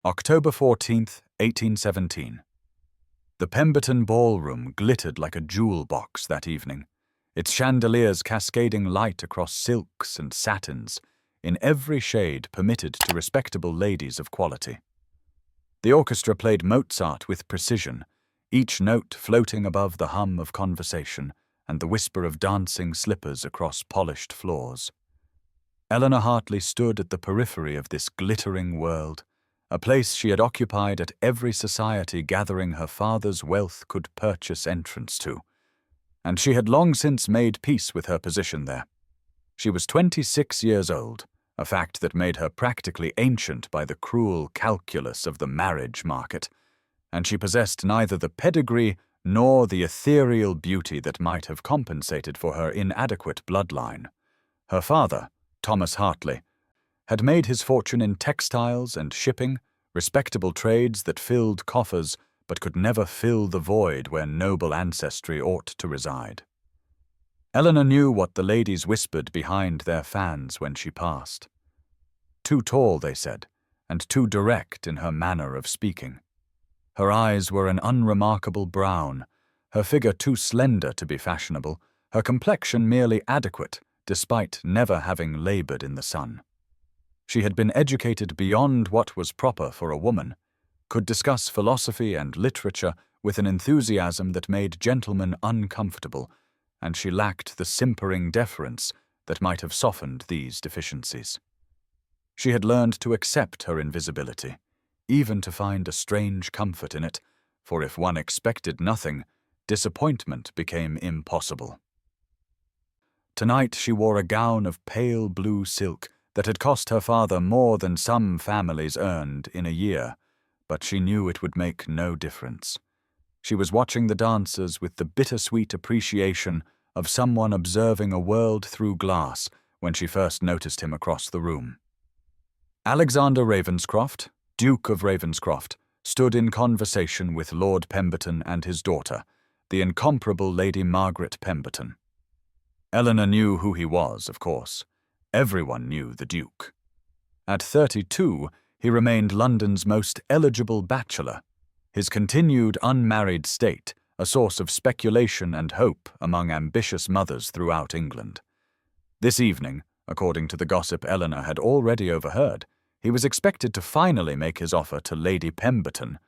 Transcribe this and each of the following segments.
October 14th, 1817. The Pemberton ballroom glittered like a jewel box that evening, its chandeliers cascading light across silks and satins, in every shade permitted to respectable ladies of quality. The orchestra played Mozart with precision, each note floating above the hum of conversation and the whisper of dancing slippers across polished floors. Eleanor Hartley stood at the periphery of this glittering world, a place she had occupied at every society gathering her father's wealth could purchase entrance to, and she had long since made peace with her position there. She was 26 years old, a fact that made her practically ancient by the cruel calculus of the marriage market, and she possessed neither the pedigree nor the ethereal beauty that might have compensated for her inadequate bloodline. Her father, Thomas Hartley, had made his fortune in textiles and shipping, respectable trades that filled coffers but could never fill the void where noble ancestry ought to reside. Eleanor knew what the ladies whispered behind their fans when she passed. Too tall, they said, and too direct in her manner of speaking. Her eyes were an unremarkable brown, her figure too slender to be fashionable, her complexion merely adequate, despite never having labored in the sun. She had been educated beyond what was proper for a woman, could discuss philosophy and literature with an enthusiasm that made gentlemen uncomfortable, and she lacked the simpering deference that might have softened these deficiencies. She had learned to accept her invisibility, even to find a strange comfort in it, for if one expected nothing, disappointment became impossible. Tonight she wore a gown of pale blue silk that had cost her father more than some families earned in a year, but she knew it would make no difference. She was watching the dancers with the bittersweet appreciation of someone observing a world through glass when she first noticed him across the room. Alexander Ravenscroft, Duke of Ravenscroft, stood in conversation with Lord Pemberton and his daughter, the incomparable Lady Margaret Pemberton. Eleanor knew who he was, of course. Everyone knew the Duke. At 32, he remained London's most eligible bachelor, his continued unmarried state a source of speculation and hope among ambitious mothers throughout England. This evening, according to the gossip Eleanor had already overheard, he was expected to finally make his offer to Lady Pemberton,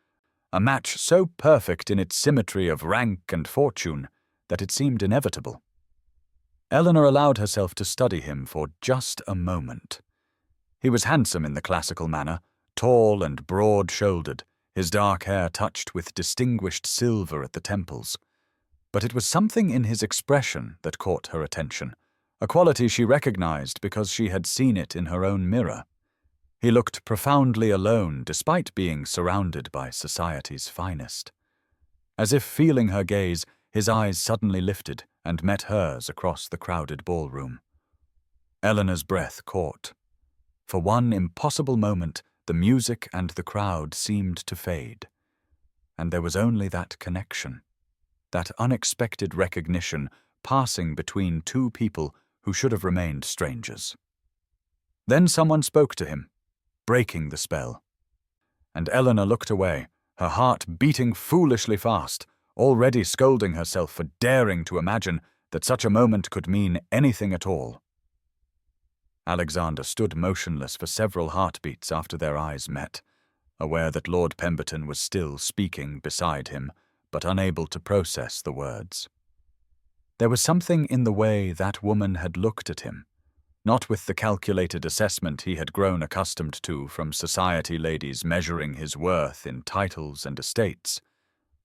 a match so perfect in its symmetry of rank and fortune that it seemed inevitable. Eleanor allowed herself to study him for just a moment. He was handsome in the classical manner, tall and broad-shouldered, his dark hair touched with distinguished silver at the temples. But it was something in his expression that caught her attention, a quality she recognized because she had seen it in her own mirror. He looked profoundly alone despite being surrounded by society's finest. As if feeling her gaze, his eyes suddenly lifted and met hers across the crowded ballroom. Eleanor's breath caught. For one impossible moment, the music and the crowd seemed to fade. And there was only that connection, that unexpected recognition passing between two people who should have remained strangers. Then someone spoke to him, breaking the spell. And Eleanor looked away, her heart beating foolishly fast, already scolding herself for daring to imagine that such a moment could mean anything at all. Alexander stood motionless for several heartbeats after their eyes met, aware that Lord Pemberton was still speaking beside him, but unable to process the words. There was something in the way that woman had looked at him, not with the calculated assessment he had grown accustomed to from society ladies measuring his worth in titles and estates,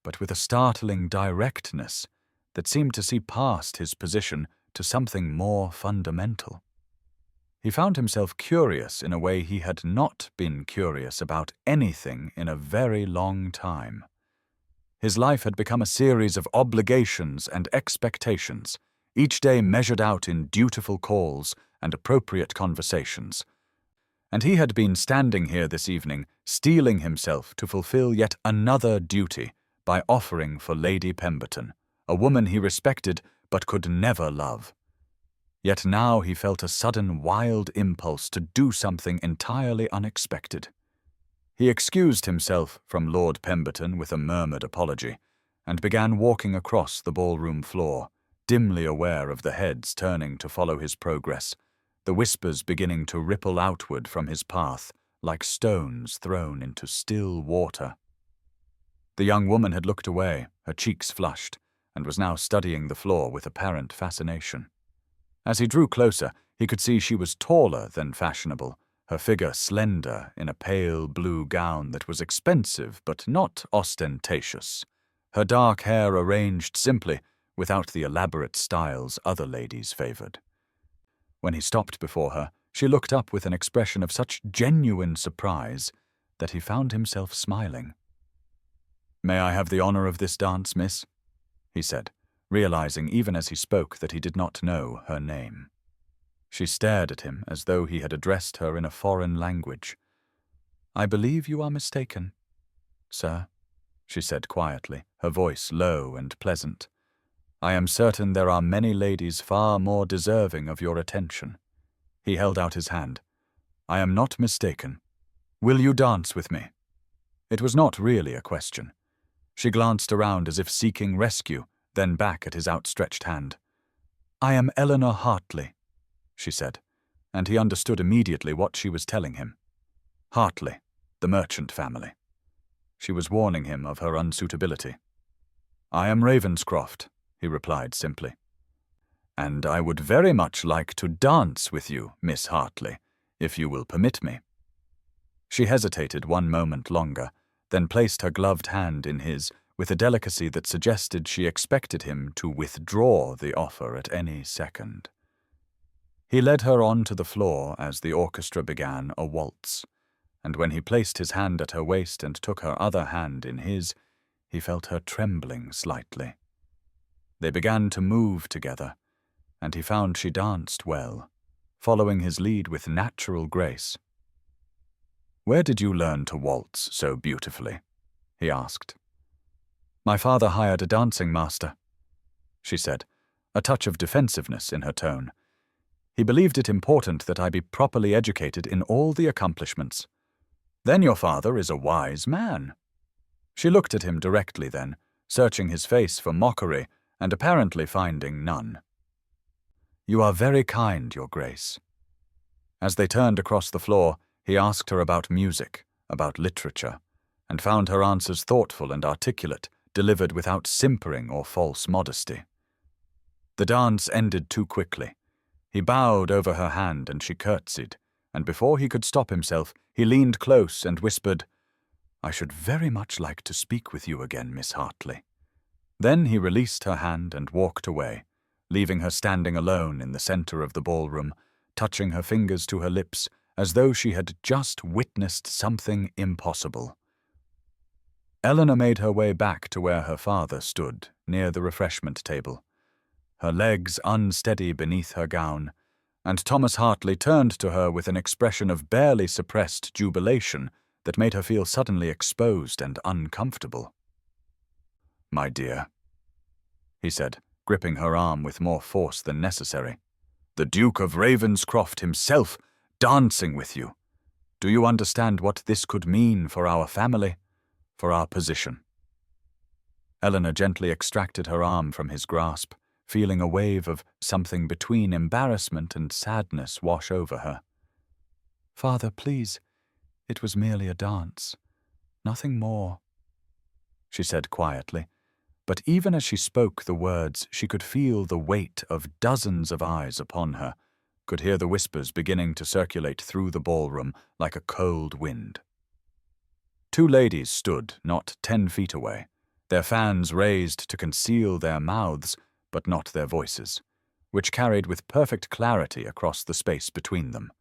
but with a startling directness that seemed to see past his position to something more fundamental. He found himself curious in a way he had not been curious about anything in a very long time. His life had become a series of obligations and expectations, each day measured out in dutiful calls and appropriate conversations. And he had been standing here this evening, steeling himself to fulfill yet another duty by offering for Lady Pemberton, a woman he respected but could never love. Yet now he felt a sudden wild impulse to do something entirely unexpected. He excused himself from Lord Pemberton with a murmured apology, and began walking across the ballroom floor, dimly aware of the heads turning to follow his progress, the whispers beginning to ripple outward from his path like stones thrown into still water. The young woman had looked away, her cheeks flushed, and was now studying the floor with apparent fascination. As he drew closer, he could see she was taller than fashionable, her figure slender in a pale blue gown that was expensive but not ostentatious, her dark hair arranged simply, without the elaborate styles other ladies favored. When he stopped before her, she looked up with an expression of such genuine surprise that he found himself smiling. "May I have the honor of this dance, miss?" he said, realizing even as he spoke that he did not know her name. She stared at him as though he had addressed her in a foreign language. "I believe you are mistaken, sir," she said quietly, her voice low and pleasant. "I am certain there are many ladies far more deserving of your attention." He held out his hand. "I am not mistaken. Will you dance with me?" It was not really a question. She glanced around as if seeking rescue, then back at his outstretched hand. "I am Eleanor Hartley," she said, and he understood immediately what she was telling him. Hartley, the merchant family. She was warning him of her unsuitability. "I am Ravenscroft," he replied simply. "And I would very much like to dance with you, Miss Hartley, if you will permit me." She hesitated one moment longer, then placed her gloved hand in his with a delicacy that suggested she expected him to withdraw the offer at any second. He led her on to the floor as the orchestra began a waltz, and when he placed his hand at her waist and took her other hand in his, he felt her trembling slightly. They began to move together, and he found she danced well, following his lead with natural grace. "Where did you learn to waltz so beautifully?" he asked. "My father hired a dancing master," she said, a touch of defensiveness in her tone. "He believed it important that I be properly educated in all the accomplishments." "Then your father is a wise man." She looked at him directly then, searching his face for mockery and apparently finding none. "You are very kind, Your Grace." As they turned across the floor, he asked her about music, about literature, and found her answers thoughtful and articulate, delivered without simpering or false modesty. The dance ended too quickly. He bowed over her hand and she curtsied, and before he could stop himself, he leaned close and whispered, "I should very much like to speak with you again, Miss Hartley." Then he released her hand and walked away, leaving her standing alone in the center of the ballroom, touching her fingers to her lips as though she had just witnessed something impossible. Eleanor made her way back to where her father stood, near the refreshment table, her legs unsteady beneath her gown, and Thomas Hartley turned to her with an expression of barely suppressed jubilation that made her feel suddenly exposed and uncomfortable. "My dear," he said, gripping her arm with more force than necessary, "the Duke of Ravenscroft himself dancing with you. Do you understand what this could mean for our family, for our position?" Eleanor gently extracted her arm from his grasp, feeling a wave of something between embarrassment and sadness wash over her. "Father, please, it was merely a dance. Nothing more," she said quietly, but even as she spoke the words, she could feel the weight of dozens of eyes upon her, could hear the whispers beginning to circulate through the ballroom like a cold wind. Two ladies stood not 10 feet away, their fans raised to conceal their mouths, but not their voices, which carried with perfect clarity across the space between them.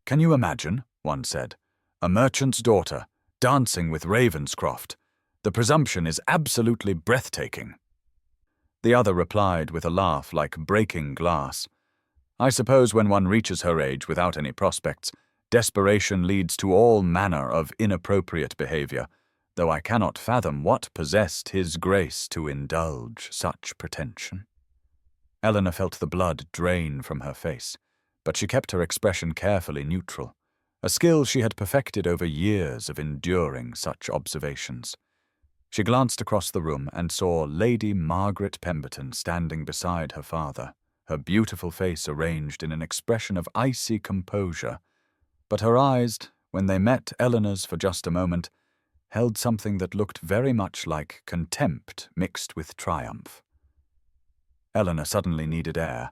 "Can you imagine," one said, "a merchant's daughter dancing with Ravenscroft? The presumption is absolutely breathtaking." The other replied with a laugh like breaking glass, "I suppose when one reaches her age without any prospects, desperation leads to all manner of inappropriate behavior, though I cannot fathom what possessed his grace to indulge such pretension." Eleanor felt the blood drain from her face, but she kept her expression carefully neutral, a skill she had perfected over years of enduring such observations. She glanced across the room and saw Lady Margaret Pemberton standing beside her father, her beautiful face arranged in an expression of icy composure, but her eyes, when they met Eleanor's for just a moment, held something that looked very much like contempt mixed with triumph. Eleanor suddenly needed air,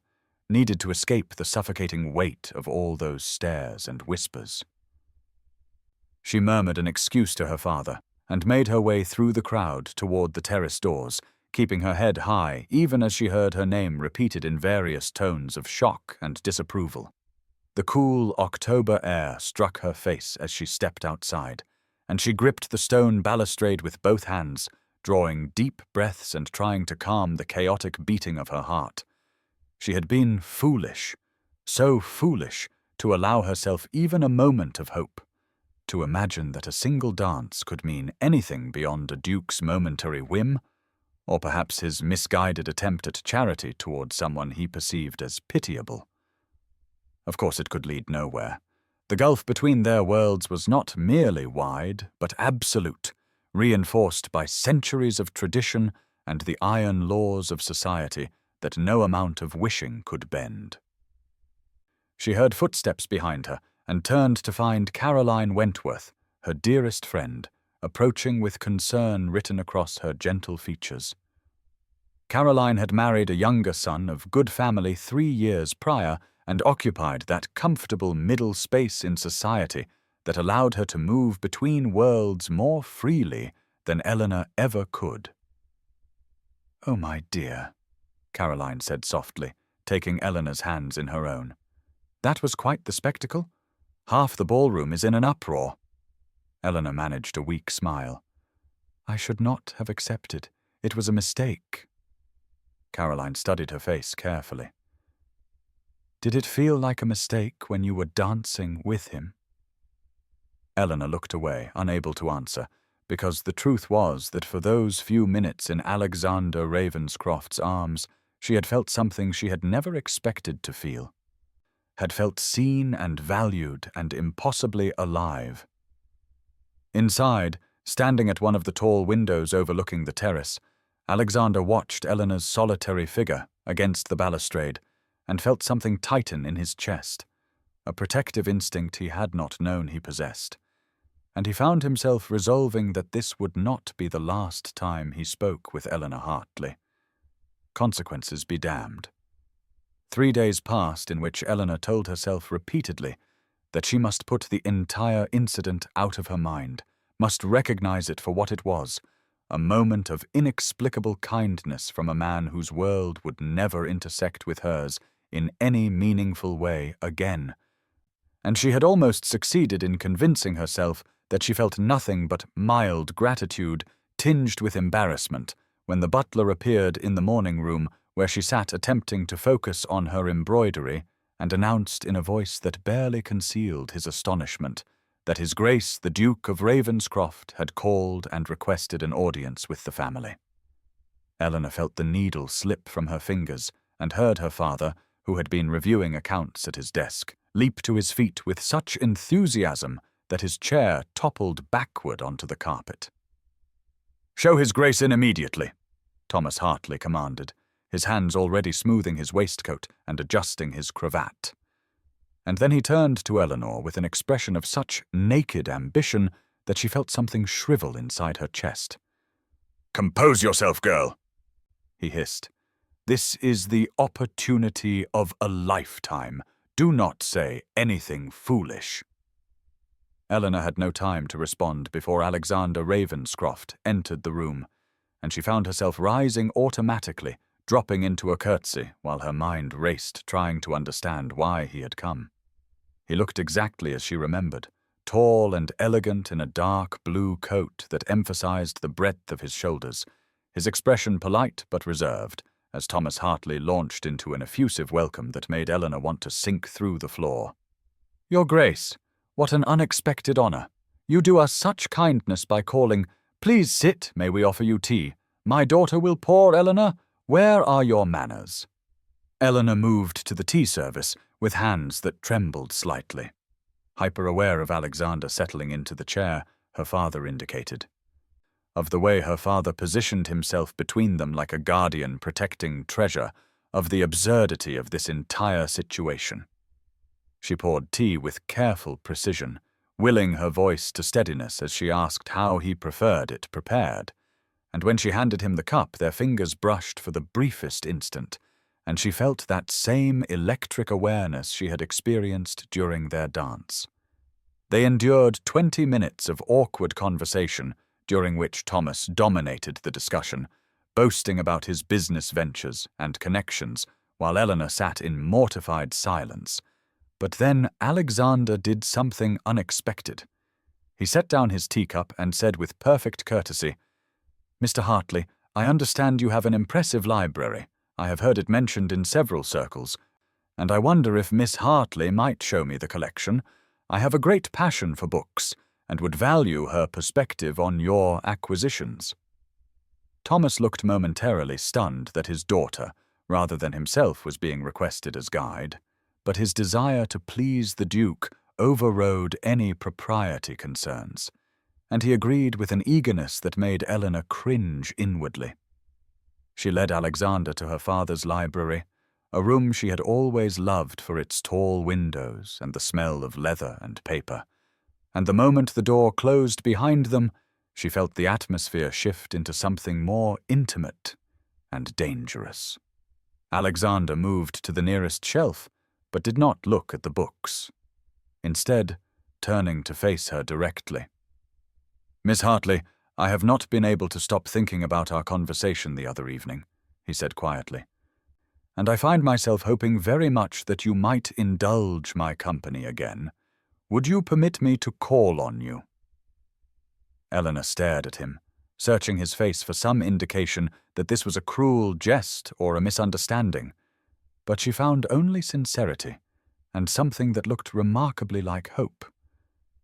needed to escape the suffocating weight of all those stares and whispers. She murmured an excuse to her father and made her way through the crowd toward the terrace doors, keeping her head high even as she heard her name repeated in various tones of shock and disapproval. The cool October air struck her face as she stepped outside, and she gripped the stone balustrade with both hands, drawing deep breaths and trying to calm the chaotic beating of her heart. She had been foolish, so foolish, to allow herself even a moment of hope, to imagine that a single dance could mean anything beyond a duke's momentary whim, or perhaps his misguided attempt at charity toward someone he perceived as pitiable. Of course it could lead nowhere. The gulf between their worlds was not merely wide, but absolute, reinforced by centuries of tradition and the iron laws of society that no amount of wishing could bend. She heard footsteps behind her and turned to find Caroline Wentworth, her dearest friend, approaching with concern written across her gentle features. Caroline had married a younger son of good family 3 years prior and occupied that comfortable middle space in society that allowed her to move between worlds more freely than Eleanor ever could. "Oh, my dear," Caroline said softly, taking Eleanor's hands in her own. "That was quite the spectacle. Half the ballroom is in an uproar." Eleanor managed a weak smile. "I should not have accepted. It was a mistake." Caroline studied her face carefully. "Did it feel like a mistake when you were dancing with him?" Eleanor looked away, unable to answer, because the truth was that for those few minutes in Alexander Ravenscroft's arms, she had felt something she had never expected to feel. Had felt seen and valued and impossibly alive. Inside, standing at one of the tall windows overlooking the terrace, Alexander watched Eleanor's solitary figure against the balustrade and felt something tighten in his chest, a protective instinct he had not known he possessed, and he found himself resolving that this would not be the last time he spoke with Eleanor Hartley. Consequences be damned. 3 days passed in which Eleanor told herself repeatedly that she must put the entire incident out of her mind, must recognize it for what it was, a moment of inexplicable kindness from a man whose world would never intersect with hers in any meaningful way again. And she had almost succeeded in convincing herself that she felt nothing but mild gratitude tinged with embarrassment when the butler appeared in the morning room where she sat attempting to focus on her embroidery and announced in a voice that barely concealed his astonishment that His Grace the Duke of Ravenscroft had called and requested an audience with the family. Eleanor felt the needle slip from her fingers and heard her father, who had been reviewing accounts at his desk, leap to his feet with such enthusiasm that his chair toppled backward onto the carpet. "Show His Grace in immediately," Thomas Hartley commanded, his hands already smoothing his waistcoat and adjusting his cravat. And then he turned to Eleanor with an expression of such naked ambition that she felt something shrivel inside her chest. "Compose yourself, girl," he hissed. "This is the opportunity of a lifetime. Do not say anything foolish." Eleanor had no time to respond before Alexander Ravenscroft entered the room, and she found herself rising automatically, dropping into a curtsy while her mind raced trying to understand why he had come. He looked exactly as she remembered, tall and elegant in a dark blue coat that emphasized the breadth of his shoulders, his expression polite but reserved, as Thomas Hartley launched into an effusive welcome that made Eleanor want to sink through the floor. "Your Grace, what an unexpected honor. You do us such kindness by calling. Please sit, may we offer you tea? My daughter will pour, Eleanor. Where are your manners?" Eleanor moved to the tea service with hands that trembled slightly. hyper-aware of Alexander settling into the chair her father indicated, of the way her father positioned himself between them like a guardian protecting treasure, of the absurdity of this entire situation. She poured tea with careful precision, willing her voice to steadiness as she asked how he preferred it prepared, and when she handed him the cup their fingers brushed for the briefest instant, and she felt that same electric awareness she had experienced during their dance. They endured 20 minutes of awkward conversation, during which Thomas dominated the discussion, boasting about his business ventures and connections, while Eleanor sat in mortified silence. But then Alexander did something unexpected. He set down his teacup and said with perfect courtesy, "Mr. Hartley, I understand you have an impressive library. I have heard it mentioned in several circles, and I wonder if Miss Hartley might show me the collection. I have a great passion for books, and would value her perspective on your acquisitions." Thomas looked momentarily stunned that his daughter, rather than himself, was being requested as guide, but his desire to please the Duke overrode any propriety concerns, and he agreed with an eagerness that made Eleanor cringe inwardly. She led Alexander to her father's library, a room she had always loved for its tall windows and the smell of leather and paper, and the moment the door closed behind them, she felt the atmosphere shift into something more intimate and dangerous. Alexander moved to the nearest shelf, but did not look at the books, instead turning to face her directly. "Miss Hartley, I have not been able to stop thinking about our conversation the other evening," he said quietly, "and I find myself hoping very much that you might indulge my company again. Would you permit me to call on you?" Eleanor stared at him, searching his face for some indication that this was a cruel jest or a misunderstanding, but she found only sincerity and something that looked remarkably like hope,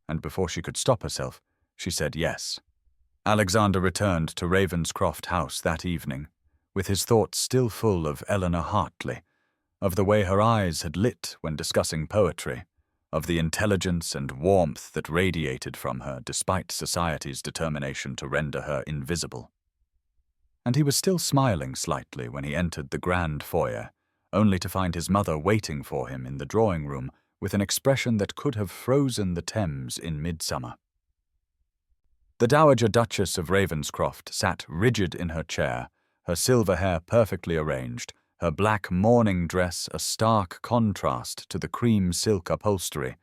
and before she could stop herself, she said yes. Alexander returned to Ravenscroft House that evening, with his thoughts still full of Eleanor Hartley, of the way her eyes had lit when discussing poetry, of the intelligence and warmth that radiated from her despite society's determination to render her invisible. And he was still smiling slightly when he entered the grand foyer, only to find his mother waiting for him in the drawing-room with an expression that could have frozen the Thames in midsummer. The Dowager Duchess of Ravenscroft sat rigid in her chair, her silver hair perfectly arranged, her black mourning dress a stark contrast to the cream silk upholstery,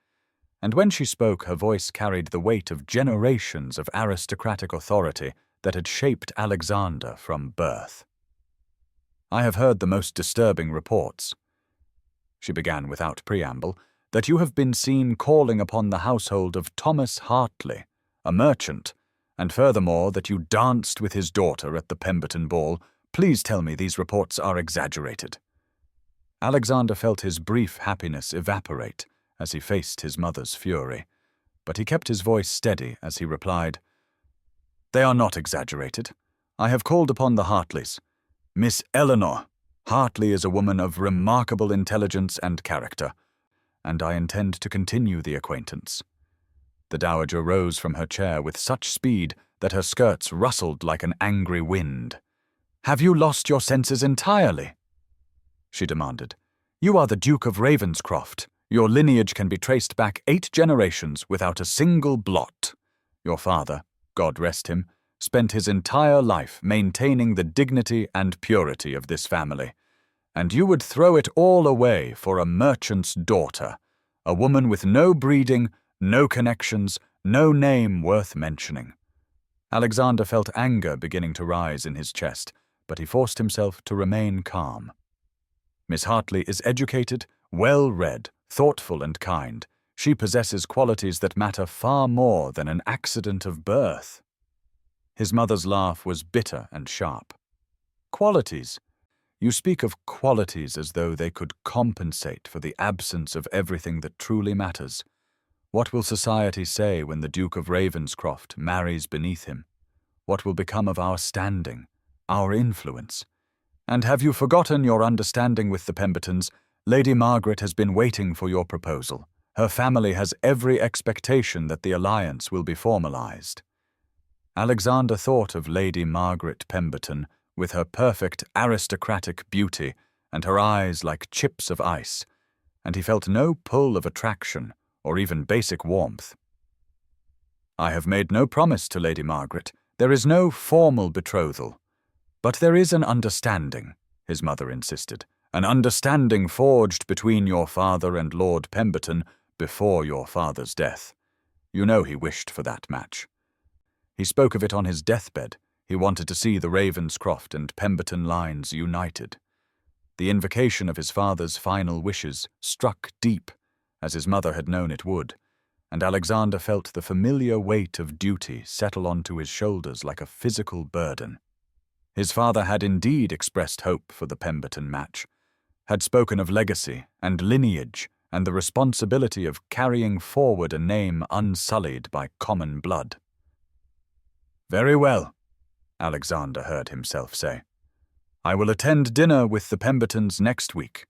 and when she spoke her voice carried the weight of generations of aristocratic authority that had shaped Alexander from birth. "I have heard the most disturbing reports," she began without preamble, "that you have been seen calling upon the household of Thomas Hartley, a merchant, and furthermore that you danced with his daughter at the Pemberton ball. Please tell me these reports are exaggerated." Alexander felt his brief happiness evaporate as he faced his mother's fury, but he kept his voice steady as he replied, "They are not exaggerated. I have called upon the Hartleys. Miss Eleanor Hartley is a woman of remarkable intelligence and character, and I intend to continue the acquaintance." The dowager rose from her chair with such speed that her skirts rustled like an angry wind. "Have you lost your senses entirely?" she demanded. "You are the Duke of Ravenscroft. Your lineage can be traced back 8 generations without a single blot. Your father, God rest him, spent his entire life maintaining the dignity and purity of this family, and you would throw it all away for a merchant's daughter, a woman with no breeding, no connections, no name worth mentioning." Alexander felt anger beginning to rise in his chest, but he forced himself to remain calm. "Miss Hartley is educated, well-read, thoughtful and kind. She possesses qualities that matter far more than an accident of birth." His mother's laugh was bitter and sharp. "Qualities? You speak of qualities as though they could compensate for the absence of everything that truly matters. What will society say when the Duke of Ravenscroft marries beneath him? What will become of our standing, our influence? And have you forgotten your understanding with the Pembertons? Lady Margaret has been waiting for your proposal, Her family has every expectation that the alliance will be formalized. Alexander thought of Lady Margaret Pemberton with her perfect aristocratic beauty and her eyes like chips of ice, and he felt no pull of attraction or even basic warmth. "I have made no promise to Lady Margaret. There is no formal betrothal. But there is an understanding," his mother insisted, "an understanding forged between your father and Lord Pemberton before your father's death. You know he wished for that match. He spoke of it on his deathbed. He wanted to see the Ravenscroft and Pemberton lines united." The invocation of his father's final wishes struck deep, as his mother had known it would, and Alexander felt the familiar weight of duty settle onto his shoulders like a physical burden. His father had indeed expressed hope for the Pemberton match, had spoken of legacy and lineage and the responsibility of carrying forward a name unsullied by common blood. "Very well," Alexander heard himself say. "I will attend dinner with the Pembertons next week.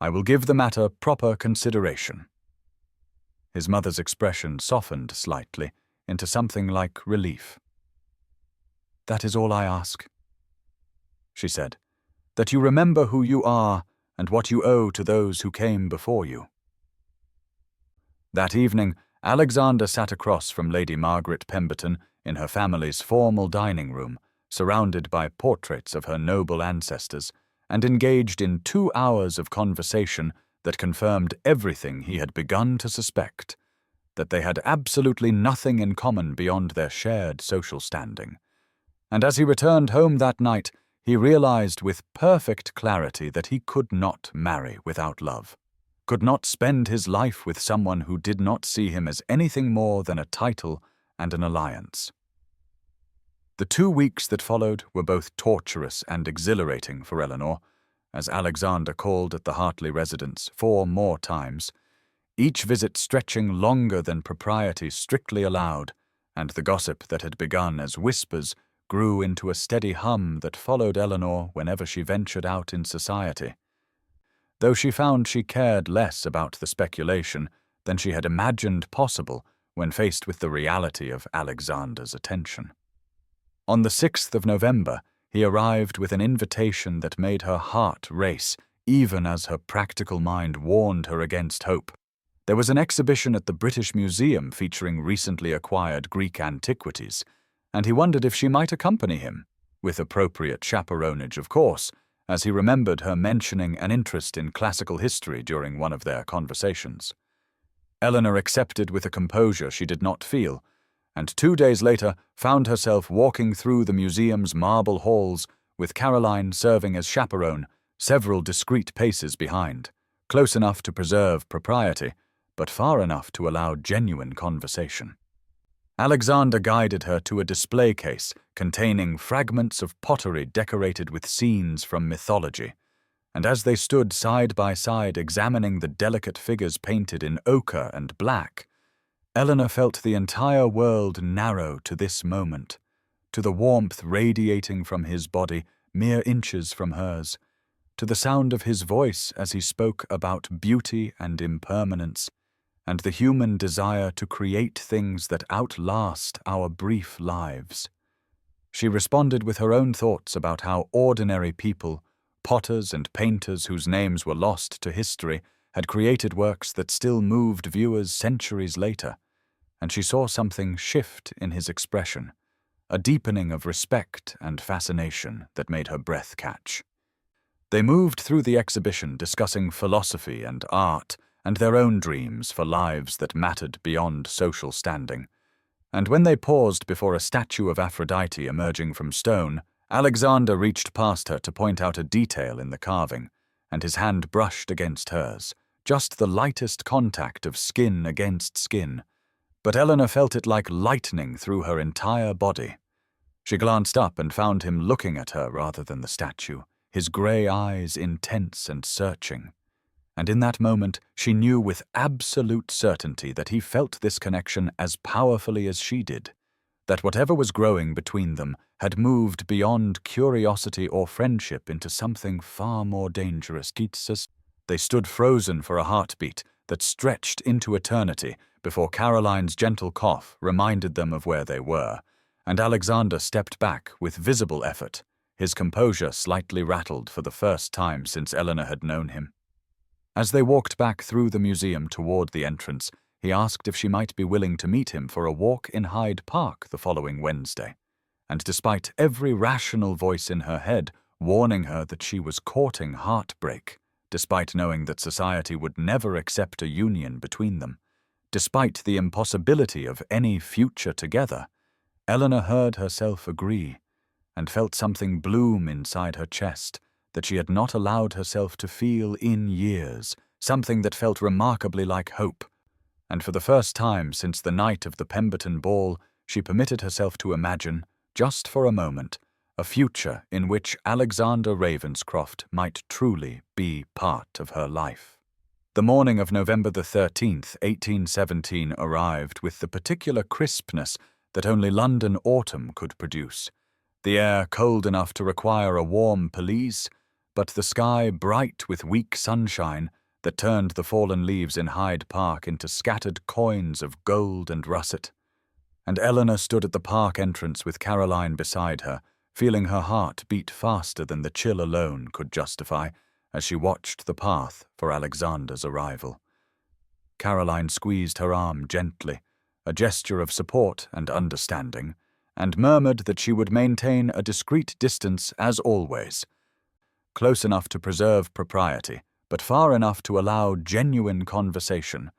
I will give the matter proper consideration." His mother's expression softened slightly into something like relief. "That is all I ask," she said, "that you remember who you are and what you owe to those who came before you." That evening, Alexander sat across from Lady Margaret Pemberton in her family's formal dining room, surrounded by portraits of her noble ancestors, and engaged in 2 hours of conversation that confirmed everything he had begun to suspect, that they had absolutely nothing in common beyond their shared social standing. And as he returned home that night, he realized with perfect clarity that he could not marry without love, could not spend his life with someone who did not see him as anything more than a title and an alliance. The 2 weeks that followed were both torturous and exhilarating for Eleanor, as Alexander called at the Hartley residence 4 more times, each visit stretching longer than propriety strictly allowed, and the gossip that had begun as whispers grew into a steady hum that followed Eleanor whenever she ventured out in society. Though she found she cared less about the speculation than she had imagined possible when faced with the reality of Alexander's attention. On the 6th of November, he arrived with an invitation that made her heart race, even as her practical mind warned her against hope. There was an exhibition at the British Museum featuring recently acquired Greek antiquities, and he wondered if she might accompany him, with appropriate chaperonage, of course, as he remembered her mentioning an interest in classical history during one of their conversations. Eleanor accepted with a composure she did not feel, and 2 days later found herself walking through the museum's marble halls with Caroline serving as chaperone, several discreet paces behind, close enough to preserve propriety, but far enough to allow genuine conversation. Alexander guided her to a display case containing fragments of pottery decorated with scenes from mythology, and as they stood side by side examining the delicate figures painted in ochre and black, Eleanor felt the entire world narrow to this moment, to the warmth radiating from his body mere inches from hers, to the sound of his voice as he spoke about beauty and impermanence, and the human desire to create things that outlast our brief lives. She responded with her own thoughts about how ordinary people, potters and painters whose names were lost to history, had created works that still moved viewers centuries later, and she saw something shift in his expression, a deepening of respect and fascination that made her breath catch. They moved through the exhibition discussing philosophy and art and their own dreams for lives that mattered beyond social standing, and when they paused before a statue of Aphrodite emerging from stone, Alexander reached past her to point out a detail in the carving, and his hand brushed against hers, just the lightest contact of skin against skin, but Eleanor felt it like lightning through her entire body. She glanced up and found him looking at her rather than the statue, his grey eyes intense and searching. And in that moment, she knew with absolute certainty that he felt this connection as powerfully as she did, that whatever was growing between them had moved beyond curiosity or friendship into something far more dangerous. They stood frozen for a heartbeat, that stretched into eternity before Caroline's gentle cough reminded them of where they were, and Alexander stepped back with visible effort, his composure slightly rattled for the first time since Eleanor had known him. As they walked back through the museum toward the entrance, he asked if she might be willing to meet him for a walk in Hyde Park the following Wednesday, and despite every rational voice in her head warning her that she was courting heartbreak, despite knowing that society would never accept a union between them, despite the impossibility of any future together, Eleanor heard herself agree, and felt something bloom inside her chest that she had not allowed herself to feel in years, something that felt remarkably like hope. And for the first time since the night of the Pemberton ball, she permitted herself to imagine, just for a moment, a future in which Alexander Ravenscroft might truly be part of her life. The morning of November the 13th, 1817 arrived with the particular crispness that only London autumn could produce, the air cold enough to require a warm pelisse, but the sky bright with weak sunshine that turned the fallen leaves in Hyde Park into scattered coins of gold and russet. And Eleanor stood at the park entrance with Caroline beside her, feeling her heart beat faster than the chill alone could justify as she watched the path for Alexander's arrival. Caroline squeezed her arm gently, a gesture of support and understanding, and murmured that she would maintain a discreet distance as always, close enough to preserve propriety, but far enough to allow genuine conversation,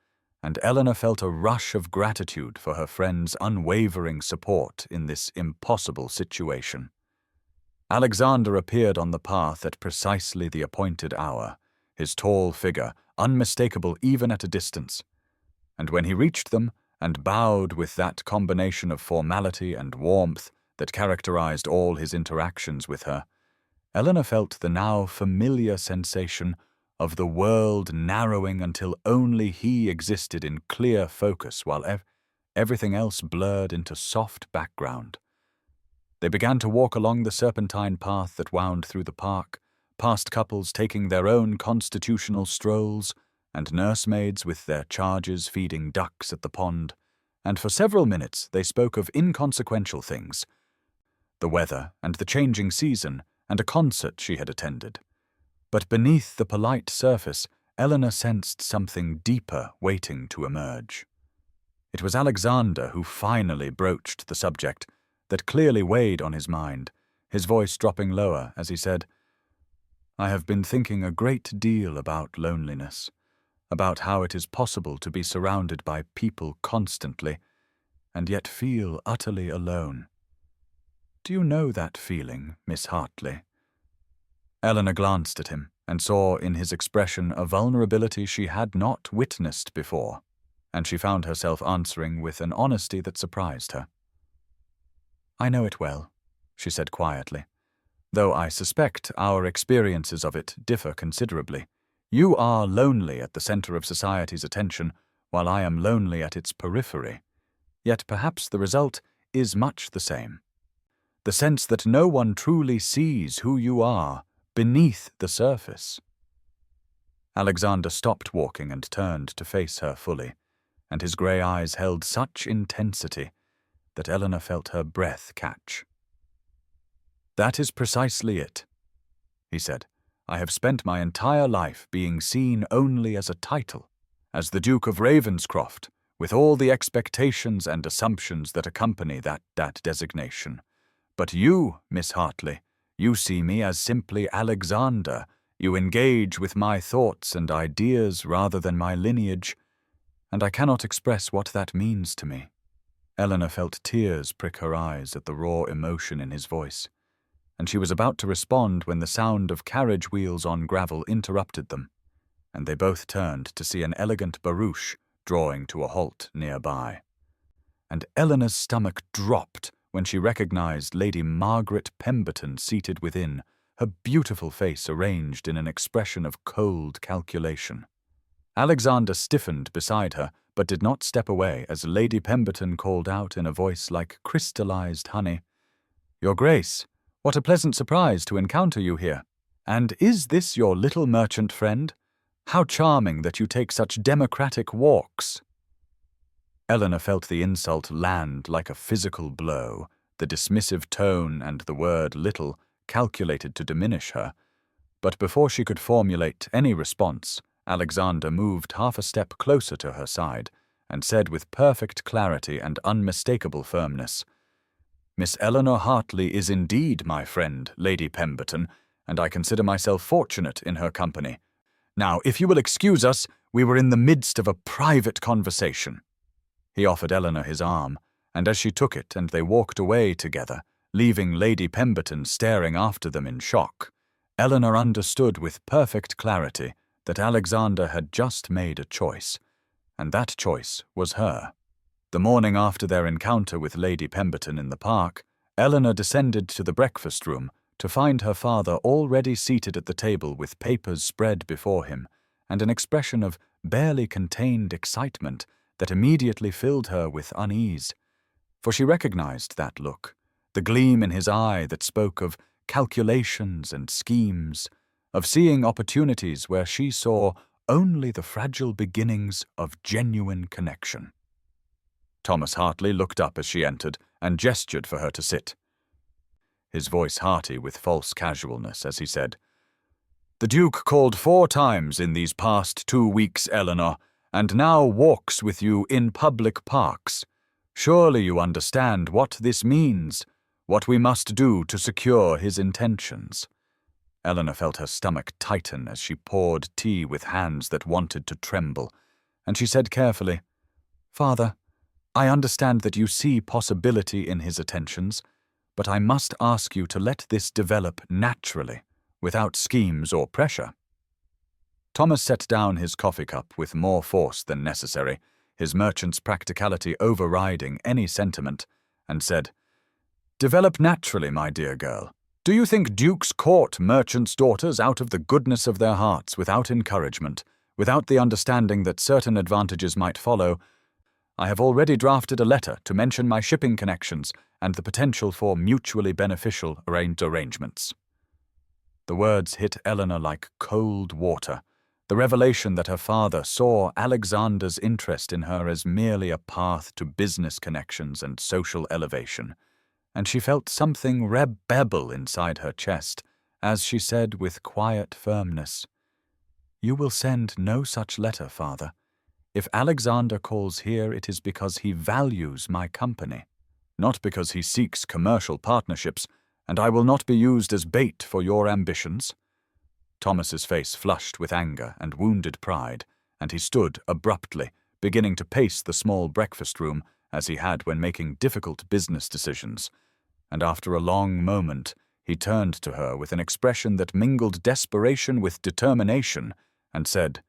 and Eleanor felt a rush of gratitude for her friend's unwavering support in this impossible situation. Alexander appeared on the path at precisely the appointed hour, his tall figure unmistakable even at a distance, and when he reached them and bowed with that combination of formality and warmth that characterized all his interactions with her, Eleanor felt the now familiar sensation of the world narrowing until only he existed in clear focus while everything else blurred into soft background. They began to walk along the serpentine path that wound through the park, past couples taking their own constitutional strolls, and nursemaids with their charges feeding ducks at the pond, and for several minutes they spoke of inconsequential things, the weather and the changing season, and a concert she had attended. But beneath the polite surface, Eleanor sensed something deeper waiting to emerge. It was Alexander who finally broached the subject that clearly weighed on his mind, his voice dropping lower as he said, "I have been thinking a great deal about loneliness, about how it is possible to be surrounded by people constantly, and yet feel utterly alone. Do you know that feeling, Miss Hartley?" Eleanor glanced at him and saw in his expression a vulnerability she had not witnessed before, and she found herself answering with an honesty that surprised her. "I know it well," she said quietly, "though I suspect our experiences of it differ considerably. You are lonely at the center of society's attention, while I am lonely at its periphery. Yet perhaps the result is much the same. The sense that no one truly sees who you are beneath the surface." Alexander stopped walking and turned to face her fully, and his grey eyes held such intensity that Eleanor felt her breath catch. "That is precisely it," he said. "I have spent my entire life being seen only as a title, as the Duke of Ravenscroft, with all the expectations and assumptions that accompany that designation. But you, Miss Hartley, you see me as simply Alexander. You engage with my thoughts and ideas rather than my lineage, and I cannot express what that means to me." Eleanor felt tears prick her eyes at the raw emotion in his voice, and she was about to respond when the sound of carriage wheels on gravel interrupted them, and they both turned to see an elegant barouche drawing to a halt nearby. And Eleanor's stomach dropped when she recognized Lady Margaret Pemberton seated within, her beautiful face arranged in an expression of cold calculation. Alexander stiffened beside her, but did not step away as Lady Pemberton called out in a voice like crystallized honey, "Your Grace, what a pleasant surprise to encounter you here. And is this your little merchant friend? How charming that you take such democratic walks." Eleanor felt the insult land like a physical blow, the dismissive tone and the word little calculated to diminish her. But before she could formulate any response, Alexander moved half a step closer to her side and said with perfect clarity and unmistakable firmness, "Miss Eleanor Hartley is indeed my friend, Lady Pemberton, and I consider myself fortunate in her company. Now, if you will excuse us, we were in the midst of a private conversation." He offered Eleanor his arm, and as she took it and they walked away together, leaving Lady Pemberton staring after them in shock, Eleanor understood with perfect clarity that Alexander had just made a choice, and that choice was her. The morning after their encounter with Lady Pemberton in the park, Eleanor descended to the breakfast room to find her father already seated at the table with papers spread before him, and an expression of barely contained excitement that immediately filled her with unease. For she recognized that look, the gleam in his eye that spoke of calculations and schemes, of seeing opportunities where she saw only the fragile beginnings of genuine connection. Thomas Hartley looked up as she entered and gestured for her to sit. His voice hearty with false casualness as he said, "The Duke called 4 times in these past 2 weeks, Eleanor, and now walks with you in public parks. Surely you understand what this means, what we must do to secure his intentions." Eleanor felt her stomach tighten as she poured tea with hands that wanted to tremble, and she said carefully, "Father, I understand that you see possibility in his attentions, but I must ask you to let this develop naturally, without schemes or pressure." Thomas set down his coffee cup with more force than necessary, his merchant's practicality overriding any sentiment, and said, "Develop naturally, my dear girl. Do you think dukes court merchants' daughters out of the goodness of their hearts without encouragement, without the understanding that certain advantages might follow? I have already drafted a letter to mention my shipping connections and the potential for mutually beneficial arrangements." The words hit Eleanor like cold water, the revelation that her father saw Alexander's interest in her as merely a path to business connections and social elevation, and she felt something rebel inside her chest as she said with quiet firmness, "You will send no such letter, Father. If Alexander calls here, it is because he values my company, not because he seeks commercial partnerships, and I will not be used as bait for your ambitions." Thomas's face flushed with anger and wounded pride, and he stood abruptly, beginning to pace the small breakfast room as he had when making difficult business decisions. And after a long moment, he turned to her with an expression that mingled desperation with determination, and said,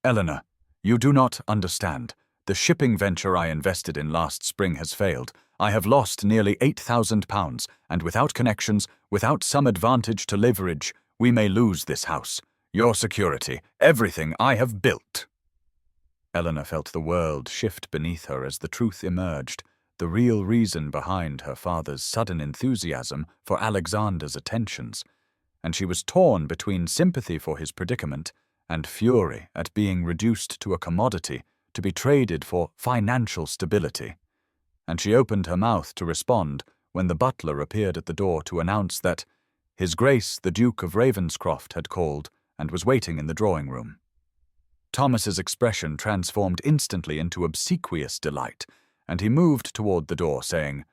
"Eleanor, you do not understand. The shipping venture I invested in last spring has failed. I have lost nearly £8,000, and without connections, without some advantage to leverage, we may lose this house, your security, everything I have built." Eleanor felt the world shift beneath her as the truth emerged, the real reason behind her father's sudden enthusiasm for Alexander's attentions, and she was torn between sympathy for his predicament and fury at being reduced to a commodity to be traded for financial stability. And she opened her mouth to respond when the butler appeared at the door to announce that His Grace the Duke of Ravenscroft had called and was waiting in the drawing-room. Thomas's expression transformed instantly into obsequious delight, and he moved toward the door, saying,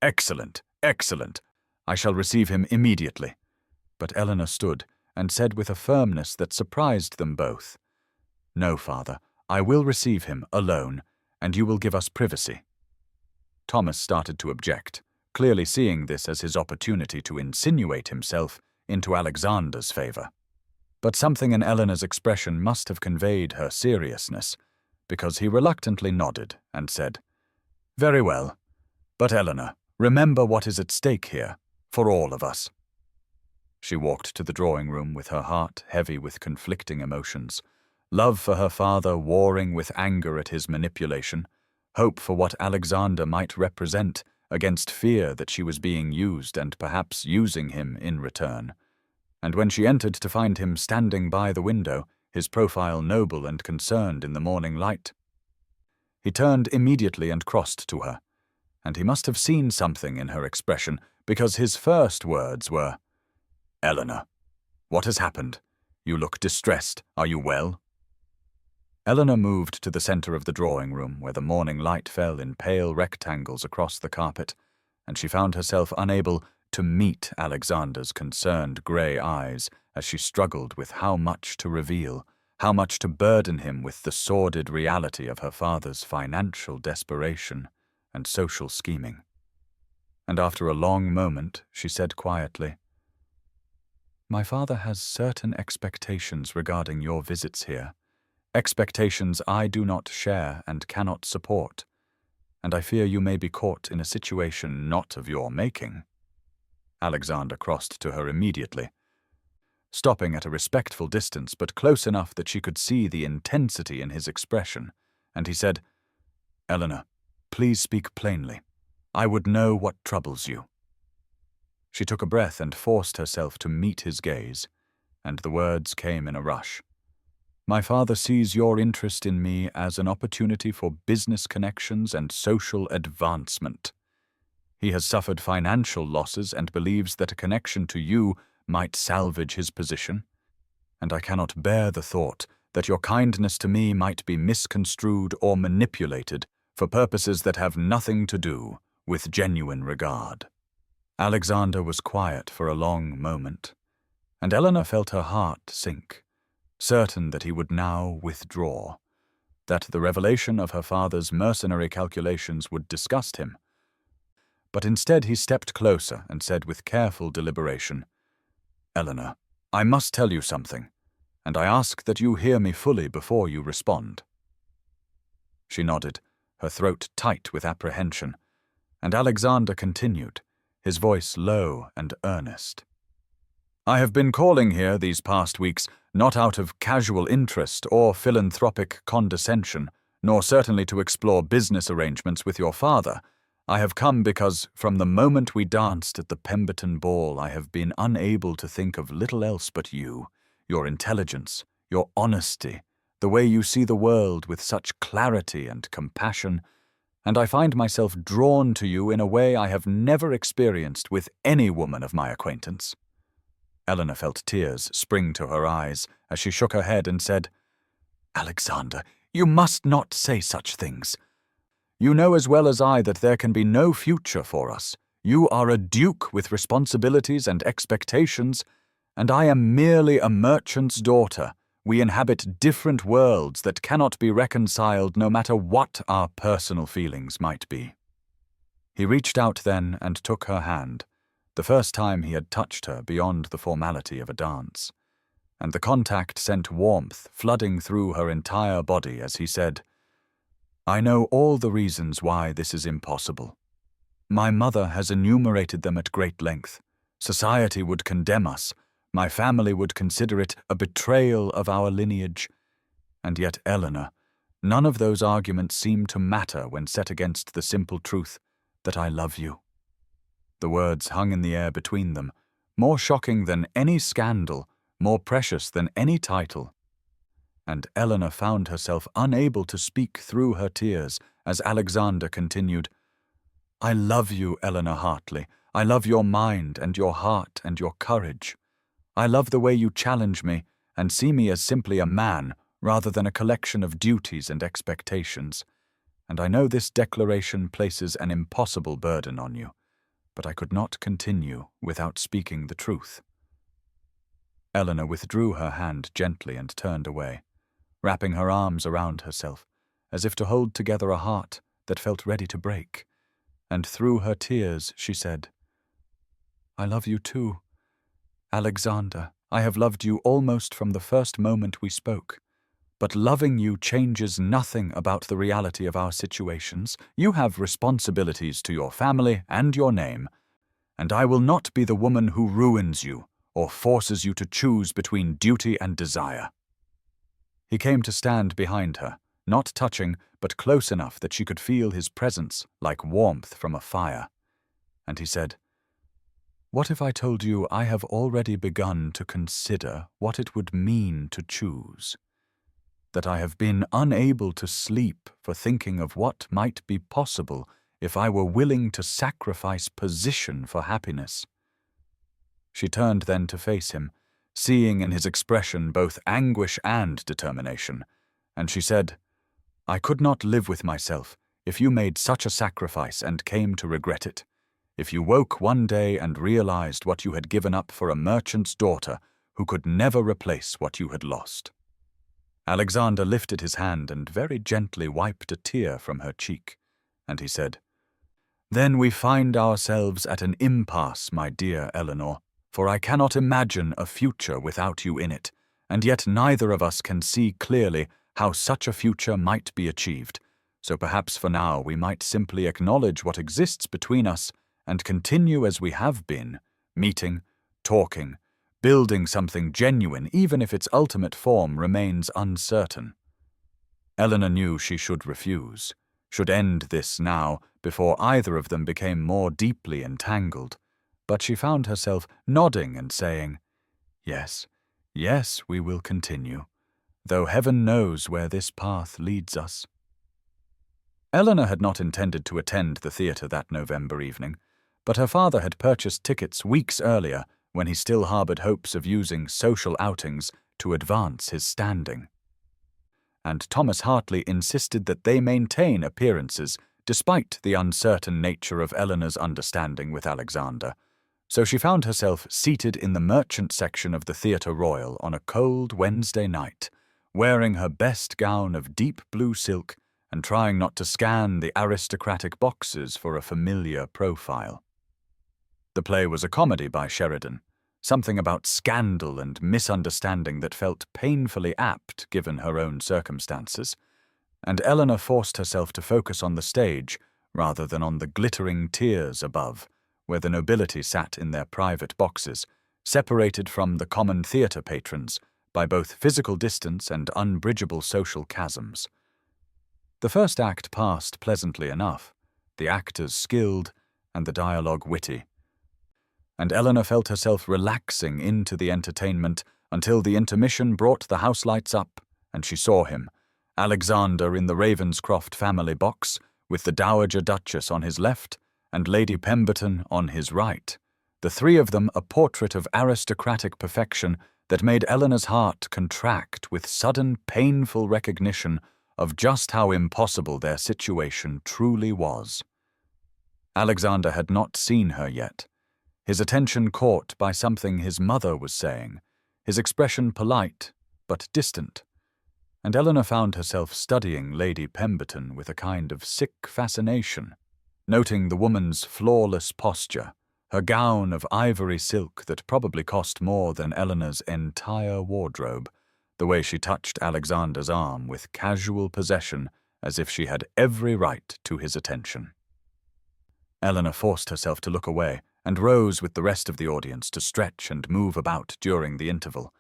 "Excellent, excellent. I shall receive him immediately." But Eleanor stood and said with a firmness that surprised them both, "No, Father, I will receive him alone, and you will give us privacy." Thomas started to object, clearly seeing this as his opportunity to insinuate himself into Alexander's favor. But something in Eleanor's expression must have conveyed her seriousness, because he reluctantly nodded and said, "Very well. But Eleanor, remember what is at stake here, for all of us." She walked to the drawing-room with her heart heavy with conflicting emotions, love for her father warring with anger at his manipulation, hope for what Alexander might represent against fear that she was being used and perhaps using him in return. And when she entered to find him standing by the window, his profile noble and concerned in the morning light. He turned immediately and crossed to her, and he must have seen something in her expression, because his first words were, "Eleanor, what has happened? You look distressed. Are you well?" Eleanor moved to the center of the drawing room, where the morning light fell in pale rectangles across the carpet, and she found herself unable to meet Alexander's concerned grey eyes as she struggled with how much to reveal, how much to burden him with the sordid reality of her father's financial desperation and social scheming. And after a long moment, she said quietly, "My father has certain expectations regarding your visits here, expectations I do not share and cannot support, and I fear you may be caught in a situation not of your making." Alexander crossed to her immediately, stopping at a respectful distance but close enough that she could see the intensity in his expression, and he said, "Eleanor, please speak plainly. I would know what troubles you." She took a breath and forced herself to meet his gaze, and the words came in a rush. "My father sees your interest in me as an opportunity for business connections and social advancement. He has suffered financial losses and believes that a connection to you might salvage his position, and I cannot bear the thought that your kindness to me might be misconstrued or manipulated for purposes that have nothing to do with genuine regard." Alexander was quiet for a long moment, and Eleanor felt her heart sink, certain that he would now withdraw, that the revelation of her father's mercenary calculations would disgust him. But instead he stepped closer and said with careful deliberation, "Eleanor, I must tell you something, and I ask that you hear me fully before you respond." She nodded, her throat tight with apprehension, and Alexander continued, his voice low and earnest. "I have been calling here these past weeks not out of casual interest or philanthropic condescension, nor certainly to explore business arrangements with your father. I have come because, from the moment we danced at the Pemberton ball, I have been unable to think of little else but you, your intelligence, your honesty, the way you see the world with such clarity and compassion, and I find myself drawn to you in a way I have never experienced with any woman of my acquaintance." Eleanor felt tears spring to her eyes as she shook her head and said, "Alexander, you must not say such things. You know as well as I that there can be no future for us. You are a duke with responsibilities and expectations, and I am merely a merchant's daughter. We inhabit different worlds that cannot be reconciled no matter what our personal feelings might be." He reached out then and took her hand, the first time he had touched her beyond the formality of a dance, and the contact sent warmth flooding through her entire body as he said, "I know all the reasons why this is impossible. My mother has enumerated them at great length. Society would condemn us. My family would consider it a betrayal of our lineage. And yet, Eleanor, none of those arguments seem to matter when set against the simple truth that I love you." The words hung in the air between them, more shocking than any scandal, more precious than any title. And Eleanor found herself unable to speak through her tears as Alexander continued, "I love you, Eleanor Hartley. I love your mind and your heart and your courage. I love the way you challenge me and see me as simply a man rather than a collection of duties and expectations. And I know this declaration places an impossible burden on you, but I could not continue without speaking the truth." Eleanor withdrew her hand gently and turned away, wrapping her arms around herself, as if to hold together a heart that felt ready to break, and through her tears she said, "I love you too. Alexander, I have loved you almost from the first moment we spoke. But loving you changes nothing about the reality of our situations. You have responsibilities to your family and your name, and I will not be the woman who ruins you or forces you to choose between duty and desire." He came to stand behind her, not touching, but close enough that she could feel his presence like warmth from a fire. And he said, What if I told you I have already begun to consider what it would mean to choose? That I have been unable to sleep for thinking of what might be possible if I were willing to sacrifice position for happiness. She turned then to face him, seeing in his expression both anguish and determination, and she said, "I could not live with myself if you made such a sacrifice and came to regret it. If you woke one day and realized what you had given up for a merchant's daughter who could never replace what you had lost." Alexander lifted his hand and very gently wiped a tear from her cheek, and he said, "Then we find ourselves at an impasse, my dear Eleanor, for I cannot imagine a future without you in it, and yet neither of us can see clearly how such a future might be achieved, so perhaps for now we might simply acknowledge what exists between us and continue as we have been, meeting, talking, building something genuine even if its ultimate form remains uncertain." Eleanor knew she should refuse, should end this now before either of them became more deeply entangled, but she found herself nodding and saying, "Yes, yes, we will continue, though heaven knows where this path leads us." Eleanor had not intended to attend the theatre that November evening, but her father had purchased tickets weeks earlier when he still harbored hopes of using social outings to advance his standing. And Thomas Hartley insisted that they maintain appearances despite the uncertain nature of Eleanor's understanding with Alexander, so she found herself seated in the merchant section of the Theatre Royal on a cold Wednesday night, wearing her best gown of deep blue silk and trying not to scan the aristocratic boxes for a familiar profile. The play was a comedy by Sheridan, something about scandal and misunderstanding that felt painfully apt given her own circumstances, and Eleanor forced herself to focus on the stage rather than on the glittering tiers above, where the nobility sat in their private boxes, separated from the common theatre patrons by both physical distance and unbridgeable social chasms. The first act passed pleasantly enough, the actors skilled and the dialogue witty, and Eleanor felt herself relaxing into the entertainment until the intermission brought the house lights up and she saw him, Alexander in the Ravenscroft family box, with the Dowager Duchess on his left and Lady Pemberton on his right, the three of them a portrait of aristocratic perfection that made Eleanor's heart contract with sudden painful recognition of just how impossible their situation truly was. Alexander had not seen her yet, his attention caught by something his mother was saying, his expression polite but distant, and Eleanor found herself studying Lady Pemberton with a kind of sick fascination, noting the woman's flawless posture, her gown of ivory silk that probably cost more than Eleanor's entire wardrobe, the way she touched Alexander's arm with casual possession as if she had every right to his attention. Eleanor forced herself to look away and rose with the rest of the audience to stretch and move about during the interval,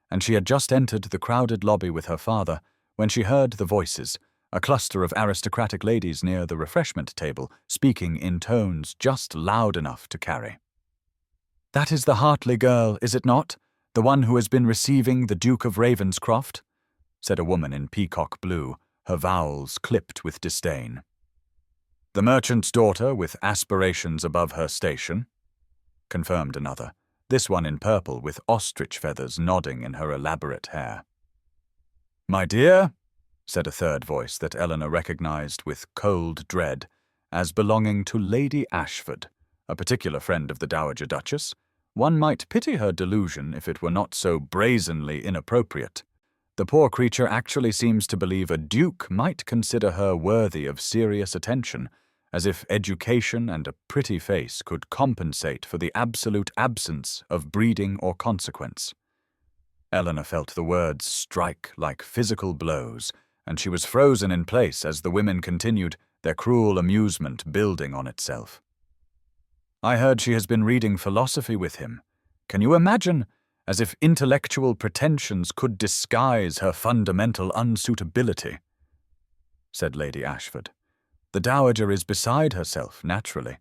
and she had just entered the crowded lobby with her father when she heard the voices, a cluster of aristocratic ladies near the refreshment table, speaking in tones just loud enough to carry. "That is the Hartley girl, is it not? The one who has been receiving the Duke of Ravenscroft?" said a woman in peacock blue, her vowels clipped with disdain. "The merchant's daughter with aspirations above her station," confirmed another, this one in purple with ostrich feathers nodding in her elaborate hair. "My dear," said a third voice that Eleanor recognized with cold dread as belonging to Lady Ashford, a particular friend of the Dowager Duchess. One might pity her delusion if it were not so brazenly inappropriate. The poor creature actually seems to believe a duke might consider her worthy of serious attention, as if education and a pretty face could compensate for the absolute absence of breeding or consequence. Eleanor felt the words strike like physical blows, and she was frozen in place as the women continued, their cruel amusement building on itself. "I heard she has been reading philosophy with him. Can you imagine? As if intellectual pretensions could disguise her fundamental unsuitability," said Lady Ashford. "The Dowager is beside herself, naturally.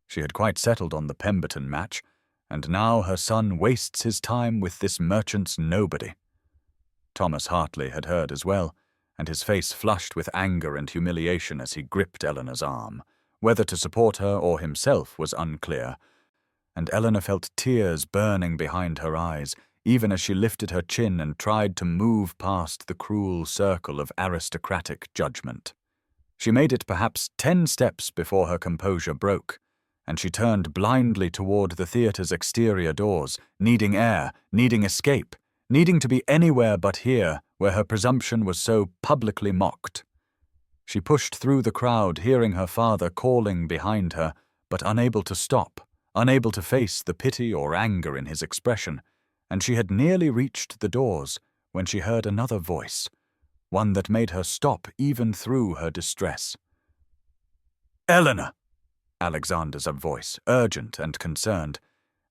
She had quite settled on the Pemberton match, and now her son wastes his time with this merchant's nobody. Thomas Hartley had heard as well, and his face flushed with anger and humiliation as he gripped Eleanor's arm. Whether to support her or himself was unclear, and Eleanor felt tears burning behind her eyes, even as she lifted her chin and tried to move past the cruel circle of aristocratic judgment. She made it perhaps 10 steps before her composure broke, and she turned blindly toward the theater's exterior doors, needing air, needing escape, needing to be anywhere but here, where her presumption was so publicly mocked. She pushed through the crowd, hearing her father calling behind her, but unable to stop, unable to face the pity or anger in his expression, and she had nearly reached the doors when she heard another voice, one that made her stop even through her distress. "Eleanor!" Alexander's voice, urgent and concerned,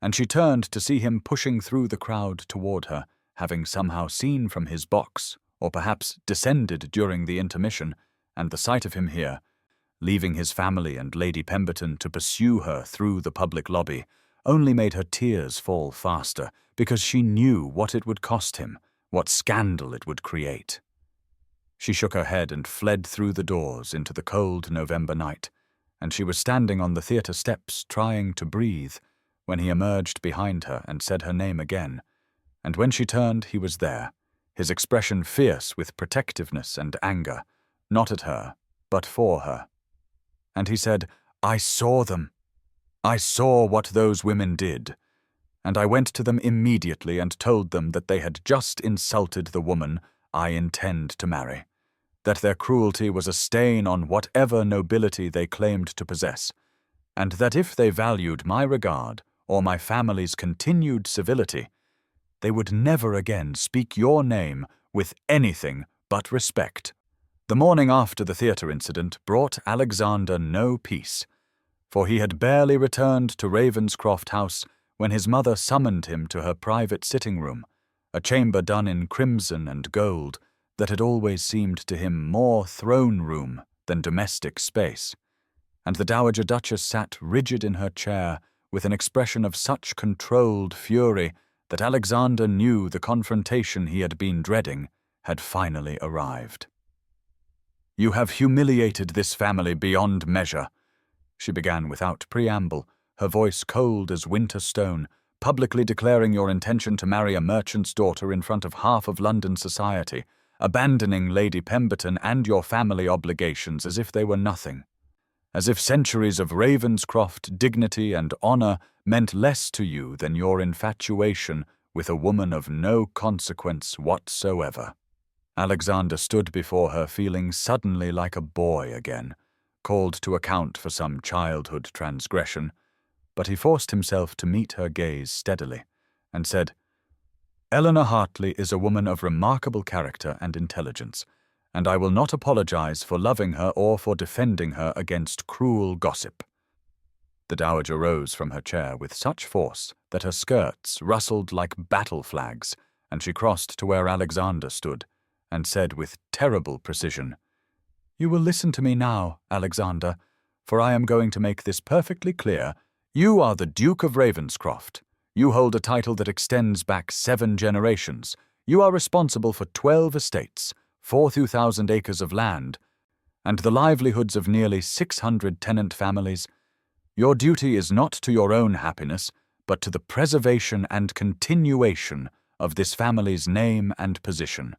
and she turned to see him pushing through the crowd toward her, having somehow seen from his box, or perhaps descended during the intermission, and the sight of him here, leaving his family and Lady Pemberton to pursue her through the public lobby, only made her tears fall faster, because she knew what it would cost him, what scandal it would create. She shook her head and fled through the doors into the cold November night, and she was standing on the theatre steps trying to breathe when he emerged behind her and said her name again, and when she turned he was there, his expression fierce with protectiveness and anger, not at her, but for her. And he said, "I saw them. I saw what those women did, and I went to them immediately and told them that they had just insulted the woman I intend to marry, that their cruelty was a stain on whatever nobility they claimed to possess, and that if they valued my regard or my family's continued civility, they would never again speak your name with anything but respect." The morning after the theatre incident brought Alexander no peace, for he had barely returned to Ravenscroft House when his mother summoned him to her private sitting room, a chamber done in crimson and gold that had always seemed to him more throne room than domestic space, and the Dowager Duchess sat rigid in her chair with an expression of such controlled fury that Alexander knew the confrontation he had been dreading had finally arrived. "You have humiliated this family beyond measure," she began without preamble, her voice cold as winter stone, "publicly declaring your intention to marry a merchant's daughter in front of half of London society, abandoning Lady Pemberton and your family obligations as if they were nothing, as if centuries of Ravenscroft dignity and honour meant less to you than your infatuation with a woman of no consequence whatsoever." Alexander stood before her feeling suddenly like a boy again, called to account for some childhood transgression, but he forced himself to meet her gaze steadily, and said, "Eleanor Hartley is a woman of remarkable character and intelligence, and I will not apologize for loving her or for defending her against cruel gossip." The Dowager rose from her chair with such force that her skirts rustled like battle flags, and she crossed to where Alexander stood, and said with terrible precision, "You will listen to me now, Alexander, for I am going to make this perfectly clear. You are the Duke of Ravenscroft. You hold a title that extends back 7 generations. You are responsible for 12 estates, 4,000 acres of land, and the livelihoods of nearly 600 tenant families. Your duty is not to your own happiness, but to the preservation and continuation of this family's name and position.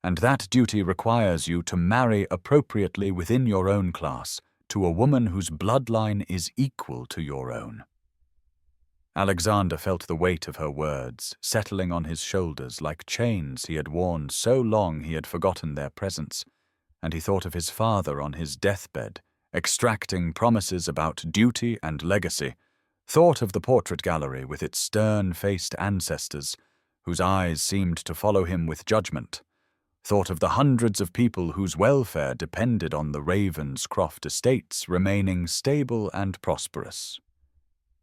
And that duty requires you to marry appropriately within your own class, to a woman whose bloodline is equal to your own." Alexander felt the weight of her words settling on his shoulders like chains he had worn so long he had forgotten their presence, and he thought of his father on his deathbed, extracting promises about duty and legacy, thought of the portrait gallery with its stern-faced ancestors, whose eyes seemed to follow him with judgment, thought of the hundreds of people whose welfare depended on the Ravenscroft estates remaining stable and prosperous.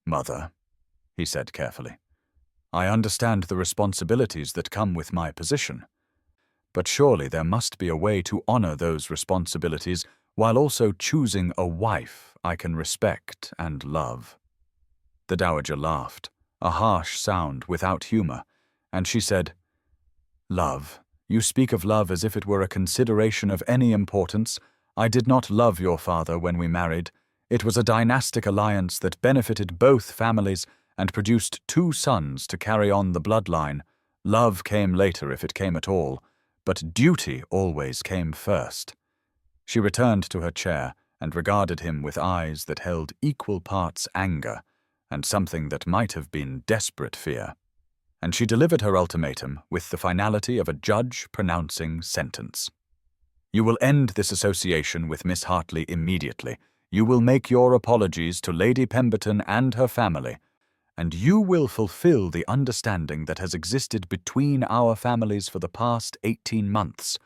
"Mother," he said carefully, "I understand the responsibilities that come with my position, but surely there must be a way to honor those responsibilities while also choosing a wife I can respect and love." The Dowager laughed, a harsh sound without humor, and she said, "Love, you speak of love as if it were a consideration of any importance. I did not love your father when we married. It was a dynastic alliance that benefited both families and produced 2 sons to carry on the bloodline. Love came later if it came at all, but duty always came first." She returned to her chair and regarded him with eyes that held equal parts anger and something that might have been desperate fear. And she delivered her ultimatum with the finality of a judge pronouncing sentence. "You will end this association with Miss Hartley immediately. You will make your apologies to Lady Pemberton and her family, and you will fulfill the understanding that has existed between our families for the past 18 months.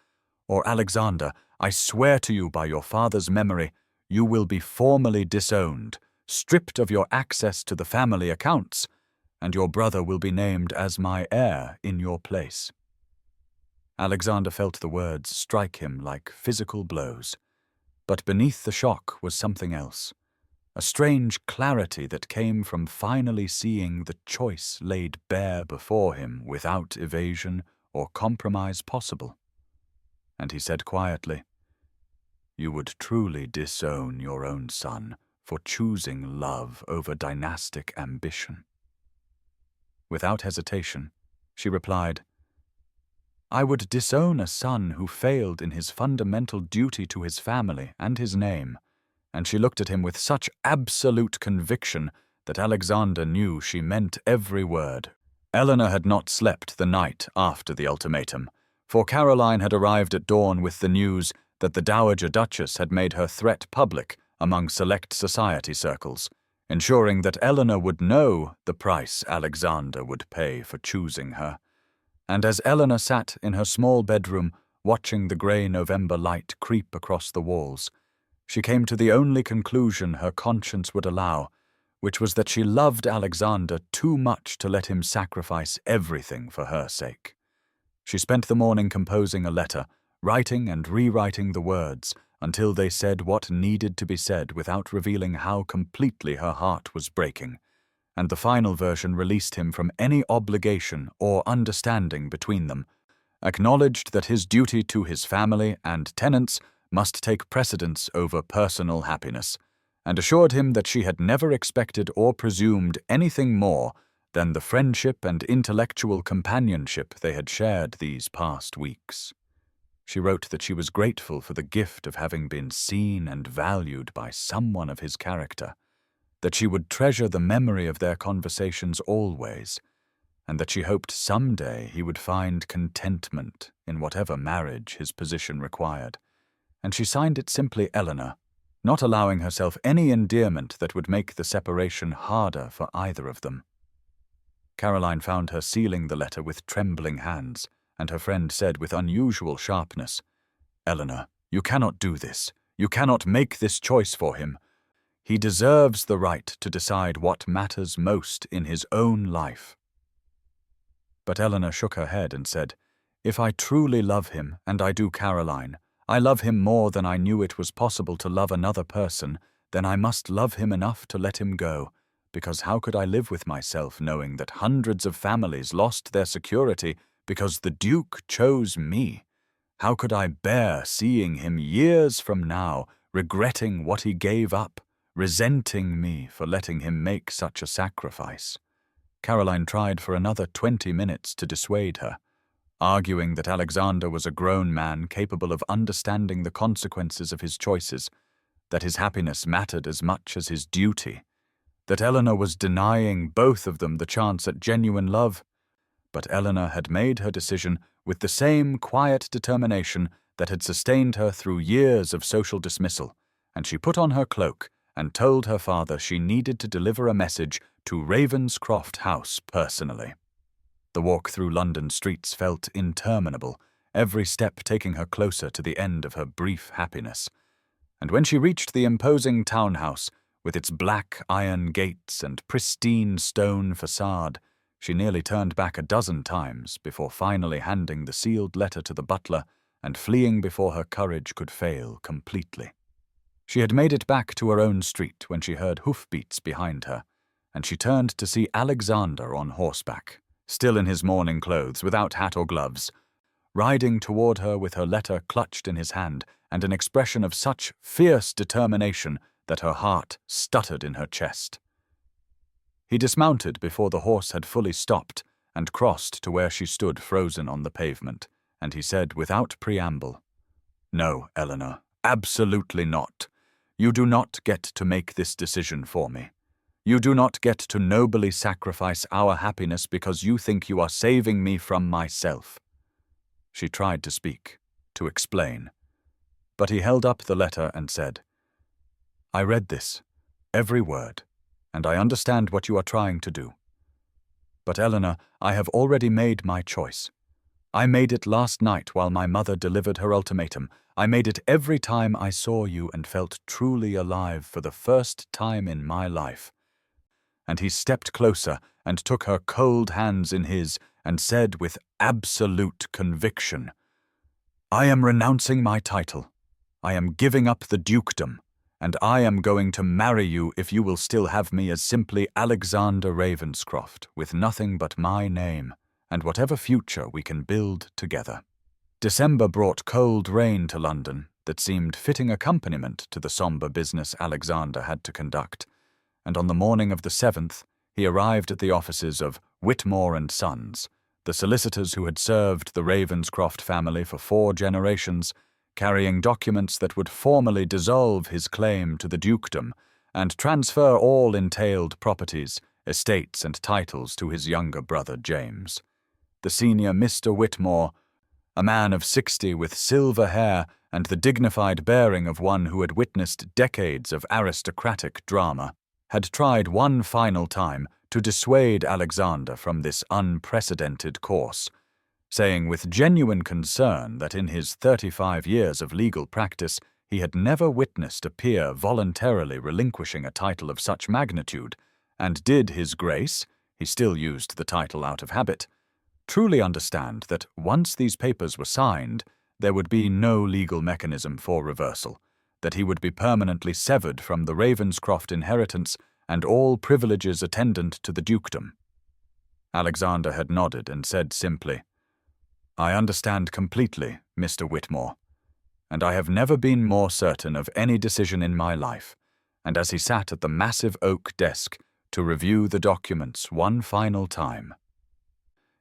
Or, Alexander, I swear to you by your father's memory, you will be formally disowned, stripped of your access to the family accounts, and your brother will be named as my heir in your place." Alexander felt the words strike him like physical blows. But beneath the shock was something else, a strange clarity that came from finally seeing the choice laid bare before him without evasion or compromise possible. And he said quietly, "You would truly disown your own son for choosing love over dynastic ambition." Without hesitation, she replied, "I would disown a son who failed in his fundamental duty to his family and his name," and she looked at him with such absolute conviction that Alexander knew she meant every word. Eleanor had not slept the night after the ultimatum, for Caroline had arrived at dawn with the news that the Dowager Duchess had made her threat public among select society circles, ensuring that Eleanor would know the price Alexander would pay for choosing her. And as Eleanor sat in her small bedroom watching the grey November light creep across the walls, she came to the only conclusion her conscience would allow, which was that she loved Alexander too much to let him sacrifice everything for her sake. She spent the morning composing a letter, writing and rewriting the words until they said what needed to be said without revealing how completely her heart was breaking, and the final version released him from any obligation or understanding between them, acknowledged that his duty to his family and tenants must take precedence over personal happiness, and assured him that she had never expected or presumed anything more than the friendship and intellectual companionship they had shared these past weeks. She wrote that she was grateful for the gift of having been seen and valued by someone of his character, that she would treasure the memory of their conversations always, and that she hoped someday he would find contentment in whatever marriage his position required. And she signed it simply Eleanor, not allowing herself any endearment that would make the separation harder for either of them. Caroline found her sealing the letter with trembling hands, and her friend said with unusual sharpness, "Eleanor, you cannot do this. You cannot make this choice for him. He deserves the right to decide what matters most in his own life." But Eleanor shook her head and said, "If I truly love him, and I do, Caroline, I love him more than I knew it was possible to love another person, then I must love him enough to let him go, because how could I live with myself knowing that hundreds of families lost their security because the Duke chose me? How could I bear seeing him years from now regretting what he gave up, resenting me for letting him make such a sacrifice?" Caroline tried for another 20 minutes to dissuade her, arguing that Alexander was a grown man capable of understanding the consequences of his choices, that his happiness mattered as much as his duty, that Eleanor was denying both of them the chance at genuine love. But Eleanor had made her decision with the same quiet determination that had sustained her through years of social dismissal, and she put on her cloak and told her father she needed to deliver a message to Ravenscroft House personally. The walk through London streets felt interminable, every step taking her closer to the end of her brief happiness. And when she reached the imposing townhouse, with its black iron gates and pristine stone facade, she nearly turned back a dozen times before finally handing the sealed letter to the butler and fleeing before her courage could fail completely. She had made it back to her own street when she heard hoofbeats behind her, and she turned to see Alexander on horseback, still in his mourning clothes, without hat or gloves, riding toward her with her letter clutched in his hand and an expression of such fierce determination that her heart stuttered in her chest. He dismounted before the horse had fully stopped and crossed to where she stood frozen on the pavement, and he said without preamble, "No, Eleanor, absolutely not. You do not get to make this decision for me. You do not get to nobly sacrifice our happiness because you think you are saving me from myself." She tried to speak, to explain, but he held up the letter and said, "I read this, every word, and I understand what you are trying to do. But Eleanor, I have already made my choice. I made it last night while my mother delivered her ultimatum. I made it every time I saw you and felt truly alive for the first time in my life." And he stepped closer and took her cold hands in his and said with absolute conviction, "I am renouncing my title. I am giving up the dukedom, and I am going to marry you if you will still have me as simply Alexander Ravenscroft, with nothing but my name, and whatever future we can build together." December brought cold rain to London that seemed fitting accompaniment to the somber business Alexander had to conduct, and on the morning of the 7th, he arrived at the offices of Whitmore and Sons, the solicitors who had served the Ravenscroft family for 4 generations, carrying documents that would formally dissolve his claim to the dukedom and transfer all entailed properties, estates, and titles to his younger brother James. The senior Mr. Whitmore, a man of 60 with silver hair and the dignified bearing of one who had witnessed decades of aristocratic drama, had tried one final time to dissuade Alexander from this unprecedented course, saying with genuine concern that in his 35 years of legal practice he had never witnessed a peer voluntarily relinquishing a title of such magnitude, and did his grace, he still used the title out of habit, truly understand that once these papers were signed, there would be no legal mechanism for reversal, that he would be permanently severed from the Ravenscroft inheritance and all privileges attendant to the dukedom. Alexander had nodded and said simply, "I understand completely, Mr. Whitmore, and I have never been more certain of any decision in my life," and as he sat at the massive oak desk to review the documents one final time,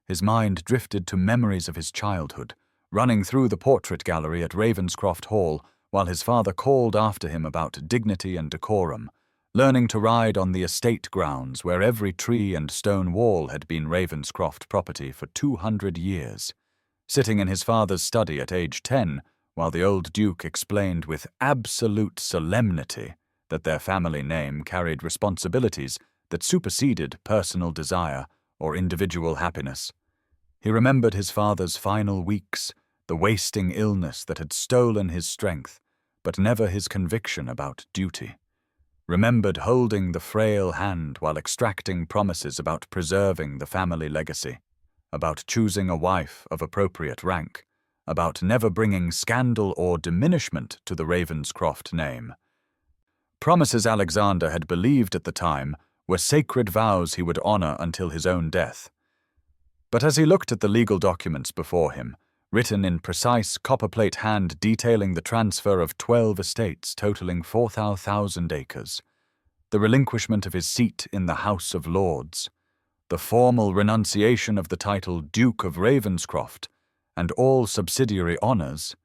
his mind drifted to memories of his childhood, running through the portrait gallery at Ravenscroft Hall while his father called after him about dignity and decorum, learning to ride on the estate grounds where every tree and stone wall had been Ravenscroft property for 200 years, sitting in his father's study at age 10 while the old Duke explained with absolute solemnity that their family name carried responsibilities that superseded personal desire or individual happiness. He remembered his father's final weeks, the wasting illness that had stolen his strength, but never his conviction about duty. Remembered holding the frail hand while extracting promises about preserving the family legacy, about choosing a wife of appropriate rank, about never bringing scandal or diminishment to the Ravenscroft name. Promises Alexander had believed at the time were sacred vows he would honor until his own death. But as he looked at the legal documents before him, written in precise copperplate hand detailing the transfer of 12 estates totaling 4,000 acres, the relinquishment of his seat in the House of Lords, the formal renunciation of the title Duke of Ravenscroft, and all subsidiary honors,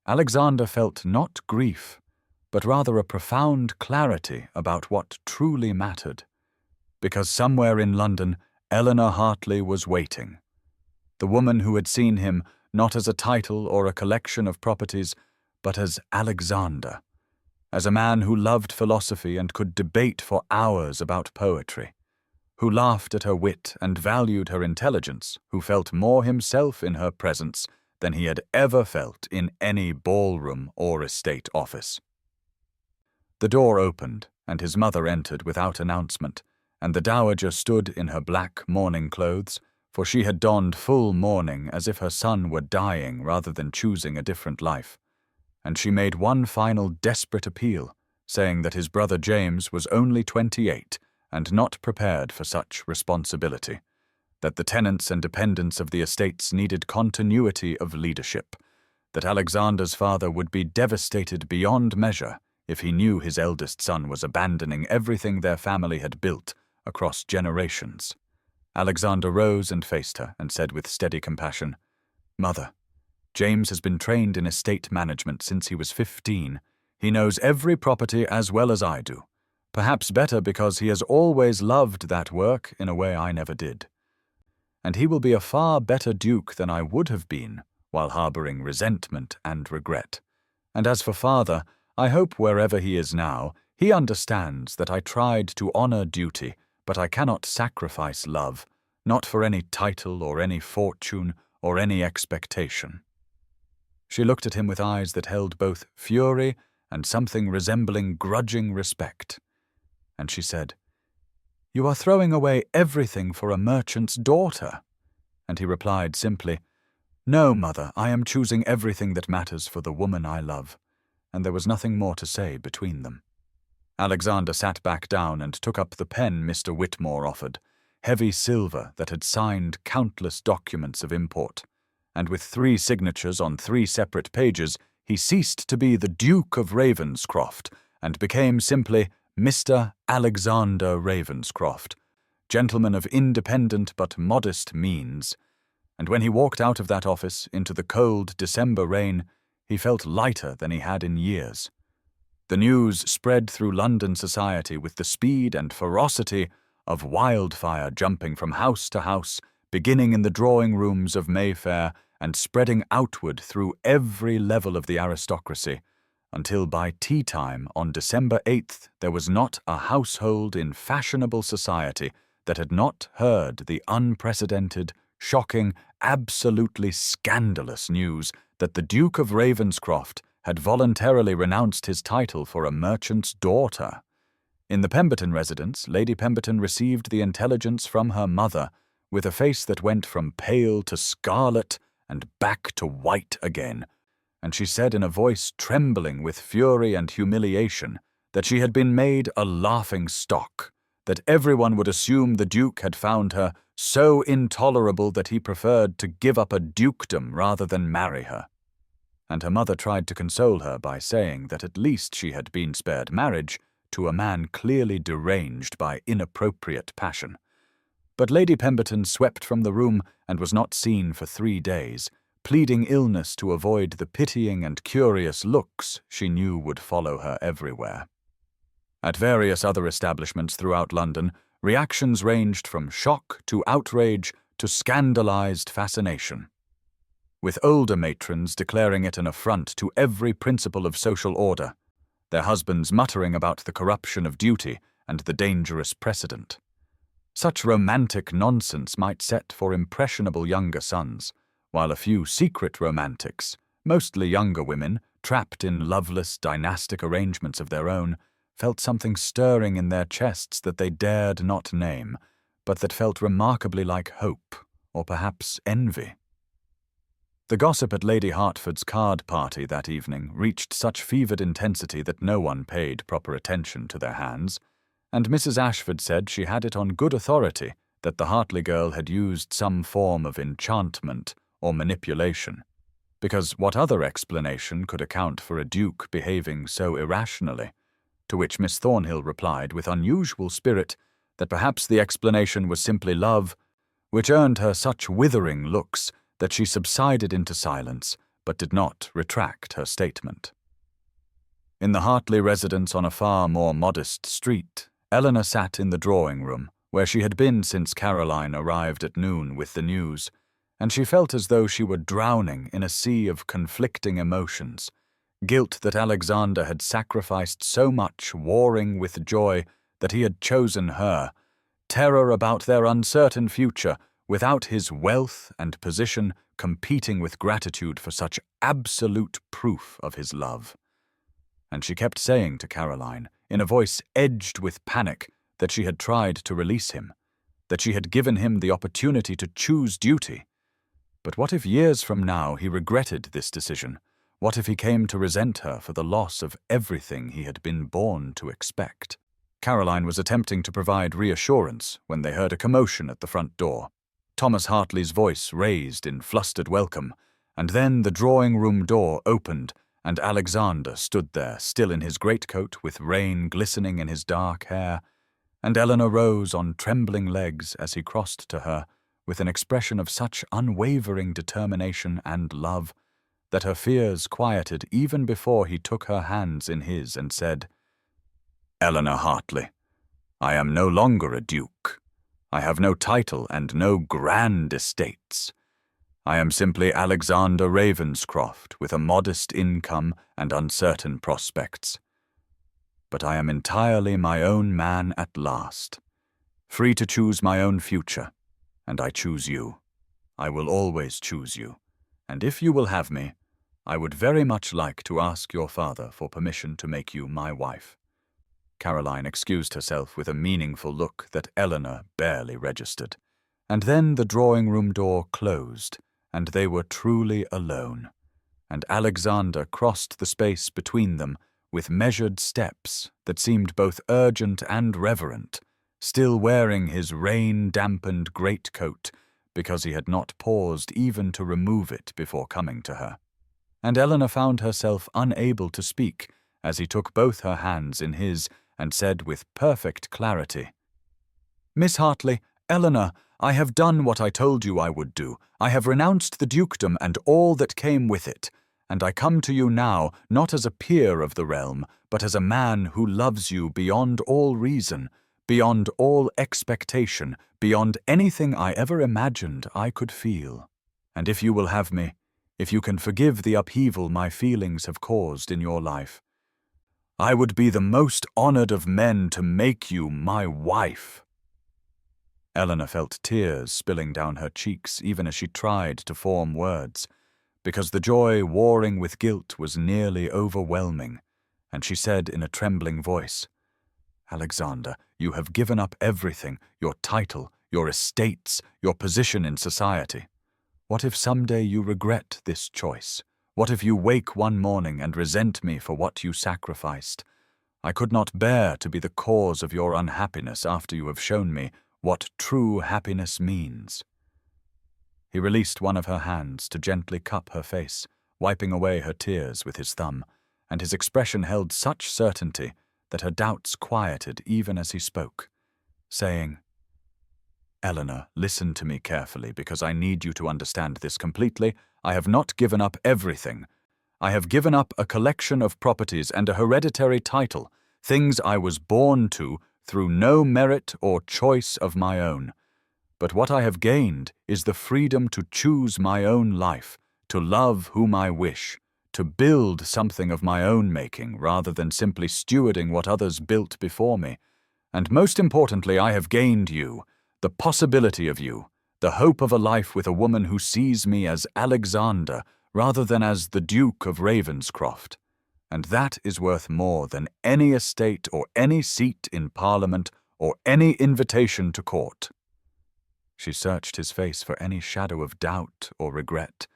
Alexander felt not grief, but rather a profound clarity about what truly mattered, because somewhere in London Eleanor Hartley was waiting, the woman who had seen him not as a title or a collection of properties, but as Alexander, as a man who loved philosophy and could debate for hours about poetry, who laughed at her wit and valued her intelligence, who felt more himself in her presence than he had ever felt in any ballroom or estate office. The door opened, and his mother entered without announcement, and the dowager stood in her black mourning clothes, for she had donned full mourning as if her son were dying rather than choosing a different life, and she made one final desperate appeal, saying that his brother James was only 28 and not prepared for such responsibility, that the tenants and dependents of the estates needed continuity of leadership, that Alexander's father would be devastated beyond measure if he knew his eldest son was abandoning everything their family had built across generations. Alexander rose and faced her and said with steady compassion, "Mother, James has been trained in estate management since he was 15. He knows every property as well as I do, perhaps better because he has always loved that work in a way I never did. And he will be a far better duke than I would have been while harboring resentment and regret. And as for father, I hope wherever he is now, he understands that I tried to honor duty, but I cannot sacrifice love, not for any title or any fortune or any expectation." She looked at him with eyes that held both fury and something resembling grudging respect. And she said, "You are throwing away everything for a merchant's daughter." And he replied simply, "No, mother, I am choosing everything that matters for the woman I love." And there was nothing more to say between them. Alexander sat back down and took up the pen Mr. Whitmore offered, heavy silver that had signed countless documents of import. And with 3 signatures on 3 separate pages, he ceased to be the Duke of Ravenscroft and became simply Mr. Alexander Ravenscroft, gentleman of independent but modest means. And when he walked out of that office into the cold December rain, he felt lighter than he had in years. The news spread through London society with the speed and ferocity of wildfire, jumping from house to house, beginning in the drawing rooms of Mayfair and spreading outward through every level of the aristocracy, until by tea-time on December 8th there was not a household in fashionable society that had not heard the unprecedented, shocking, absolutely scandalous news that the Duke of Ravenscroft had voluntarily renounced his title for a merchant's daughter. In the Pemberton residence, Lady Pemberton received the intelligence from her mother with a face that went from pale to scarlet and back to white again, and she said in a voice trembling with fury and humiliation that she had been made a laughing-stock, that everyone would assume the Duke had found her so intolerable that he preferred to give up a dukedom rather than marry her. And her mother tried to console her by saying that at least she had been spared marriage to a man clearly deranged by inappropriate passion. But Lady Pemberton swept from the room and was not seen for 3 days, pleading illness to avoid the pitying and curious looks she knew would follow her everywhere. At various other establishments throughout London, reactions ranged from shock to outrage to scandalized fascination, with older matrons declaring it an affront to every principle of social order, their husbands muttering about the corruption of duty and the dangerous precedent. Such romantic nonsense might set for impressionable younger sons, while a few secret romantics, mostly younger women, trapped in loveless dynastic arrangements of their own, felt something stirring in their chests that they dared not name, but that felt remarkably like hope, or perhaps envy. The gossip at Lady Hertford's card party that evening reached such fevered intensity that no one paid proper attention to their hands, and Mrs. Ashford said she had it on good authority that the Hartley girl had used some form of enchantment or manipulation, because what other explanation could account for a duke behaving so irrationally? To which Miss Thornhill replied with unusual spirit that perhaps the explanation was simply love, which earned her such withering looks that she subsided into silence, but did not retract her statement. In the Hartley residence on a far more modest street, Eleanor sat in the drawing-room, where she had been since Caroline arrived at noon with the news, and she felt as though she were drowning in a sea of conflicting emotions, guilt that Alexander had sacrificed so much warring with joy that he had chosen her, terror about their uncertain future without his wealth and position competing with gratitude for such absolute proof of his love. And she kept saying to Caroline, in a voice edged with panic, that she had tried to release him, that she had given him the opportunity to choose duty. But what if years from now he regretted this decision? What if he came to resent her for the loss of everything he had been born to expect? Caroline was attempting to provide reassurance when they heard a commotion at the front door. Thomas Hartley's voice raised in flustered welcome, and then the drawing-room door opened, and Alexander stood there, still in his greatcoat, with rain glistening in his dark hair, and Eleanor rose on trembling legs as he crossed to her, with an expression of such unwavering determination and love that her fears quieted even before he took her hands in his and said, "Eleanor Hartley, I am no longer a duke. I have no title and no grand estates. I am simply Alexander Ravenscroft with a modest income and uncertain prospects. But I am entirely my own man at last, free to choose my own future, and I choose you. I will always choose you, and if you will have me, I would very much like to ask your father for permission to make you my wife." Caroline excused herself with a meaningful look that Eleanor barely registered. And then the drawing-room door closed, and they were truly alone, and Alexander crossed the space between them with measured steps that seemed both urgent and reverent, still wearing his rain-dampened greatcoat because he had not paused even to remove it before coming to her. And Eleanor found herself unable to speak as he took both her hands in his and said with perfect clarity, "Miss Hartley, Eleanor, I have done what I told you I would do. I have renounced the dukedom and all that came with it, and I come to you now not as a peer of the realm, but as a man who loves you beyond all reason, beyond all expectation, beyond anything I ever imagined I could feel. And if you will have me, if you can forgive the upheaval my feelings have caused in your life, I would be the most honored of men to make you my wife." Eleanor felt tears spilling down her cheeks even as she tried to form words, because the joy warring with guilt was nearly overwhelming, and she said in a trembling voice, "Alexander, you have given up everything, your title, your estates, your position in society. What if someday you regret this choice? What if you wake one morning and resent me for what you sacrificed? I could not bear to be the cause of your unhappiness after you have shown me what true happiness means." He released one of her hands to gently cup her face, wiping away her tears with his thumb, and his expression held such certainty that her doubts quieted even as he spoke, saying, "Eleanor, listen to me carefully because I need you to understand this completely. I have not given up everything. I have given up a collection of properties and a hereditary title, things I was born to through no merit or choice of my own. But what I have gained is the freedom to choose my own life, to love whom I wish, to build something of my own making rather than simply stewarding what others built before me. And most importantly, I have gained you, the possibility of you, the hope of a life with a woman who sees me as Alexander rather than as the Duke of Ravenscroft. And that is worth more than any estate or any seat in Parliament or any invitation to court." She searched his face for any shadow of doubt or regret,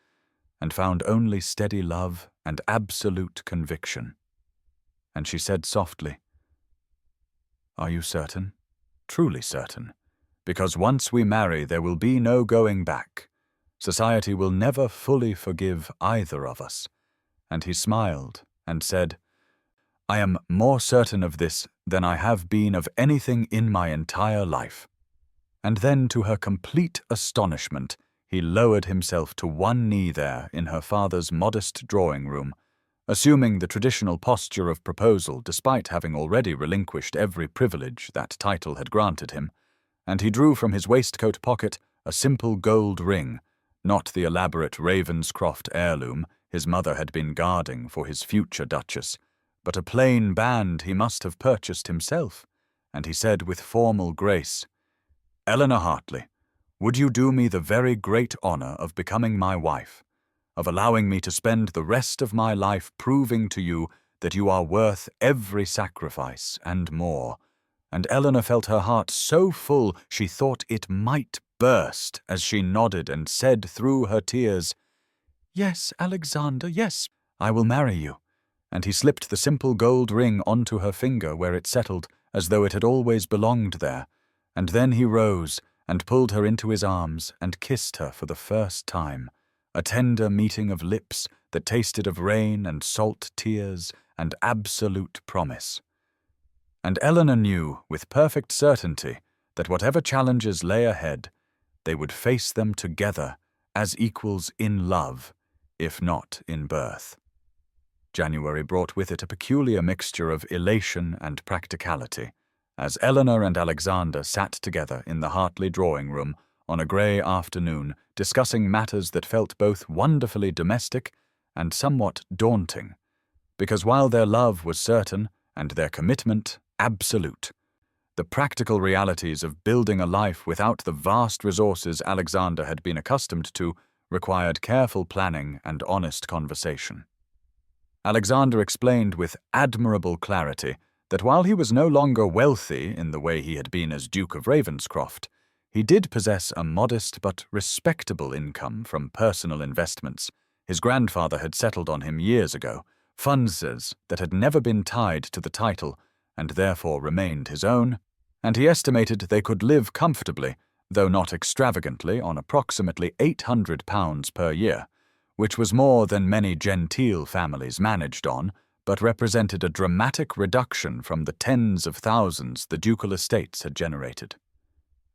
and found only steady love and absolute conviction. And she said softly, "Are you certain? Truly certain? Because once we marry there will be no going back. Society will never fully forgive either of us." And he smiled and said, "I am more certain of this than I have been of anything in my entire life." And then, to her complete astonishment, he lowered himself to one knee there in her father's modest drawing-room, assuming the traditional posture of proposal despite having already relinquished every privilege that title had granted him, and he drew from his waistcoat pocket a simple gold ring, not the elaborate Ravenscroft heirloom his mother had been guarding for his future duchess, but a plain band he must have purchased himself, and he said with formal grace, "Eleanor Hartley, would you do me the very great honor of becoming my wife, of allowing me to spend the rest of my life proving to you that you are worth every sacrifice and more?" And Eleanor felt her heart so full she thought it might burst as she nodded and said through her tears, "Yes, Alexander, yes, I will marry you." And he slipped the simple gold ring onto her finger where it settled as though it had always belonged there, and then he rose and pulled her into his arms and kissed her for the first time, a tender meeting of lips that tasted of rain and salt tears and absolute promise. And Eleanor knew with perfect certainty that whatever challenges lay ahead, they would face them together as equals in love, if not in birth. January brought with it a peculiar mixture of elation and practicality, as Eleanor and Alexander sat together in the Hartley drawing room on a grey afternoon, discussing matters that felt both wonderfully domestic and somewhat daunting, because while their love was certain and their commitment absolute, the practical realities of building a life without the vast resources Alexander had been accustomed to required careful planning and honest conversation. Alexander explained with admirable clarity that while he was no longer wealthy in the way he had been as Duke of Ravenscroft, he did possess a modest but respectable income from personal investments his grandfather had settled on him years ago, funds that had never been tied to the title and therefore remained his own, and he estimated they could live comfortably, though not extravagantly, on approximately £800 per year, which was more than many genteel families managed on, but represented a dramatic reduction from the tens of thousands the ducal estates had generated.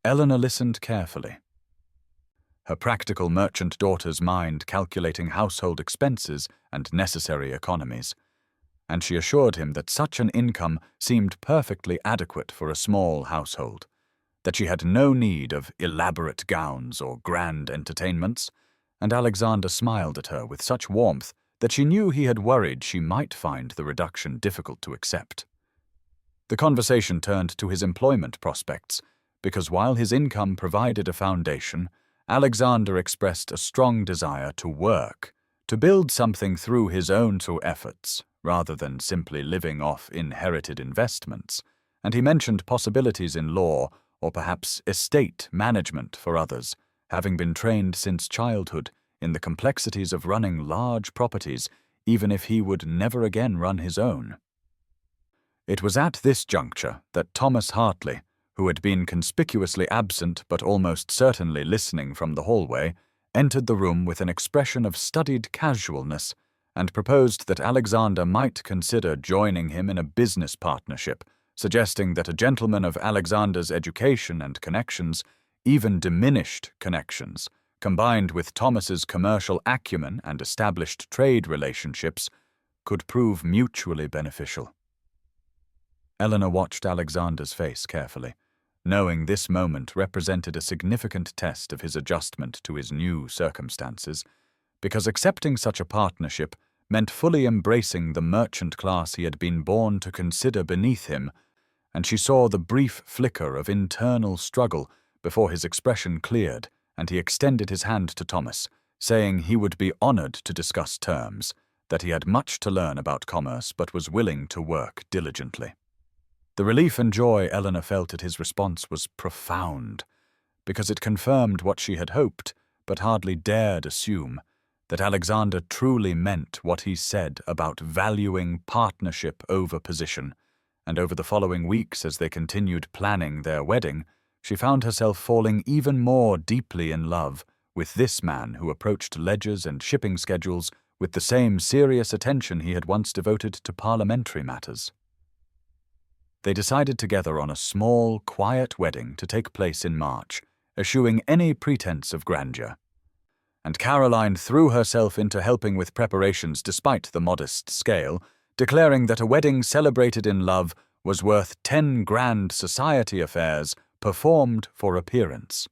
Eleanor listened carefully, her practical merchant daughter's mind calculating household expenses and necessary economies, and she assured him that such an income seemed perfectly adequate for a small household, that she had no need of elaborate gowns or grand entertainments, and Alexander smiled at her with such warmth that she knew he had worried she might find the reduction difficult to accept. The conversation turned to his employment prospects, because while his income provided a foundation, Alexander expressed a strong desire to work, to build something through his own two efforts, rather than simply living off inherited investments, and he mentioned possibilities in law or perhaps estate management for others, having been trained since childhood in the complexities of running large properties, even if he would never again run his own. It was at this juncture that Thomas Hartley, who had been conspicuously absent but almost certainly listening from the hallway, entered the room with an expression of studied casualness and proposed that Alexander might consider joining him in a business partnership, suggesting that a gentleman of Alexander's education and connections, even diminished connections, combined with Thomas's commercial acumen and established trade relationships, could prove mutually beneficial. Eleanor watched Alexander's face carefully, knowing this moment represented a significant test of his adjustment to his new circumstances, because accepting such a partnership meant fully embracing the merchant class he had been born to consider beneath him, and she saw the brief flicker of internal struggle before his expression cleared and he extended his hand to Thomas, saying he would be honored to discuss terms, that he had much to learn about commerce but was willing to work diligently. The relief and joy Eleanor felt at his response was profound, because it confirmed what she had hoped, but hardly dared assume, that Alexander truly meant what he said about valuing partnership over position, and over the following weeks as they continued planning their wedding, she found herself falling even more deeply in love with this man who approached ledgers and shipping schedules with the same serious attention he had once devoted to parliamentary matters. They decided together on a small, quiet wedding to take place in March, eschewing any pretense of grandeur. And Caroline threw herself into helping with preparations despite the modest scale, declaring that a wedding celebrated in love was worth 10 grand society affairs performed for appearance.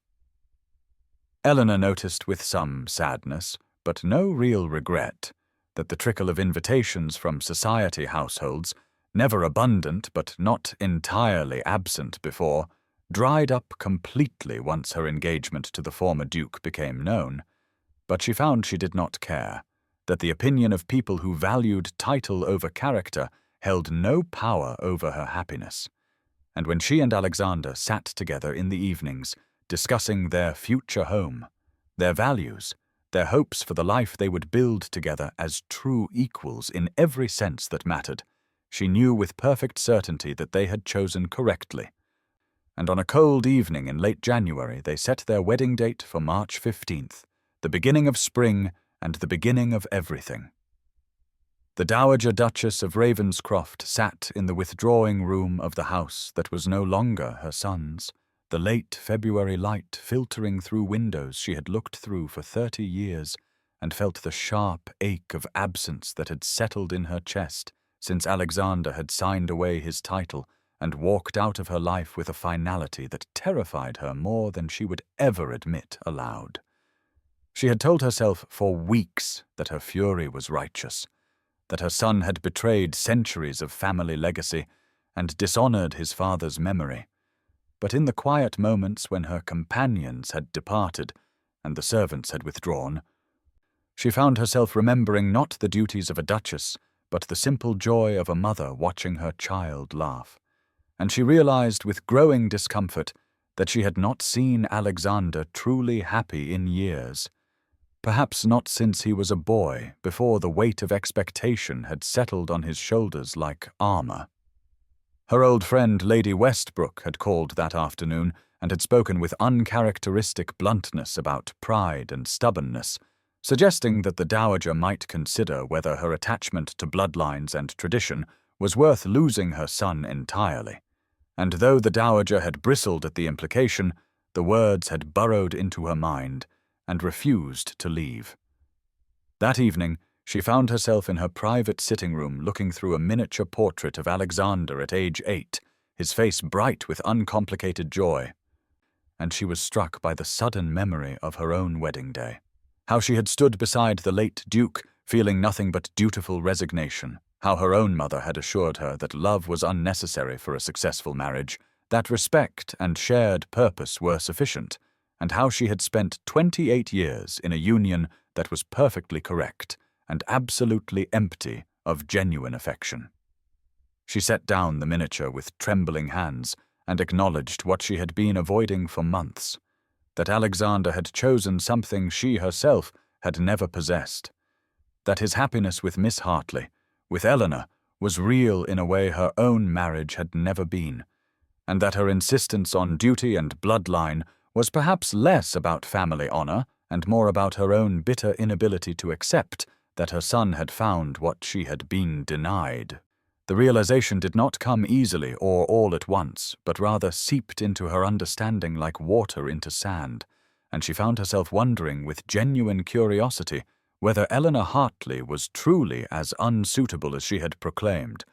Eleanor noticed with some sadness, but no real regret, that the trickle of invitations from society households, never abundant but not entirely absent before, dried up completely once her engagement to the former Duke became known. But she found she did not care, that the opinion of people who valued title over character held no power over her happiness. And when she and Alexander sat together in the evenings, discussing their future home, their values, their hopes for the life they would build together as true equals in every sense that mattered, She knew with perfect certainty that they had chosen correctly. And on a cold evening in late January, they set their wedding date for March 15th, the beginning of spring and the beginning of everything. The Dowager Duchess of Ravenscroft sat in the withdrawing room of the house that was no longer her son's, the late February light filtering through windows she had looked through for 30 years, and felt the sharp ache of absence that had settled in her chest since Alexander had signed away his title and walked out of her life with a finality that terrified her more than she would ever admit aloud. She had told herself for weeks that her fury was righteous, that her son had betrayed centuries of family legacy and dishonored his father's memory. But in the quiet moments when her companions had departed and the servants had withdrawn, she found herself remembering not the duties of a duchess, but the simple joy of a mother watching her child laugh. And she realized with growing discomfort that she had not seen Alexander truly happy in years. Perhaps not since he was a boy, before the weight of expectation had settled on his shoulders like armor. Her old friend Lady Westbrook had called that afternoon and had spoken with uncharacteristic bluntness about pride and stubbornness, suggesting that the dowager might consider whether her attachment to bloodlines and tradition was worth losing her son entirely. And though the dowager had bristled at the implication, the words had burrowed into her mind and refused to leave. That evening, she found herself in her private sitting room looking through a miniature portrait of Alexander at age 8, his face bright with uncomplicated joy. And she was struck by the sudden memory of her own wedding day. How she had stood beside the late Duke, feeling nothing but dutiful resignation. How her own mother had assured her that love was unnecessary for a successful marriage, that respect and shared purpose were sufficient, and how she had spent 28 years in a union that was perfectly correct and absolutely empty of genuine affection. She set down the miniature with trembling hands and acknowledged what she had been avoiding for months, that Alexander had chosen something she herself had never possessed, that his happiness with Miss Hartley, with Eleanor, was real in a way her own marriage had never been, and that her insistence on duty and bloodline was perhaps less about family honor and more about her own bitter inability to accept that her son had found what she had been denied. The realization did not come easily or all at once, but rather seeped into her understanding like water into sand, and she found herself wondering with genuine curiosity whether Eleanor Hartley was truly as unsuitable as she had proclaimed,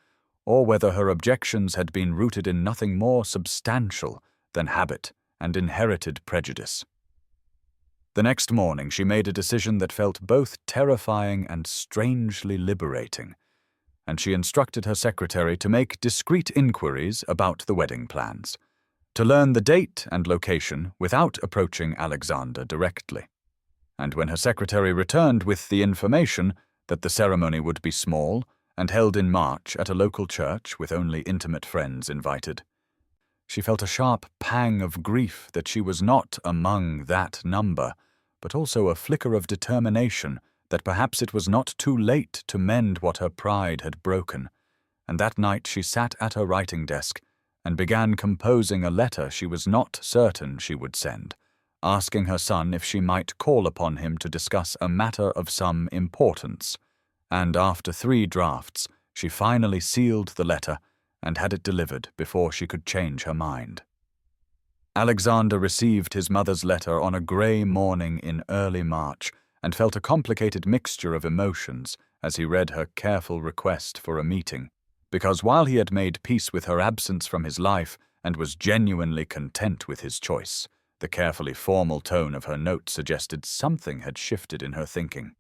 or whether her objections had been rooted in nothing more substantial than habit and inherited prejudice. The next morning she made a decision that felt both terrifying and strangely liberating, and she instructed her secretary to make discreet inquiries about the wedding plans, to learn the date and location without approaching Alexander directly. And when her secretary returned with the information that the ceremony would be small and held in March at a local church with only intimate friends invited, she felt a sharp pang of grief that she was not among that number, but also a flicker of determination that perhaps it was not too late to mend what her pride had broken, and that night she sat at her writing desk and began composing a letter she was not certain she would send, asking her son if she might call upon him to discuss a matter of some importance, and after 3 drafts she finally sealed the letter and had it delivered before she could change her mind. Alexander received his mother's letter on a grey morning in early March and felt a complicated mixture of emotions as he read her careful request for a meeting, because while he had made peace with her absence from his life and was genuinely content with his choice, the carefully formal tone of her note suggested something had shifted in her thinking.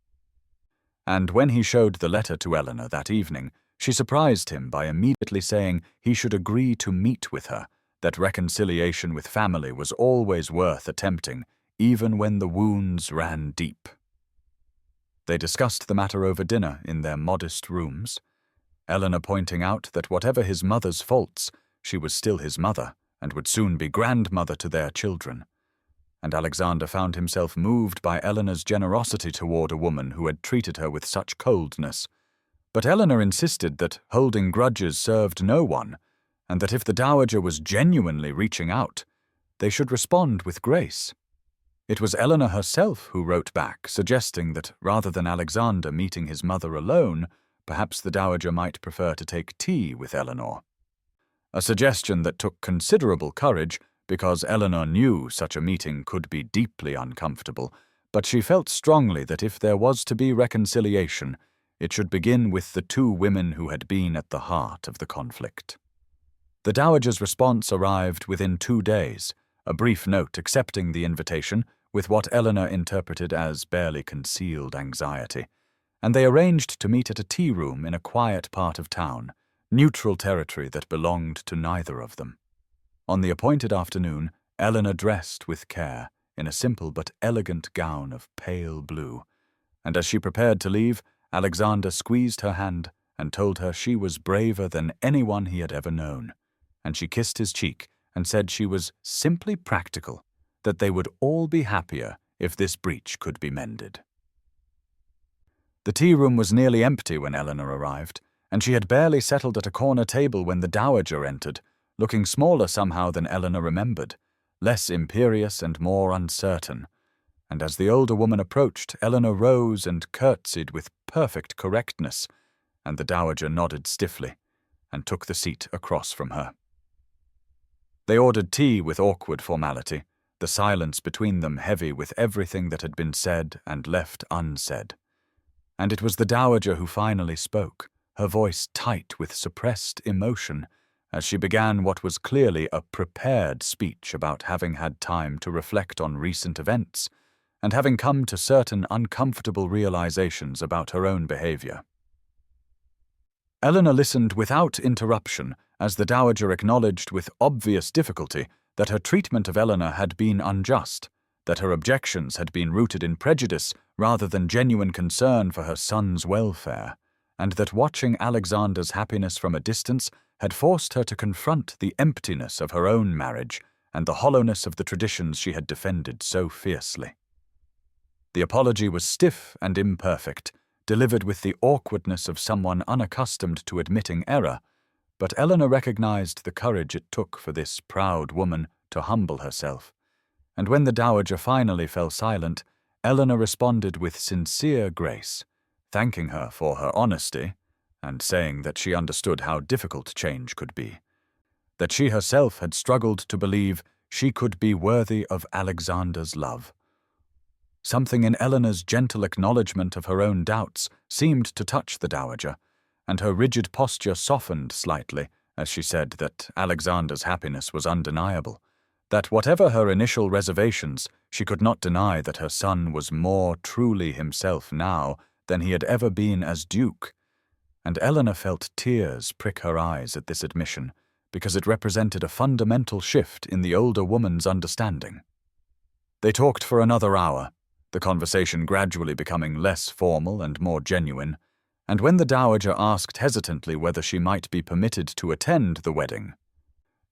And when he showed the letter to Eleanor that evening, she surprised him by immediately saying he should agree to meet with her, that reconciliation with family was always worth attempting, even when the wounds ran deep. They discussed the matter over dinner in their modest rooms, Eleanor pointing out that whatever his mother's faults, she was still his mother and would soon be grandmother to their children. And Alexander found himself moved by Eleanor's generosity toward a woman who had treated her with such coldness, But Eleanor insisted that holding grudges served no one, and that if the dowager was genuinely reaching out, they should respond with grace. It was Eleanor herself who wrote back, suggesting that rather than Alexander meeting his mother alone, perhaps the dowager might prefer to take tea with Eleanor. A suggestion that took considerable courage, because Eleanor knew such a meeting could be deeply uncomfortable, but she felt strongly that if there was to be reconciliation, it should begin with the two women who had been at the heart of the conflict. The dowager's response arrived within 2 days, a brief note accepting the invitation with what Eleanor interpreted as barely concealed anxiety, and they arranged to meet at a tea room in a quiet part of town, neutral territory that belonged to neither of them. On the appointed afternoon, Eleanor dressed with care in a simple but elegant gown of pale blue, and as she prepared to leave, Alexander squeezed her hand and told her she was braver than anyone he had ever known, and she kissed his cheek and said she was simply practical, that they would all be happier if this breach could be mended. The tea room was nearly empty when Eleanor arrived, and she had barely settled at a corner table when the dowager entered, looking smaller somehow than Eleanor remembered, less imperious and more uncertain. And as the older woman approached, Eleanor rose and curtsied with perfect correctness, and the dowager nodded stiffly and took the seat across from her. They ordered tea with awkward formality, the silence between them heavy with everything that had been said and left unsaid. And it was the dowager who finally spoke, her voice tight with suppressed emotion, as she began what was clearly a prepared speech about having had time to reflect on recent events and having come to certain uncomfortable realizations about her own behavior. Eleanor listened without interruption as the dowager acknowledged with obvious difficulty that her treatment of Eleanor had been unjust, that her objections had been rooted in prejudice rather than genuine concern for her son's welfare, and that watching Alexander's happiness from a distance had forced her to confront the emptiness of her own marriage and the hollowness of the traditions she had defended so fiercely. The apology was stiff and imperfect, delivered with the awkwardness of someone unaccustomed to admitting error, but Eleanor recognized the courage it took for this proud woman to humble herself, and when the dowager finally fell silent, Eleanor responded with sincere grace, thanking her for her honesty and saying that she understood how difficult change could be, that she herself had struggled to believe she could be worthy of Alexander's love. Something in Eleanor's gentle acknowledgement of her own doubts seemed to touch the dowager, and her rigid posture softened slightly as she said that Alexander's happiness was undeniable, that whatever her initial reservations, she could not deny that her son was more truly himself now than he had ever been as Duke, and Eleanor felt tears prick her eyes at this admission, because it represented a fundamental shift in the older woman's understanding. They talked for another hour, the conversation gradually becoming less formal and more genuine, and when the dowager asked hesitantly whether she might be permitted to attend the wedding,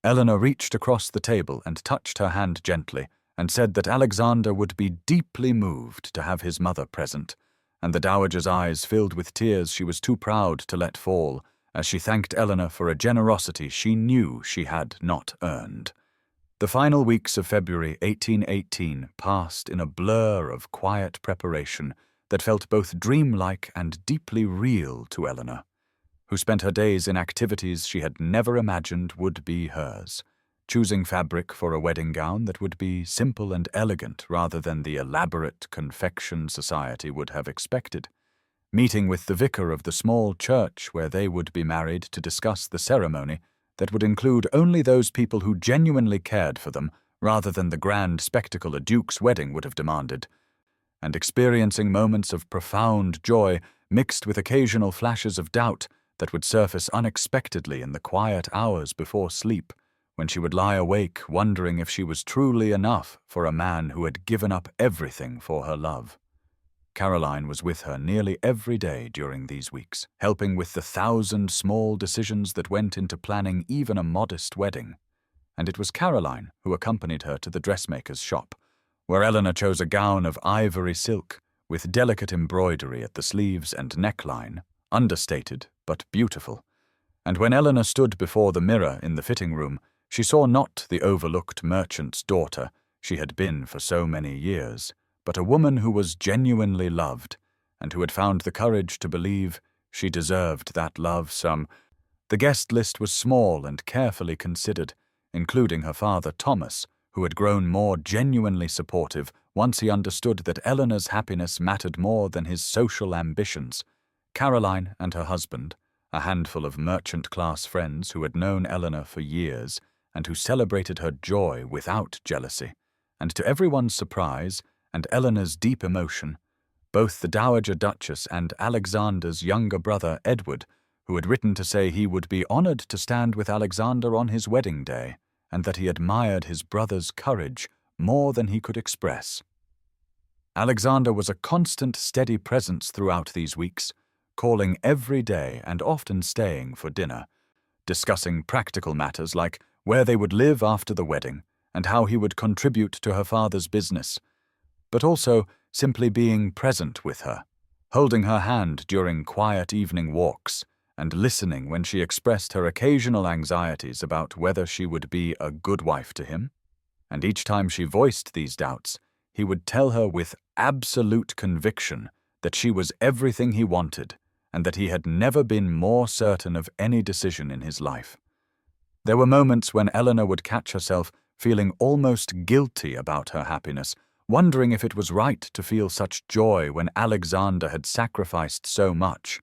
Eleanor reached across the table and touched her hand gently and said that Alexander would be deeply moved to have his mother present, and the dowager's eyes filled with tears she was too proud to let fall as she thanked Eleanor for a generosity she knew she had not earned. The final weeks of February 1818 passed in a blur of quiet preparation that felt both dreamlike and deeply real to Eleanor, who spent her days in activities she had never imagined would be hers, choosing fabric for a wedding gown that would be simple and elegant rather than the elaborate confection society would have expected, meeting with the vicar of the small church where they would be married to discuss the ceremony that would include only those people who genuinely cared for them rather than the grand spectacle a duke's wedding would have demanded, and experiencing moments of profound joy mixed with occasional flashes of doubt that would surface unexpectedly in the quiet hours before sleep, when she would lie awake wondering if she was truly enough for a man who had given up everything for her love. Caroline was with her nearly every day during these weeks, helping with the 1,000 small decisions that went into planning even a modest wedding. And it was Caroline who accompanied her to the dressmaker's shop, where Eleanor chose a gown of ivory silk with delicate embroidery at the sleeves and neckline, understated but beautiful. And when Eleanor stood before the mirror in the fitting room, she saw not the overlooked merchant's daughter she had been for so many years, but a woman who was genuinely loved, and who had found the courage to believe she deserved that love. The guest list was small and carefully considered, including her father Thomas, who had grown more genuinely supportive once he understood that Eleanor's happiness mattered more than his social ambitions. Caroline and her husband, a handful of merchant-class friends who had known Eleanor for years and who celebrated her joy without jealousy, and to everyone's surprise and Eleanor's deep emotion, both the Dowager Duchess and Alexander's younger brother Edward, who had written to say he would be honored to stand with Alexander on his wedding day, and that he admired his brother's courage more than he could express. Alexander was a constant, steady presence throughout these weeks, calling every day and often staying for dinner, discussing practical matters like where they would live after the wedding and how he would contribute to her father's business, but also simply being present with her, holding her hand during quiet evening walks, and listening when she expressed her occasional anxieties about whether she would be a good wife to him. And each time she voiced these doubts, he would tell her with absolute conviction that she was everything he wanted, and that he had never been more certain of any decision in his life. There were moments when Eleanor would catch herself feeling almost guilty about her happiness, wondering if it was right to feel such joy when Alexander had sacrificed so much.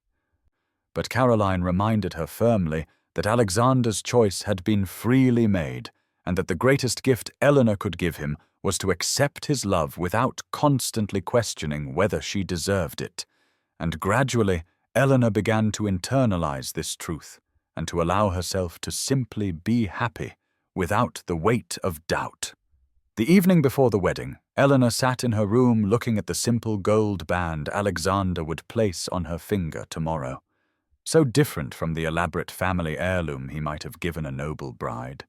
But Caroline reminded her firmly that Alexander's choice had been freely made, and that the greatest gift Eleanor could give him was to accept his love without constantly questioning whether she deserved it. And gradually, Eleanor began to internalize this truth, and to allow herself to simply be happy, without the weight of doubt. The evening before the wedding, Eleanor sat in her room looking at the simple gold band Alexander would place on her finger tomorrow. So different from the elaborate family heirloom he might have given a noble bride.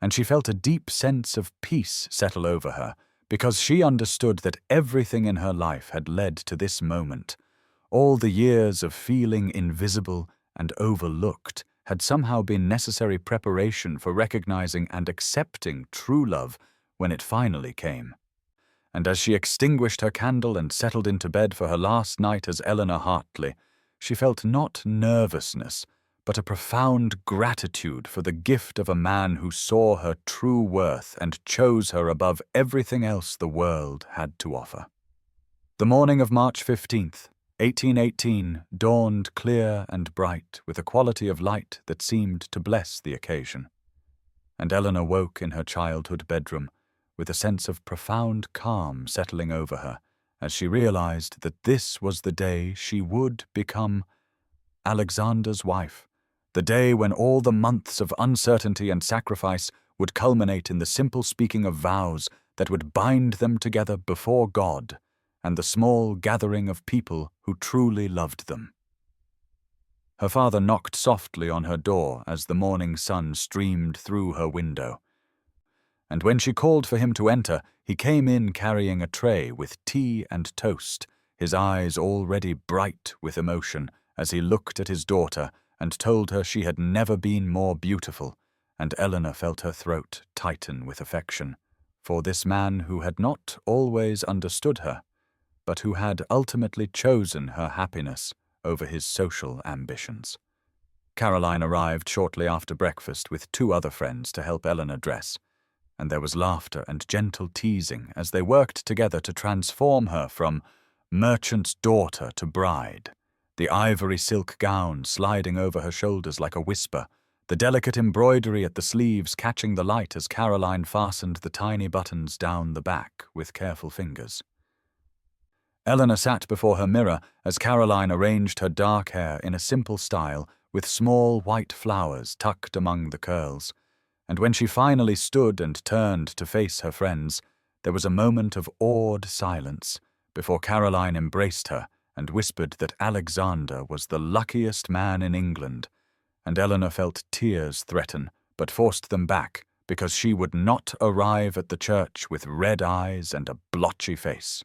And she felt a deep sense of peace settle over her, because she understood that everything in her life had led to this moment. All the years of feeling invisible and overlooked had somehow been necessary preparation for recognizing and accepting true love when it finally came. And as she extinguished her candle and settled into bed for her last night as Eleanor Hartley, she felt not nervousness, but a profound gratitude for the gift of a man who saw her true worth and chose her above everything else the world had to offer. The morning of March 15th, 1818, dawned clear and bright with a quality of light that seemed to bless the occasion. And Eleanor woke in her childhood bedroom with a sense of profound calm settling over her as she realized that this was the day she would become Alexander's wife, the day when all the months of uncertainty and sacrifice would culminate in the simple speaking of vows that would bind them together before God and the small gathering of people who truly loved them. Her father knocked softly on her door as the morning sun streamed through her window. And when she called for him to enter, he came in carrying a tray with tea and toast, his eyes already bright with emotion as he looked at his daughter and told her she had never been more beautiful, and Eleanor felt her throat tighten with affection for this man who had not always understood her, but who had ultimately chosen her happiness over his social ambitions. Caroline arrived shortly after breakfast with 2 other friends to help Eleanor dress, and there was laughter and gentle teasing as they worked together to transform her from merchant's daughter to bride, the ivory silk gown sliding over her shoulders like a whisper, the delicate embroidery at the sleeves catching the light as Caroline fastened the tiny buttons down the back with careful fingers. Eleanor sat before her mirror as Caroline arranged her dark hair in a simple style with small white flowers tucked among the curls, and when she finally stood and turned to face her friends, there was a moment of awed silence before Caroline embraced her and whispered that Alexander was the luckiest man in England, and Eleanor felt tears threaten but forced them back because she would not arrive at the church with red eyes and a blotchy face.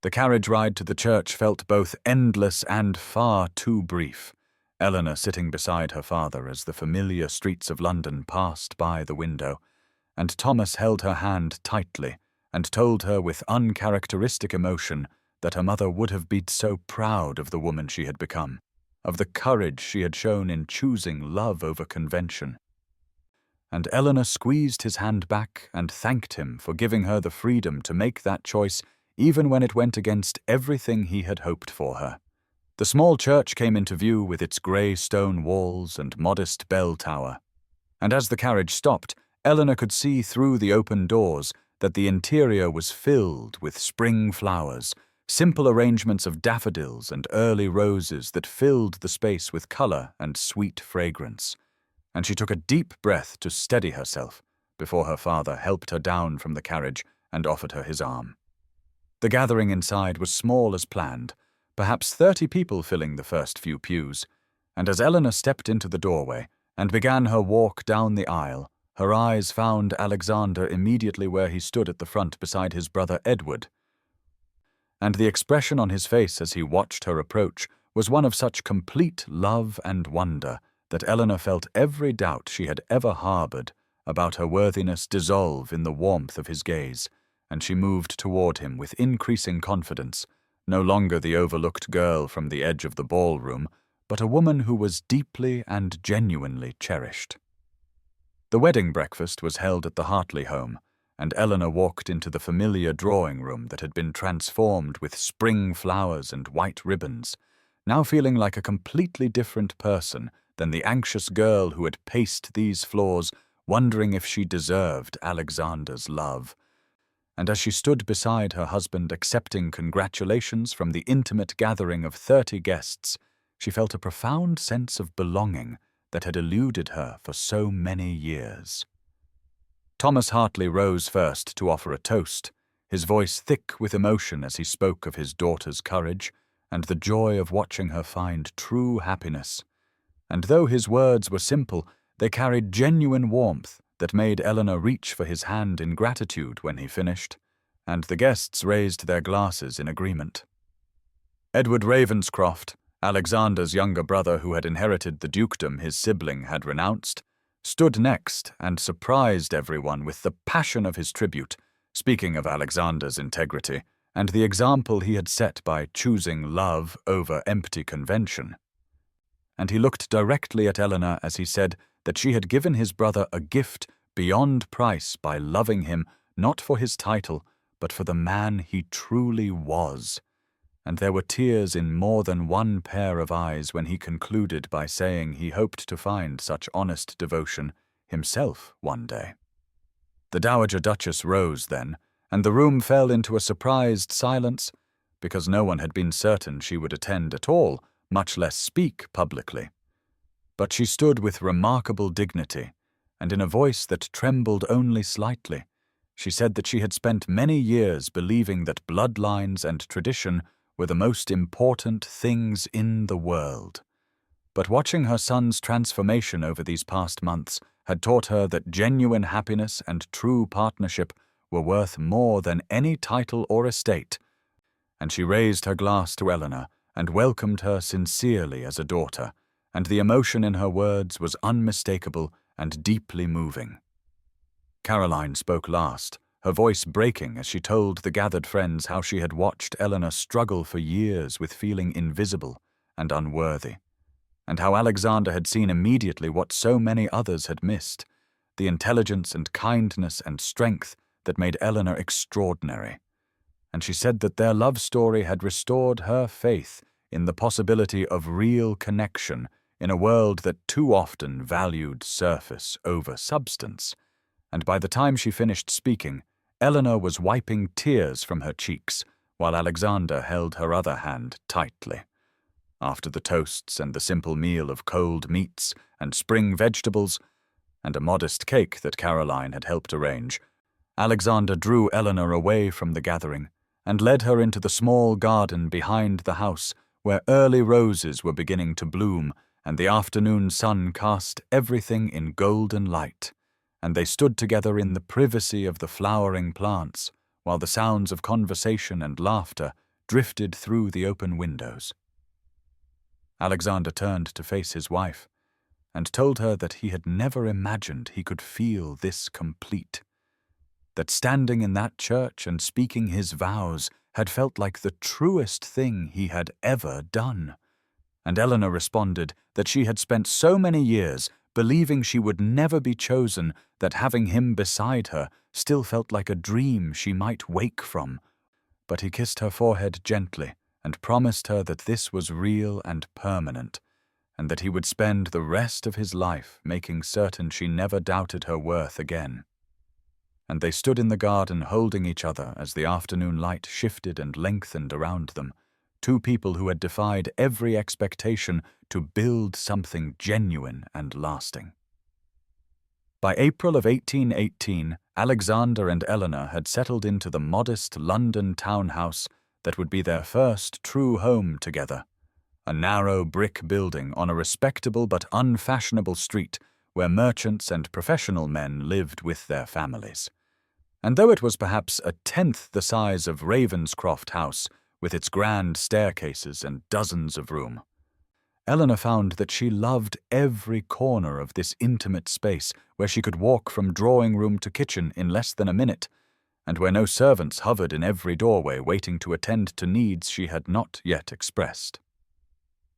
The carriage ride to the church felt both endless and far too brief, Eleanor sitting beside her father as the familiar streets of London passed by the window, and Thomas held her hand tightly and told her with uncharacteristic emotion that her mother would have been so proud of the woman she had become, of the courage she had shown in choosing love over convention. And Eleanor squeezed his hand back and thanked him for giving her the freedom to make that choice even when it went against everything he had hoped for her. The small church came into view with its grey stone walls and modest bell tower, and as the carriage stopped, Eleanor could see through the open doors that the interior was filled with spring flowers, simple arrangements of daffodils and early roses that filled the space with colour and sweet fragrance. And she took a deep breath to steady herself before her father helped her down from the carriage and offered her his arm. The gathering inside was small as planned, perhaps 30 people filling the first few pews, and as Eleanor stepped into the doorway and began her walk down the aisle, her eyes found Alexander immediately where he stood at the front beside his brother Edward. And the expression on his face as he watched her approach was one of such complete love and wonder that Eleanor felt every doubt she had ever harbored about her worthiness dissolve in the warmth of his gaze, and she moved toward him with increasing confidence, no longer the overlooked girl from the edge of the ballroom, but a woman who was deeply and genuinely cherished. The wedding breakfast was held at the Hartley home, and Eleanor walked into the familiar drawing room that had been transformed with spring flowers and white ribbons, now feeling like a completely different person than the anxious girl who had paced these floors, wondering if she deserved Alexander's love. And as she stood beside her husband accepting congratulations from the intimate gathering of 30 guests, she felt a profound sense of belonging that had eluded her for so many years. Thomas Hartley rose first to offer a toast, his voice thick with emotion as he spoke of his daughter's courage and the joy of watching her find true happiness. And though his words were simple, they carried genuine warmth that made Eleanor reach for his hand in gratitude when he finished, and the guests raised their glasses in agreement. Edward Ravenscroft, Alexander's younger brother who had inherited the dukedom his sibling had renounced, stood next and surprised everyone with the passion of his tribute, speaking of Alexander's integrity and the example he had set by choosing love over empty convention. And he looked directly at Eleanor as he said that she had given his brother a gift beyond price by loving him not for his title, but for the man he truly was. And there were tears in more than one pair of eyes when he concluded by saying he hoped to find such honest devotion himself one day. The Dowager Duchess rose then, and the room fell into a surprised silence, because no one had been certain she would attend at all, much less speak publicly. But she stood with remarkable dignity, and in a voice that trembled only slightly, she said that she had spent many years believing that bloodlines and tradition were the most important things in the world. But watching her son's transformation over these past months had taught her that genuine happiness and true partnership were worth more than any title or estate, and she raised her glass to Eleanor and welcomed her sincerely as a daughter, and the emotion in her words was unmistakable and deeply moving. Caroline spoke last, her voice breaking as she told the gathered friends how she had watched Eleanor struggle for years with feeling invisible and unworthy, and how Alexander had seen immediately what so many others had missed, the intelligence and kindness and strength that made Eleanor extraordinary. And she said that their love story had restored her faith in the possibility of real connection in a world that too often valued surface over substance. And by the time she finished speaking, Eleanor was wiping tears from her cheeks, while Alexander held her other hand tightly. After the toasts and the simple meal of cold meats and spring vegetables, and a modest cake that Caroline had helped arrange, Alexander drew Eleanor away from the gathering and led her into the small garden behind the house where early roses were beginning to bloom and the afternoon sun cast everything in golden light, and they stood together in the privacy of the flowering plants while the sounds of conversation and laughter drifted through the open windows. Alexander turned to face his wife and told her that he had never imagined he could feel this complete, that standing in that church and speaking his vows had felt like the truest thing he had ever done. And Eleanor responded that she had spent so many years believing she would never be chosen that having him beside her still felt like a dream she might wake from. But he kissed her forehead gently and promised her that this was real and permanent, and that he would spend the rest of his life making certain she never doubted her worth again. And they stood in the garden holding each other as the afternoon light shifted and lengthened around them, two people who had defied every expectation to build something genuine and lasting. By April of 1818, Alexander and Eleanor had settled into the modest London townhouse that would be their first true home together, a narrow brick building on a respectable but unfashionable street where merchants and professional men lived with their families. And though it was perhaps a tenth the size of Ravenscroft House, with its grand staircases and dozens of room, Eleanor found that she loved every corner of this intimate space where she could walk from drawing room to kitchen in less than a minute, and where no servants hovered in every doorway waiting to attend to needs she had not yet expressed.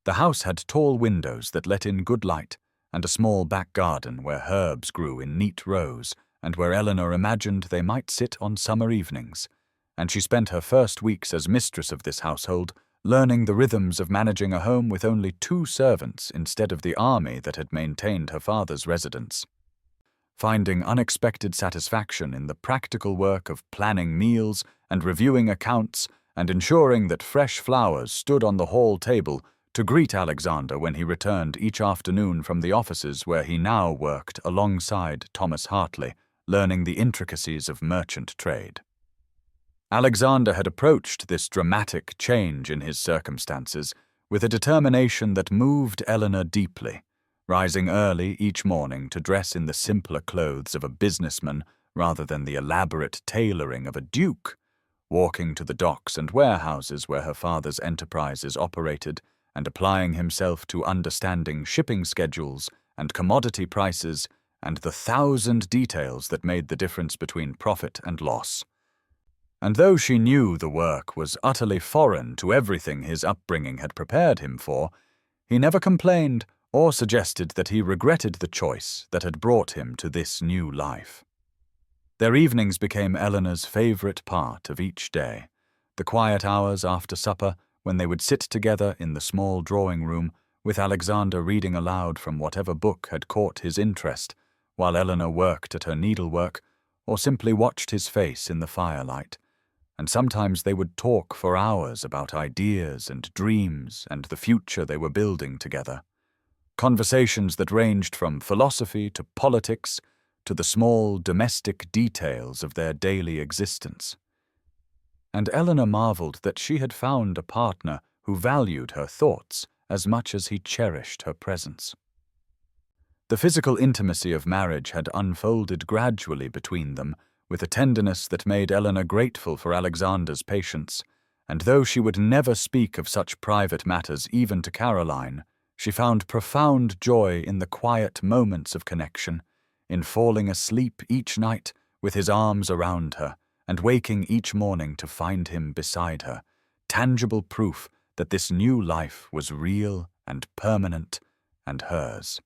The house had tall windows that let in good light, and a small back garden where herbs grew in neat rows, and where Eleanor imagined they might sit on summer evenings, and she spent her first weeks as mistress of this household, learning the rhythms of managing a home with only 2 servants instead of the army that had maintained her father's residence. Finding unexpected satisfaction in the practical work of planning meals and reviewing accounts and ensuring that fresh flowers stood on the hall table to greet Alexander when he returned each afternoon from the offices where he now worked alongside Thomas Hartley, learning the intricacies of merchant trade. Alexander had approached this dramatic change in his circumstances with a determination that moved Eleanor deeply, rising early each morning to dress in the simpler clothes of a businessman rather than the elaborate tailoring of a duke, walking to the docks and warehouses where her father's enterprises operated, and applying himself to understanding shipping schedules and commodity prices and the 1,000 details that made the difference between profit and loss. And though she knew the work was utterly foreign to everything his upbringing had prepared him for, he never complained or suggested that he regretted the choice that had brought him to this new life. Their evenings became Eleanor's favorite part of each day, the quiet hours after supper when they would sit together in the small drawing room with Alexander reading aloud from whatever book had caught his interest, while Eleanor worked at her needlework or simply watched his face in the firelight, and sometimes they would talk for hours about ideas and dreams and the future they were building together. Conversations that ranged from philosophy to politics to the small domestic details of their daily existence. And Eleanor marveled that she had found a partner who valued her thoughts as much as he cherished her presence. The physical intimacy of marriage had unfolded gradually between them, with a tenderness that made Eleanor grateful for Alexander's patience, and though she would never speak of such private matters even to Caroline, she found profound joy in the quiet moments of connection, in falling asleep each night with his arms around her, and waking each morning to find him beside her, tangible proof that this new life was real and permanent and hers.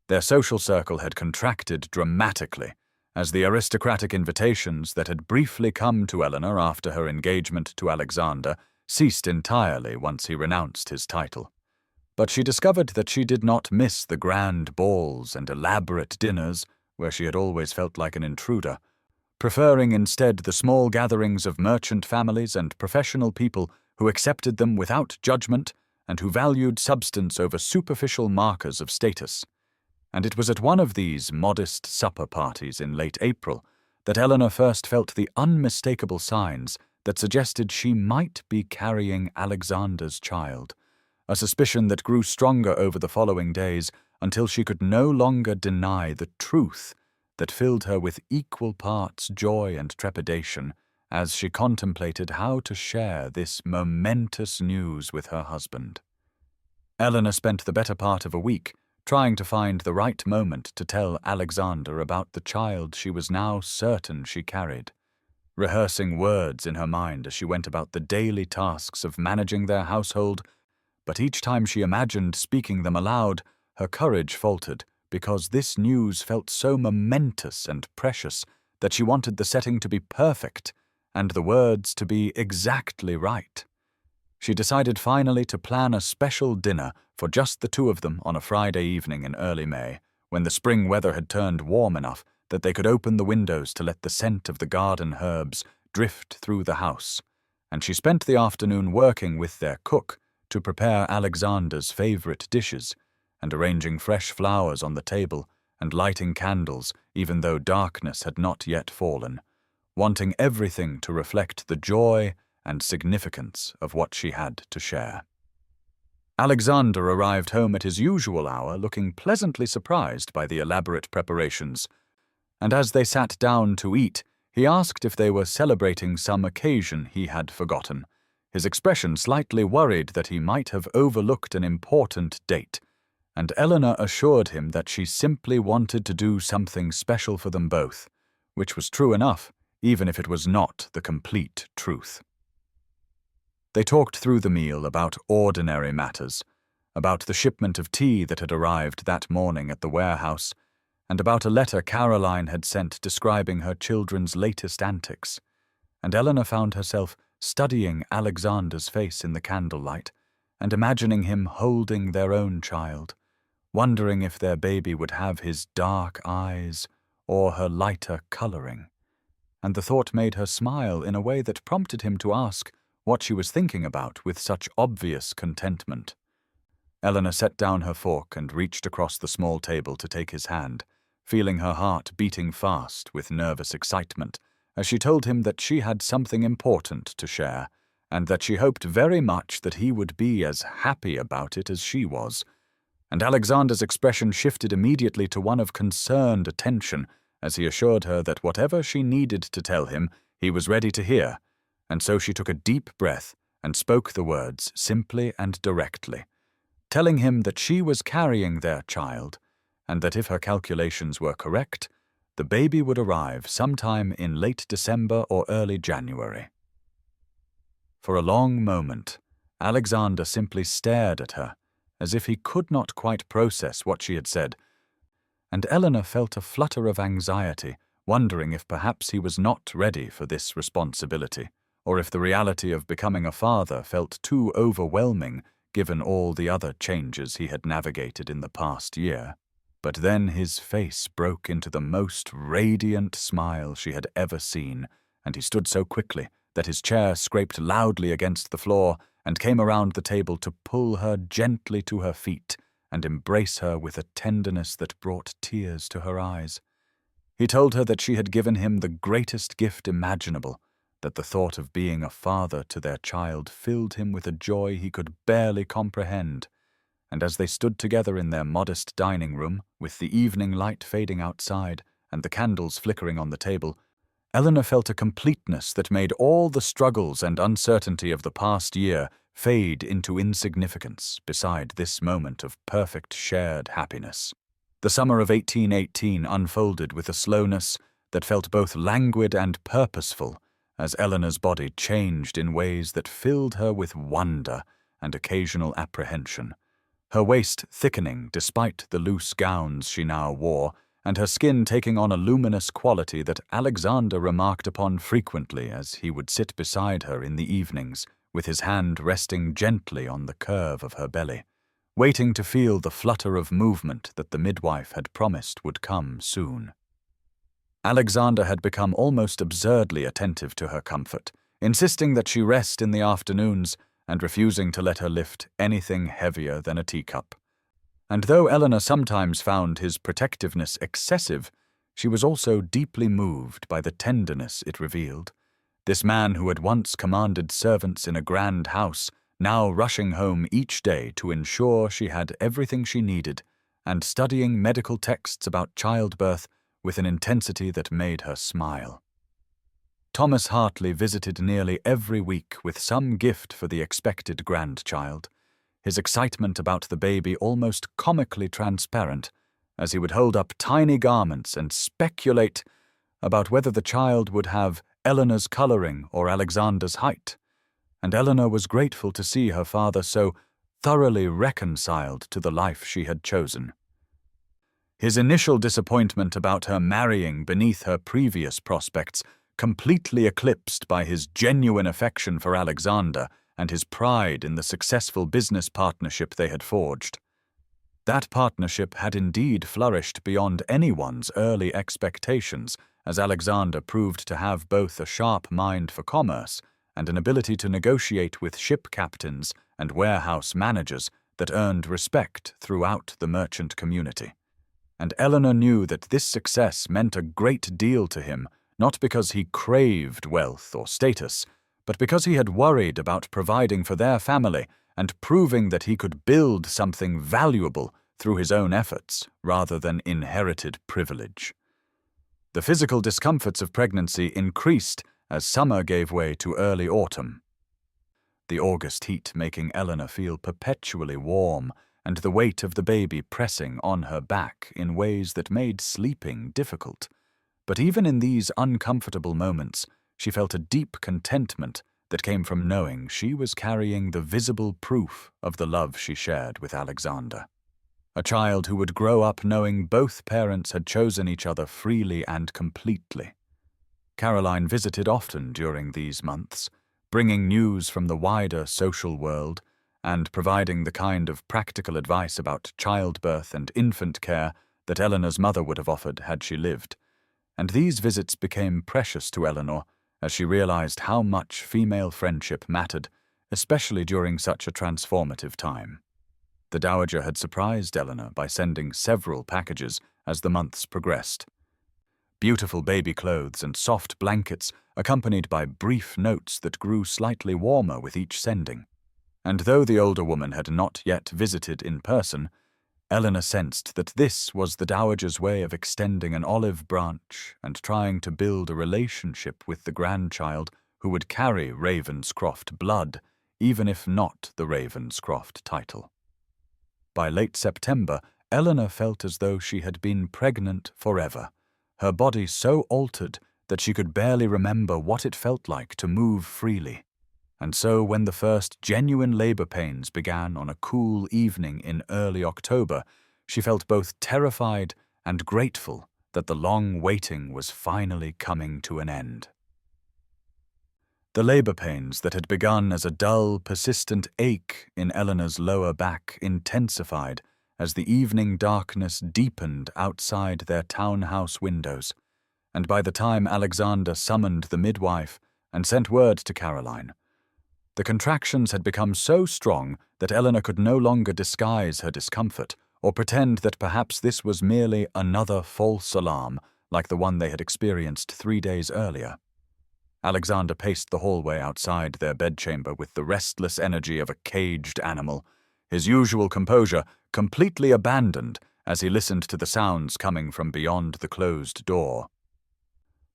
Their social circle had contracted dramatically, as the aristocratic invitations that had briefly come to Eleanor after her engagement to Alexander ceased entirely once he renounced his title. But she discovered that she did not miss the grand balls and elaborate dinners where she had always felt like an intruder, preferring instead the small gatherings of merchant families and professional people who accepted them without judgment and who valued substance over superficial markers of status. And it was at one of these modest supper parties in late April that Eleanor first felt the unmistakable signs that suggested she might be carrying Alexander's child, a suspicion that grew stronger over the following days until she could no longer deny the truth that filled her with equal parts joy and trepidation as she contemplated how to share this momentous news with her husband. Eleanor spent the better part of a week trying to find the right moment to tell Alexander about the child she was now certain she carried, rehearsing words in her mind as she went about the daily tasks of managing their household, but each time she imagined speaking them aloud, her courage faltered because this news felt so momentous and precious that she wanted the setting to be perfect and the words to be exactly right. She decided finally to plan a special dinner for just the two of them on a Friday evening in early May, when the spring weather had turned warm enough that they could open the windows to let the scent of the garden herbs drift through the house, and she spent the afternoon working with their cook to prepare Alexander's favorite dishes, and arranging fresh flowers on the table and lighting candles even though darkness had not yet fallen, wanting everything to reflect the joy and significance of what she had to share. Alexander arrived home at his usual hour, looking pleasantly surprised by the elaborate preparations, and as they sat down to eat, he asked if they were celebrating some occasion he had forgotten, his expression slightly worried that he might have overlooked an important date, and Eleanor assured him that she simply wanted to do something special for them both, which was true enough, even if it was not the complete truth. They talked through the meal about ordinary matters, about the shipment of tea that had arrived that morning at the warehouse, and about a letter Caroline had sent describing her children's latest antics, and Eleanor found herself studying Alexander's face in the candlelight and imagining him holding their own child, wondering if their baby would have his dark eyes or her lighter coloring, and the thought made her smile in a way that prompted him to ask what she was thinking about with such obvious contentment. Eleanor set down her fork and reached across the small table to take his hand, feeling her heart beating fast with nervous excitement as she told him that she had something important to share, and that she hoped very much that he would be as happy about it as she was. And Alexander's expression shifted immediately to one of concerned attention as he assured her that whatever she needed to tell him, he was ready to hear, and so she took a deep breath and spoke the words simply and directly, telling him that she was carrying their child, and that if her calculations were correct, the baby would arrive sometime in late December or early January. For a long moment, Alexander simply stared at her, as if he could not quite process what she had said, and Eleanor felt a flutter of anxiety, wondering if perhaps he was not ready for this responsibility, or if the reality of becoming a father felt too overwhelming given all the other changes he had navigated in the past year. But then his face broke into the most radiant smile she had ever seen, and he stood so quickly that his chair scraped loudly against the floor and came around the table to pull her gently to her feet and embrace her with a tenderness that brought tears to her eyes. He told her that she had given him the greatest gift imaginable, that the thought of being a father to their child filled him with a joy he could barely comprehend, and as they stood together in their modest dining room, with the evening light fading outside and the candles flickering on the table, Eleanor felt a completeness that made all the struggles and uncertainty of the past year fade into insignificance beside this moment of perfect shared happiness. The summer of 1818 unfolded with a slowness that felt both languid and purposeful, as Eleanor's body changed in ways that filled her with wonder and occasional apprehension, her waist thickening despite the loose gowns she now wore, and her skin taking on a luminous quality that Alexander remarked upon frequently as he would sit beside her in the evenings, with his hand resting gently on the curve of her belly, waiting to feel the flutter of movement that the midwife had promised would come soon. Alexander had become almost absurdly attentive to her comfort, insisting that she rest in the afternoons and refusing to let her lift anything heavier than a teacup. And though Eleanor sometimes found his protectiveness excessive, she was also deeply moved by the tenderness it revealed. This man who had once commanded servants in a grand house, now rushing home each day to ensure she had everything she needed, and studying medical texts about childbirth with an intensity that made her smile. Thomas Hartley visited nearly every week with some gift for the expected grandchild, his excitement about the baby almost comically transparent, as he would hold up tiny garments and speculate about whether the child would have Eleanor's colouring or Alexander's height. And Eleanor was grateful to see her father so thoroughly reconciled to the life she had chosen. His initial disappointment about her marrying beneath her previous prospects, completely eclipsed by his genuine affection for Alexander and his pride in the successful business partnership they had forged. That partnership had indeed flourished beyond anyone's early expectations, as Alexander proved to have both a sharp mind for commerce and an ability to negotiate with ship captains and warehouse managers that earned respect throughout the merchant community. And Eleanor knew that this success meant a great deal to him, not because he craved wealth or status, but because he had worried about providing for their family and proving that he could build something valuable through his own efforts rather than inherited privilege. The physical discomforts of pregnancy increased as summer gave way to early autumn. The August heat making Eleanor feel perpetually warm, and the weight of the baby pressing on her back in ways that made sleeping difficult. But even in these uncomfortable moments, she felt a deep contentment that came from knowing she was carrying the visible proof of the love she shared with Alexander. A child who would grow up knowing both parents had chosen each other freely and completely. Caroline visited often during these months, bringing news from the wider social world and providing the kind of practical advice about childbirth and infant care that Eleanor's mother would have offered had she lived. And these visits became precious to Eleanor as she realized how much female friendship mattered, especially during such a transformative time. The Dowager had surprised Eleanor by sending several packages as the months progressed. Beautiful baby clothes and soft blankets, accompanied by brief notes that grew slightly warmer with each sending. And though the older woman had not yet visited in person, Eleanor sensed that this was the Dowager's way of extending an olive branch and trying to build a relationship with the grandchild who would carry Ravenscroft blood, even if not the Ravenscroft title. By late September, Eleanor felt as though she had been pregnant forever, her body so altered that she could barely remember what it felt like to move freely. And so when the first genuine labor pains began on a cool evening in early October, she felt both terrified and grateful that the long waiting was finally coming to an end. The labor pains that had begun as a dull, persistent ache in Eleanor's lower back intensified as the evening darkness deepened outside their townhouse windows, and by the time Alexander summoned the midwife and sent word to Caroline, the contractions had become so strong that Eleanor could no longer disguise her discomfort or pretend that perhaps this was merely another false alarm like the one they had experienced 3 days earlier. Alexander paced the hallway outside their bedchamber with the restless energy of a caged animal, his usual composure completely abandoned as he listened to the sounds coming from beyond the closed door.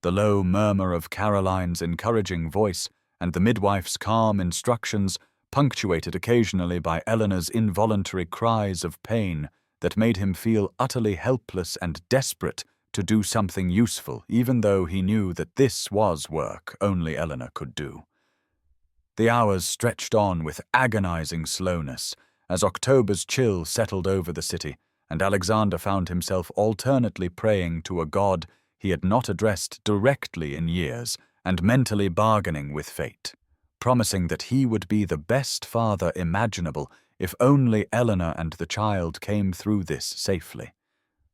The low murmur of Caroline's encouraging voice and the midwife's calm instructions, punctuated occasionally by Eleanor's involuntary cries of pain that made him feel utterly helpless and desperate to do something useful, even though he knew that this was work only Eleanor could do. The hours stretched on with agonizing slowness as October's chill settled over the city, and Alexander found himself alternately praying to a god he had not addressed directly in years and mentally bargaining with fate, promising that he would be the best father imaginable if only Eleanor and the child came through this safely,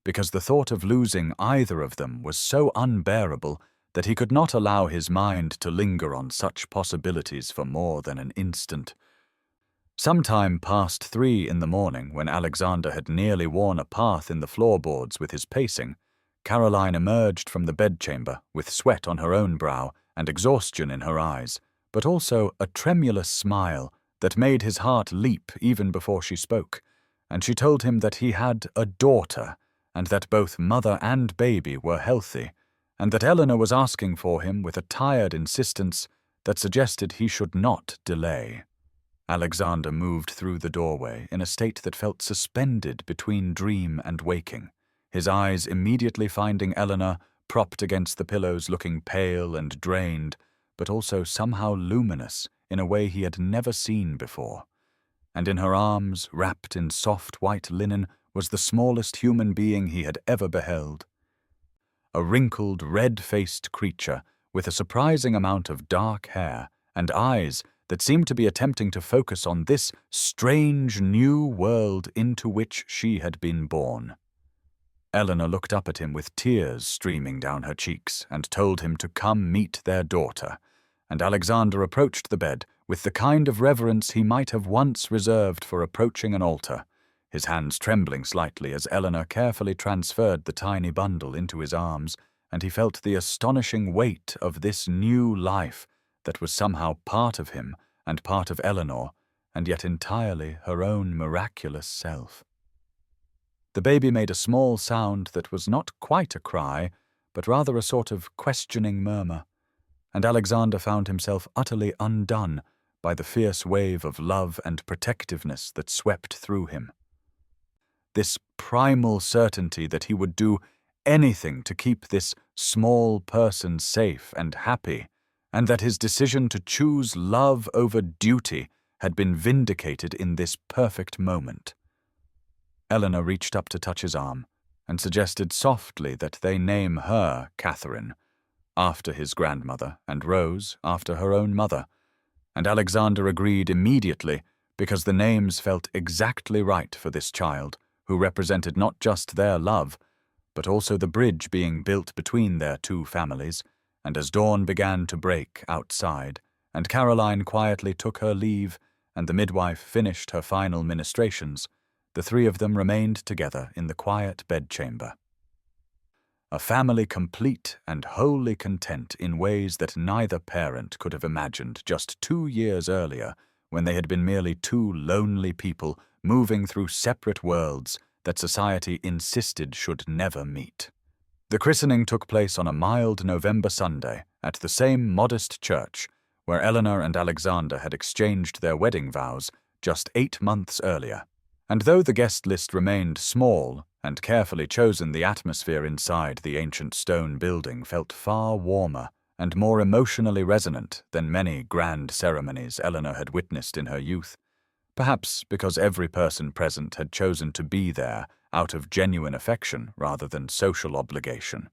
because the thought of losing either of them was so unbearable that he could not allow his mind to linger on such possibilities for more than an instant. Sometime past 3 in the morning, when Alexander had nearly worn a path in the floorboards with his pacing, Caroline emerged from the bedchamber with sweat on her own brow and exhaustion in her eyes, but also a tremulous smile that made his heart leap even before she spoke, and she told him that he had a daughter and that both mother and baby were healthy, and that Eleanor was asking for him with a tired insistence that suggested he should not delay. Alexander moved through the doorway in a state that felt suspended between dream and waking, his eyes immediately finding Eleanor propped against the pillows, looking pale and drained, but also somehow luminous in a way he had never seen before. And in her arms, wrapped in soft white linen, was the smallest human being he had ever beheld. A wrinkled, red-faced creature with a surprising amount of dark hair and eyes that seemed to be attempting to focus on this strange new world into which she had been born. Eleanor looked up at him with tears streaming down her cheeks and told him to come meet their daughter, and Alexander approached the bed with the kind of reverence he might have once reserved for approaching an altar, his hands trembling slightly as Eleanor carefully transferred the tiny bundle into his arms, and he felt the astonishing weight of this new life that was somehow part of him and part of Eleanor, and yet entirely her own miraculous self. The baby made a small sound that was not quite a cry, but rather a sort of questioning murmur, and Alexander found himself utterly undone by the fierce wave of love and protectiveness that swept through him. This primal certainty that he would do anything to keep this small person safe and happy, and that his decision to choose love over duty had been vindicated in this perfect moment. Eleanor reached up to touch his arm and suggested softly that they name her Catherine, after his grandmother, and Rose after her own mother, and Alexander agreed immediately because the names felt exactly right for this child, who represented not just their love, but also the bridge being built between their two families. And as dawn began to break outside, and Caroline quietly took her leave, and the midwife finished her final ministrations, the three of them remained together in the quiet bedchamber. A family complete and wholly content in ways that neither parent could have imagined just 2 years earlier, when they had been merely two lonely people moving through separate worlds that society insisted should never meet. The christening took place on a mild November Sunday at the same modest church where Eleanor and Alexander had exchanged their wedding vows just 8 months earlier. And though the guest list remained small and carefully chosen, the atmosphere inside the ancient stone building felt far warmer and more emotionally resonant than many grand ceremonies Eleanor had witnessed in her youth, perhaps because every person present had chosen to be there out of genuine affection rather than social obligation.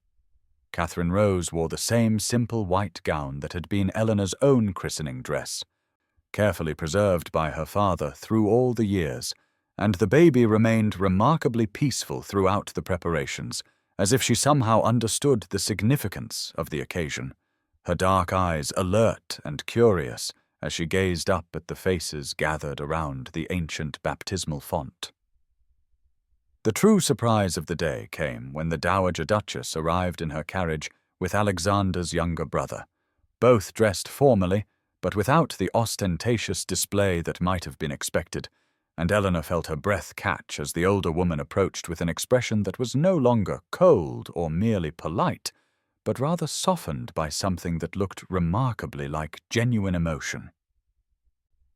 Catherine Rose wore the same simple white gown that had been Eleanor's own christening dress, carefully preserved by her father through all the years, and the baby remained remarkably peaceful throughout the preparations, as if she somehow understood the significance of the occasion, her dark eyes alert and curious as she gazed up at the faces gathered around the ancient baptismal font. The true surprise of the day came when the Dowager Duchess arrived in her carriage with Alexander's younger brother, both dressed formally, but without the ostentatious display that might have been expected, and Eleanor felt her breath catch as the older woman approached with an expression that was no longer cold or merely polite, but rather softened by something that looked remarkably like genuine emotion.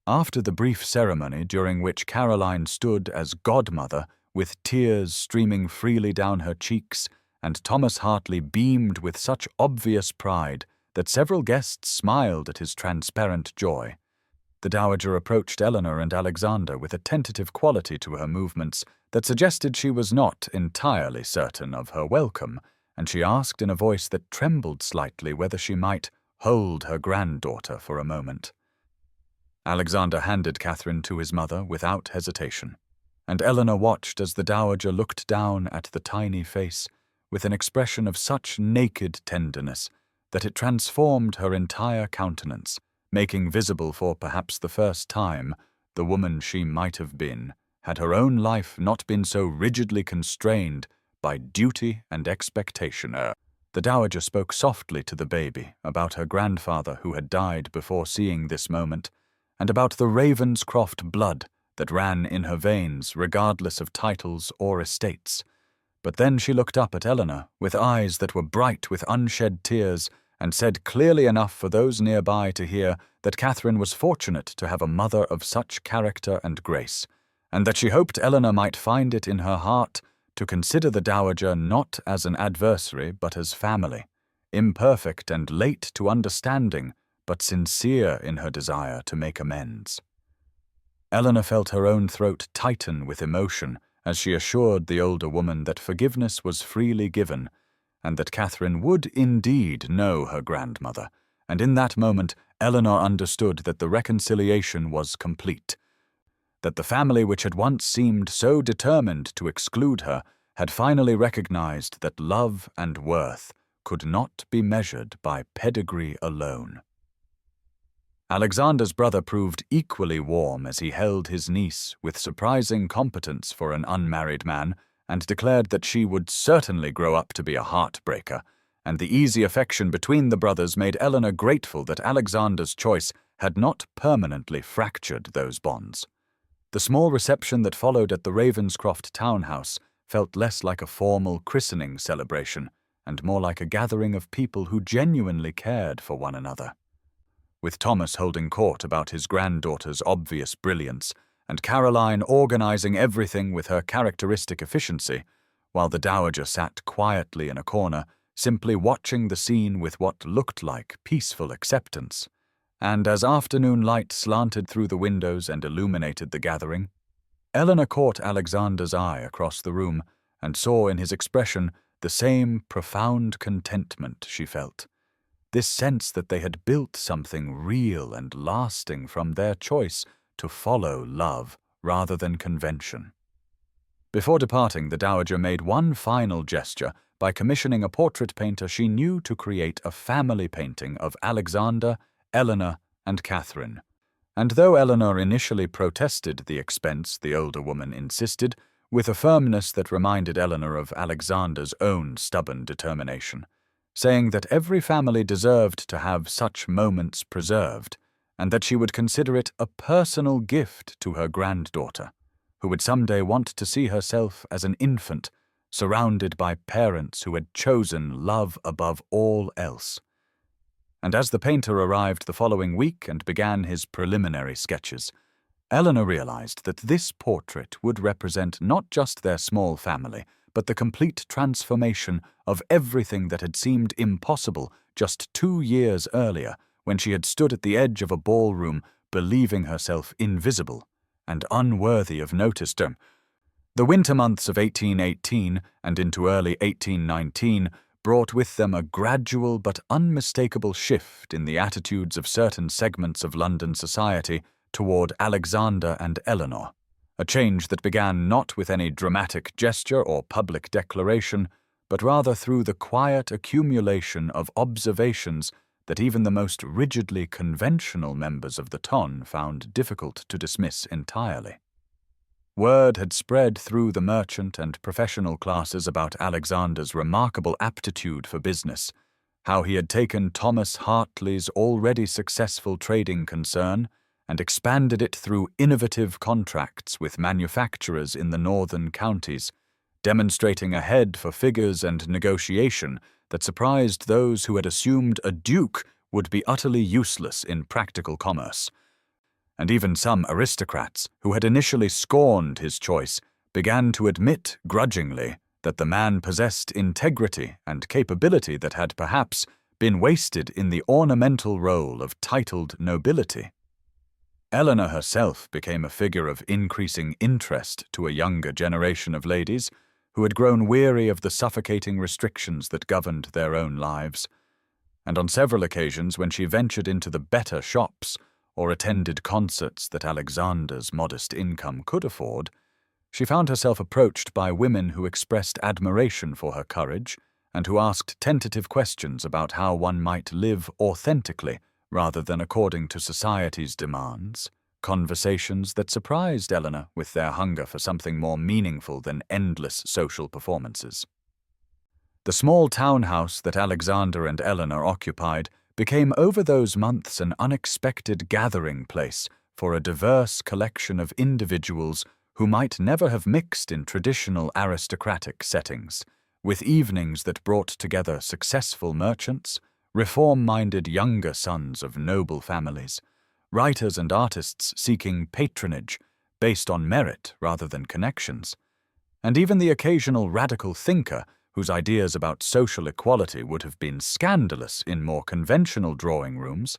After the brief ceremony during which Caroline stood as godmother with tears streaming freely down her cheeks, and Thomas Hartley beamed with such obvious pride that several guests smiled at his transparent joy, the Dowager approached Eleanor and Alexander with a tentative quality to her movements that suggested she was not entirely certain of her welcome, and she asked in a voice that trembled slightly whether she might hold her granddaughter for a moment. Alexander handed Catherine to his mother without hesitation, and Eleanor watched as the Dowager looked down at the tiny face with an expression of such naked tenderness that it transformed her entire countenance, making visible for perhaps the first time the woman she might have been, had her own life not been so rigidly constrained by duty and expectation. The Dowager spoke softly to the baby about her grandfather who had died before seeing this moment, and about the Ravenscroft blood that ran in her veins regardless of titles or estates. But then she looked up at Eleanor with eyes that were bright with unshed tears, and said clearly enough for those nearby to hear that Catherine was fortunate to have a mother of such character and grace, and that she hoped Eleanor might find it in her heart to consider the dowager not as an adversary but as family, imperfect and late to understanding, but sincere in her desire to make amends. Eleanor felt her own throat tighten with emotion as she assured the older woman that forgiveness was freely given, and that Catherine would indeed know her grandmother, and in that moment Eleanor understood that the reconciliation was complete, that the family which had once seemed so determined to exclude her had finally recognized that love and worth could not be measured by pedigree alone. Alexander's brother proved equally warm as he held his niece with surprising competence for an unmarried man, and declared that she would certainly grow up to be a heartbreaker, and the easy affection between the brothers made Eleanor grateful that Alexander's choice had not permanently fractured those bonds. The small reception that followed at the Ravenscroft townhouse felt less like a formal christening celebration, and more like a gathering of people who genuinely cared for one another. With Thomas holding court about his granddaughter's obvious brilliance, and Caroline organizing everything with her characteristic efficiency, while the dowager sat quietly in a corner, simply watching the scene with what looked like peaceful acceptance. And as afternoon light slanted through the windows and illuminated the gathering, Eleanor caught Alexander's eye across the room and saw in his expression the same profound contentment she felt. This sense that they had built something real and lasting from their choice to follow love rather than convention. Before departing, the dowager made one final gesture by commissioning a portrait painter she knew to create a family painting of Alexander, Eleanor, and Catherine. And though Eleanor initially protested the expense, the older woman insisted, with a firmness that reminded Eleanor of Alexander's own stubborn determination, saying that every family deserved to have such moments preserved, and that she would consider it a personal gift to her granddaughter, who would someday want to see herself as an infant, surrounded by parents who had chosen love above all else. And as the painter arrived the following week and began his preliminary sketches, Eleanor realized that this portrait would represent not just their small family, but the complete transformation of everything that had seemed impossible just 2 years earlier, when she had stood at the edge of a ballroom, believing herself invisible and unworthy of notice. The winter months of 1818 and into early 1819 brought with them a gradual but unmistakable shift in the attitudes of certain segments of London society toward Alexander and Eleanor, a change that began not with any dramatic gesture or public declaration, but rather through the quiet accumulation of observations that even the most rigidly conventional members of the ton found difficult to dismiss entirely. Word had spread through the merchant and professional classes about Alexander's remarkable aptitude for business, how he had taken Thomas Hartley's already successful trading concern and expanded it through innovative contracts with manufacturers in the northern counties, demonstrating a head for figures and negotiation that surprised those who had assumed a duke would be utterly useless in practical commerce. And even some aristocrats who had initially scorned his choice began to admit grudgingly that the man possessed integrity and capability that had perhaps been wasted in the ornamental role of titled nobility. Eleanor herself became a figure of increasing interest to a younger generation of ladies who had grown weary of the suffocating restrictions that governed their own lives, and on several occasions when she ventured into the better shops or attended concerts that Alexander's modest income could afford, she found herself approached by women who expressed admiration for her courage and who asked tentative questions about how one might live authentically rather than according to society's demands, conversations that surprised Eleanor with their hunger for something more meaningful than endless social performances. The small townhouse that Alexander and Eleanor occupied became over those months an unexpected gathering place for a diverse collection of individuals who might never have mixed in traditional aristocratic settings, with evenings that brought together successful merchants, reform-minded younger sons of noble families, writers and artists seeking patronage based on merit rather than connections, and even the occasional radical thinker whose ideas about social equality would have been scandalous in more conventional drawing rooms.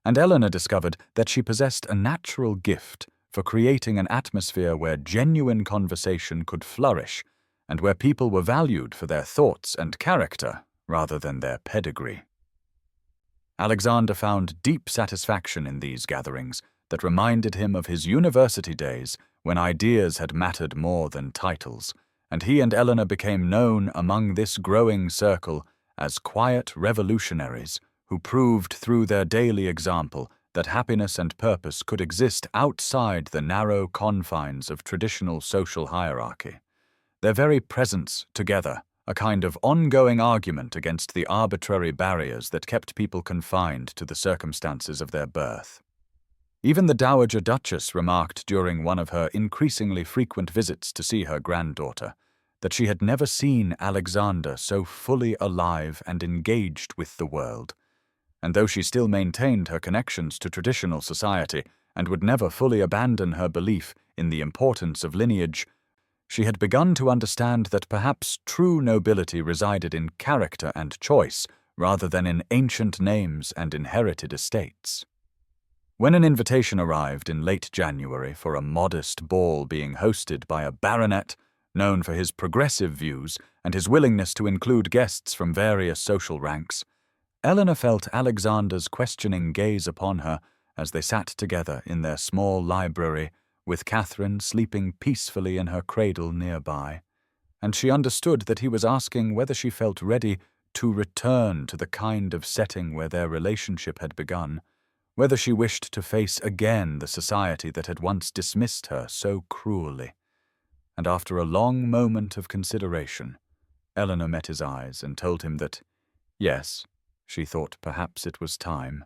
And Eleanor discovered that she possessed a natural gift for creating an atmosphere where genuine conversation could flourish and where people were valued for their thoughts and character rather than their pedigree. Alexander found deep satisfaction in these gatherings that reminded him of his university days when ideas had mattered more than titles, and he and Eleanor became known among this growing circle as quiet revolutionaries who proved through their daily example that happiness and purpose could exist outside the narrow confines of traditional social hierarchy. Their very presence together, a kind of ongoing argument against the arbitrary barriers that kept people confined to the circumstances of their birth. Even the Dowager Duchess remarked during one of her increasingly frequent visits to see her granddaughter that she had never seen Alexander so fully alive and engaged with the world. And though she still maintained her connections to traditional society and would never fully abandon her belief in the importance of lineage, she had begun to understand that perhaps true nobility resided in character and choice rather than in ancient names and inherited estates. When an invitation arrived in late January for a modest ball being hosted by a baronet known for his progressive views and his willingness to include guests from various social ranks, Eleanor felt Alexander's questioning gaze upon her as they sat together in their small library, with Catherine sleeping peacefully in her cradle nearby, and she understood that he was asking whether she felt ready to return to the kind of setting where their relationship had begun, whether she wished to face again the society that had once dismissed her so cruelly. And after a long moment of consideration, Eleanor met his eyes and told him that, yes, she thought perhaps it was time.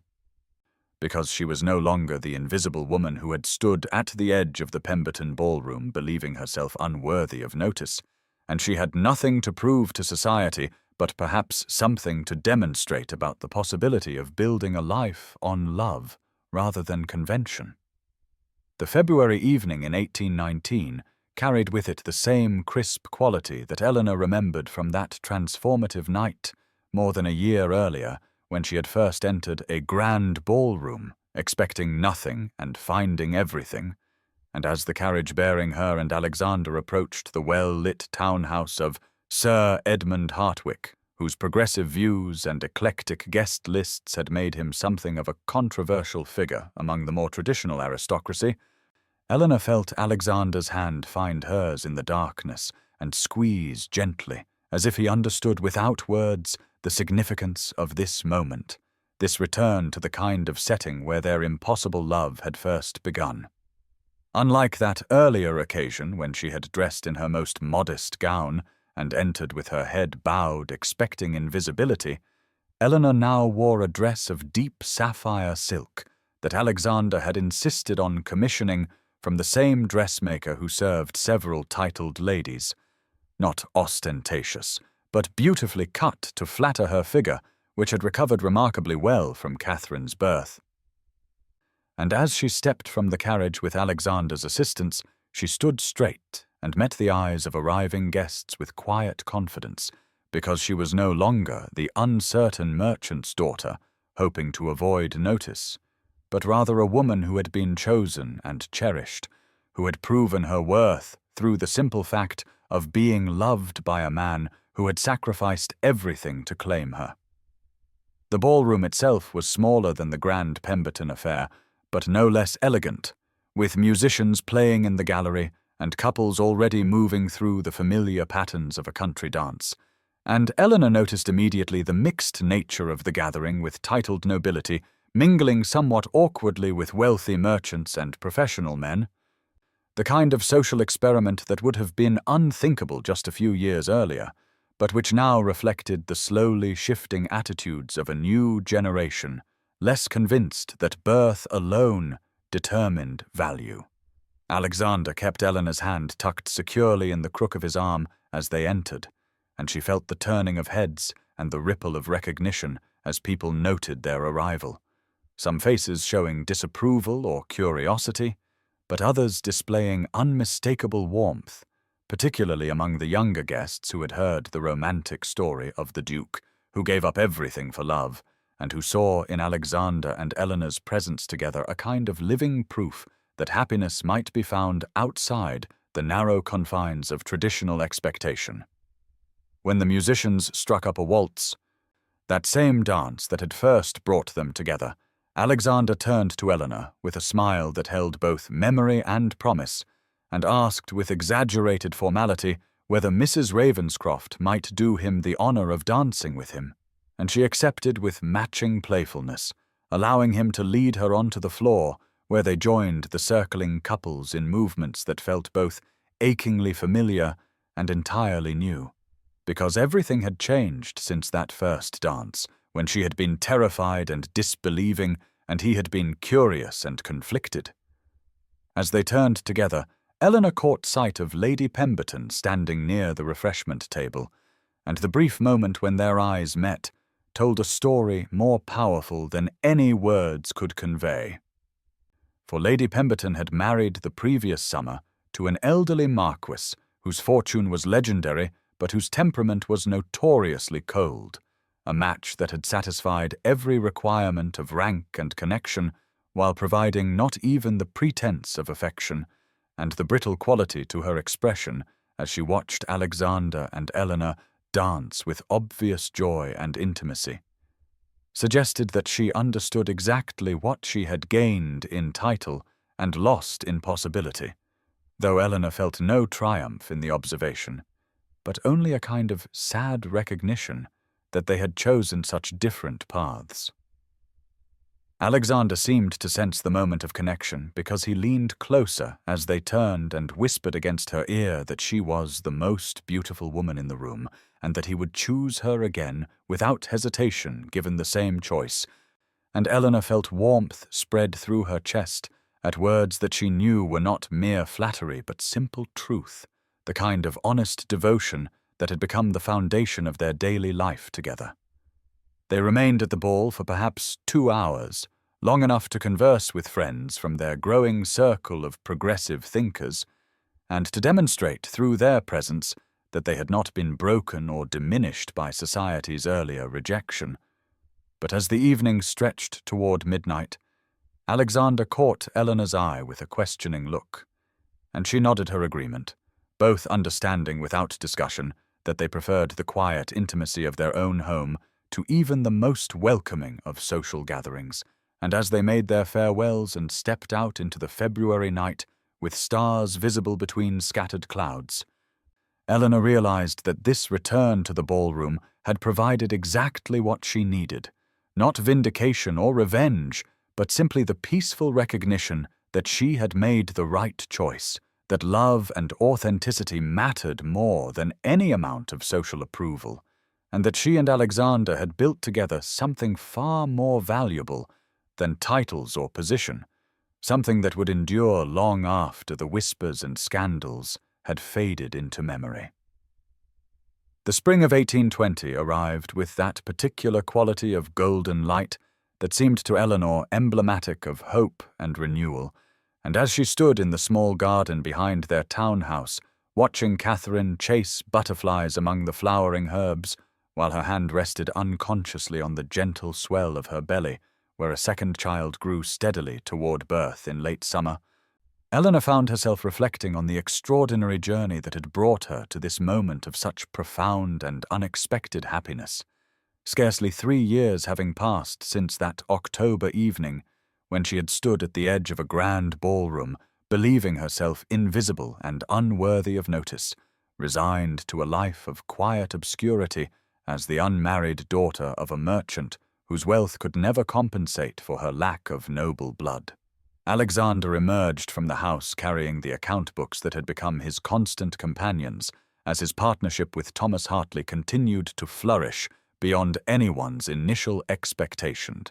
Because she was no longer the invisible woman who had stood at the edge of the Pemberton ballroom believing herself unworthy of notice, and she had nothing to prove to society but perhaps something to demonstrate about the possibility of building a life on love rather than convention. The February evening in 1819 carried with it the same crisp quality that Eleanor remembered from that transformative night more than a year earlier when she had first entered a grand ballroom, expecting nothing and finding everything, and as the carriage bearing her and Alexander approached the well-lit townhouse of Sir Edmund Hartwick, whose progressive views and eclectic guest lists had made him something of a controversial figure among the more traditional aristocracy, Eleanor felt Alexander's hand find hers in the darkness and squeeze gently, as if he understood without words the significance of this moment, this return to the kind of setting where their impossible love had first begun. Unlike that earlier occasion when she had dressed in her most modest gown and entered with her head bowed, expecting invisibility, Eleanor now wore a dress of deep sapphire silk that Alexander had insisted on commissioning from the same dressmaker who served several titled ladies, not ostentatious, but beautifully cut to flatter her figure, which had recovered remarkably well from Catherine's birth. And as she stepped from the carriage with Alexander's assistance, she stood straight and met the eyes of arriving guests with quiet confidence, because she was no longer the uncertain merchant's daughter, hoping to avoid notice, but rather a woman who had been chosen and cherished, who had proven her worth through the simple fact of being loved by a man who had sacrificed everything to claim her. The ballroom itself was smaller than the grand Pemberton affair, but no less elegant, with musicians playing in the gallery and couples already moving through the familiar patterns of a country dance. And Eleanor noticed immediately the mixed nature of the gathering with titled nobility, mingling somewhat awkwardly with wealthy merchants and professional men, the kind of social experiment that would have been unthinkable just a few years earlier, but which now reflected the slowly shifting attitudes of a new generation, less convinced that birth alone determined value. Alexander kept Eleanor's hand tucked securely in the crook of his arm as they entered, and she felt the turning of heads and the ripple of recognition as people noted their arrival, some faces showing disapproval or curiosity, but others displaying unmistakable warmth, particularly among the younger guests who had heard the romantic story of the Duke, who gave up everything for love, and who saw in Alexander and Eleanor's presence together a kind of living proof that happiness might be found outside the narrow confines of traditional expectation. When the musicians struck up a waltz, that same dance that had first brought them together, Alexander turned to Eleanor with a smile that held both memory and promise, and asked with exaggerated formality whether Mrs. Ravenscroft might do him the honor of dancing with him, and she accepted with matching playfulness, allowing him to lead her onto the floor, where they joined the circling couples in movements that felt both achingly familiar and entirely new, because everything had changed since that first dance, when she had been terrified and disbelieving, and he had been curious and conflicted. As they turned together, Eleanor caught sight of Lady Pemberton standing near the refreshment table, and the brief moment when their eyes met told a story more powerful than any words could convey. For Lady Pemberton had married the previous summer to an elderly marquis whose fortune was legendary but whose temperament was notoriously cold, a match that had satisfied every requirement of rank and connection while providing not even the pretense of affection, and the brittle quality to her expression as she watched Alexander and Eleanor dance with obvious joy and intimacy, suggested that she understood exactly what she had gained in title and lost in possibility, though Eleanor felt no triumph in the observation, but only a kind of sad recognition that they had chosen such different paths. Alexander seemed to sense the moment of connection because he leaned closer as they turned and whispered against her ear that she was the most beautiful woman in the room, and that he would choose her again without hesitation given the same choice, and Eleanor felt warmth spread through her chest at words that she knew were not mere flattery but simple truth, the kind of honest devotion that had become the foundation of their daily life together. They remained at the ball for perhaps 2 hours, long enough to converse with friends from their growing circle of progressive thinkers, and to demonstrate through their presence that they had not been broken or diminished by society's earlier rejection. But as the evening stretched toward midnight, Alexander caught Eleanor's eye with a questioning look, and she nodded her agreement, both understanding without discussion that they preferred the quiet intimacy of their own home to even the most welcoming of social gatherings, and as they made their farewells and stepped out into the February night with stars visible between scattered clouds, Eleanor realized that this return to the ballroom had provided exactly what she needed, not vindication or revenge, but simply the peaceful recognition that she had made the right choice, that love and authenticity mattered more than any amount of social approval, and that she and Alexander had built together something far more valuable than titles or position, something that would endure long after the whispers and scandals had faded into memory. The spring of 1820 arrived with that particular quality of golden light that seemed to Eleanor emblematic of hope and renewal, and as she stood in the small garden behind their townhouse, watching Catherine chase butterflies among the flowering herbs, while her hand rested unconsciously on the gentle swell of her belly, where a second child grew steadily toward birth in late summer, Eleanor found herself reflecting on the extraordinary journey that had brought her to this moment of such profound and unexpected happiness, scarcely 3 years having passed since that October evening when she had stood at the edge of a grand ballroom, believing herself invisible and unworthy of notice, resigned to a life of quiet obscurity as the unmarried daughter of a merchant whose wealth could never compensate for her lack of noble blood. Alexander emerged from the house carrying the account books that had become his constant companions as his partnership with Thomas Hartley continued to flourish beyond anyone's initial expectation.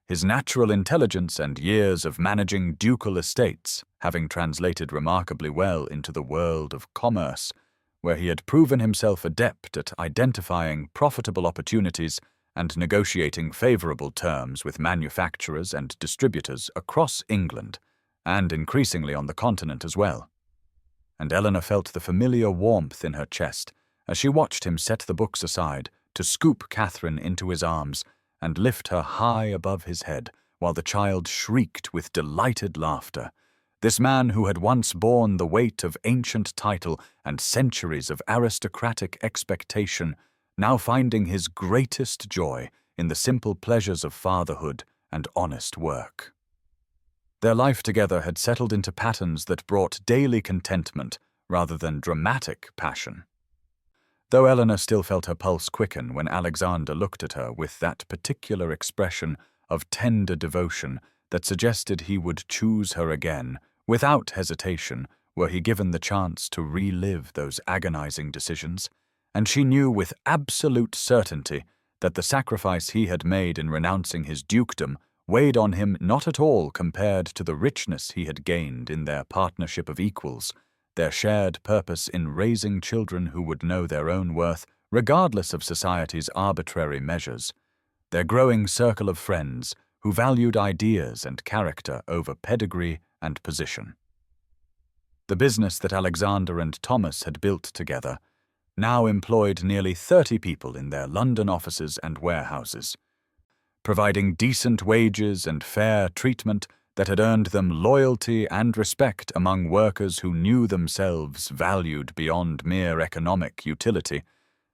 His natural intelligence and years of managing ducal estates having translated remarkably well into the world of commerce, where he had proven himself adept at identifying profitable opportunities and negotiating favorable terms with manufacturers and distributors across England, and increasingly on the continent as well. And Eleanor felt the familiar warmth in her chest as she watched him set the books aside to scoop Catherine into his arms and lift her high above his head, while the child shrieked with delighted laughter. This man who had once borne the weight of ancient title and centuries of aristocratic expectation, now finding his greatest joy in the simple pleasures of fatherhood and honest work. Their life together had settled into patterns that brought daily contentment rather than dramatic passion. Though Eleanor still felt her pulse quicken when Alexander looked at her with that particular expression of tender devotion that suggested he would choose her again, without hesitation, were he given the chance to relive those agonizing decisions, and she knew with absolute certainty that the sacrifice he had made in renouncing his dukedom weighed on him not at all compared to the richness he had gained in their partnership of equals, their shared purpose in raising children who would know their own worth regardless of society's arbitrary measures, their growing circle of friends who valued ideas and character over pedigree and position. The business that Alexander and Thomas had built together now employed nearly 30 people in their London offices and warehouses, providing decent wages and fair treatment that had earned them loyalty and respect among workers who knew themselves valued beyond mere economic utility,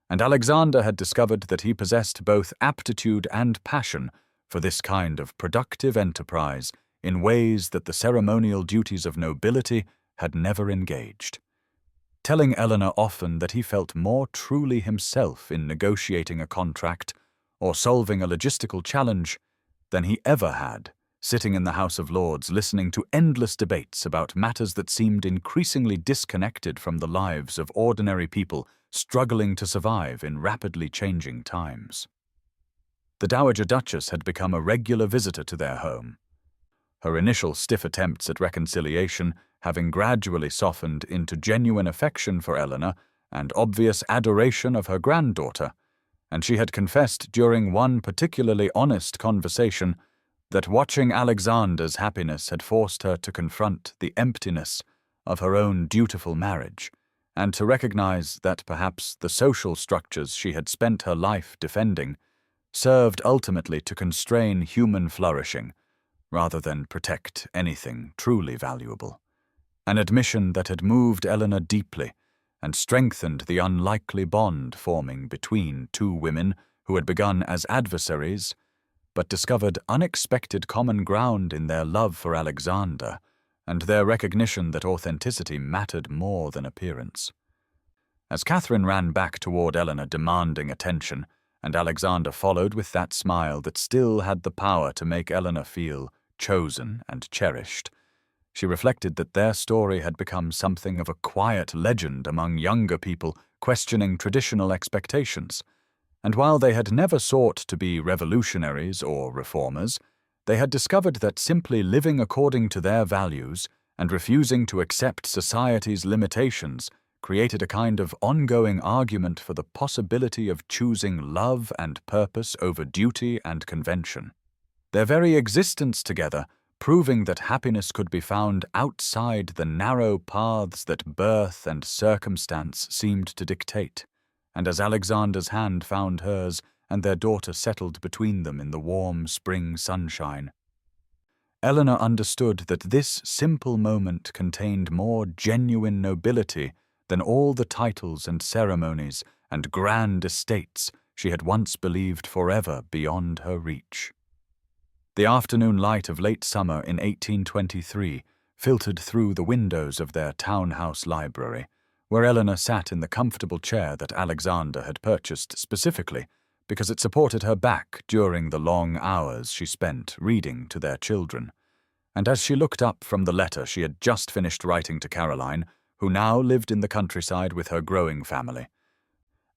and Alexander had discovered that he possessed both aptitude and passion for this kind of productive enterprise in ways that the ceremonial duties of nobility had never engaged, telling Eleanor often that he felt more truly himself in negotiating a contract or solving a logistical challenge than he ever had sitting in the House of Lords listening to endless debates about matters that seemed increasingly disconnected from the lives of ordinary people struggling to survive in rapidly changing times. The Dowager Duchess had become a regular visitor to their home, her initial stiff attempts at reconciliation having gradually softened into genuine affection for Eleanor and obvious adoration of her granddaughter, and she had confessed during one particularly honest conversation that watching Alexander's happiness had forced her to confront the emptiness of her own dutiful marriage, and to recognize that perhaps the social structures she had spent her life defending served ultimately to constrain human flourishing rather than protect anything truly valuable. An admission that had moved Eleanor deeply and strengthened the unlikely bond forming between two women who had begun as adversaries but discovered unexpected common ground in their love for Alexander and their recognition that authenticity mattered more than appearance. As Catherine ran back toward Eleanor demanding attention, and Alexander followed with that smile that still had the power to make Eleanor feel chosen and cherished, she reflected that their story had become something of a quiet legend among younger people questioning traditional expectations. And while they had never sought to be revolutionaries or reformers, they had discovered that simply living according to their values and refusing to accept society's limitations created a kind of ongoing argument for the possibility of choosing love and purpose over duty and convention. Their very existence together proving that happiness could be found outside the narrow paths that birth and circumstance seemed to dictate. And as Alexander's hand found hers and their daughter settled between them in the warm spring sunshine, Eleanor understood that this simple moment contained more genuine nobility than all the titles and ceremonies and grand estates she had once believed forever beyond her reach. The afternoon light of late summer in 1823 filtered through the windows of their townhouse library, where Eleanor sat in the comfortable chair that Alexander had purchased specifically because it supported her back during the long hours she spent reading to their children. And as she looked up from the letter she had just finished writing to Caroline, who now lived in the countryside with her growing family,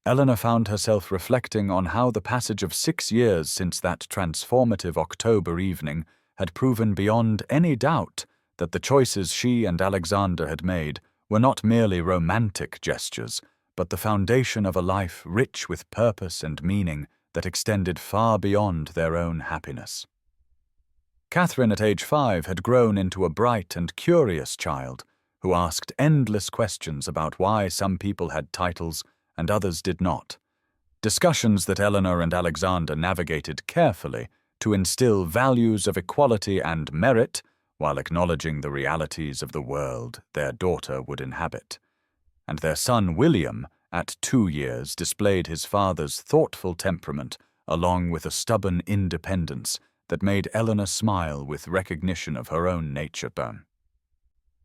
Eleanor found herself reflecting on how the passage of 6 years since that transformative October evening had proven beyond any doubt that the choices she and Alexander had made were not merely romantic gestures, but the foundation of a life rich with purpose and meaning that extended far beyond their own happiness. Catherine at age 5 had grown into a bright and curious child who asked endless questions about why some people had titles and others did not. Discussions that Eleanor and Alexander navigated carefully to instill values of equality and merit while acknowledging the realities of the world their daughter would inhabit. And their son William, at 2 years, displayed his father's thoughtful temperament along with a stubborn independence that made Eleanor smile with recognition of her own nature burn.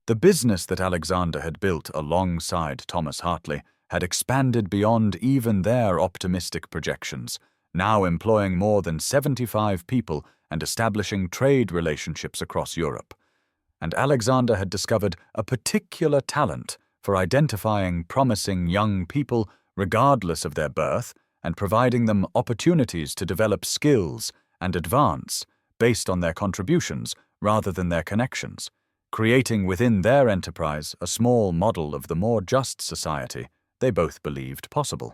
The business that Alexander had built alongside Thomas Hartley had expanded beyond even their optimistic projections, now employing more than 75 people and establishing trade relationships across Europe. And Alexander had discovered a particular talent for identifying promising young people regardless of their birth and providing them opportunities to develop skills and advance based on their contributions rather than their connections, creating within their enterprise a small model of the more just society they both believed possible.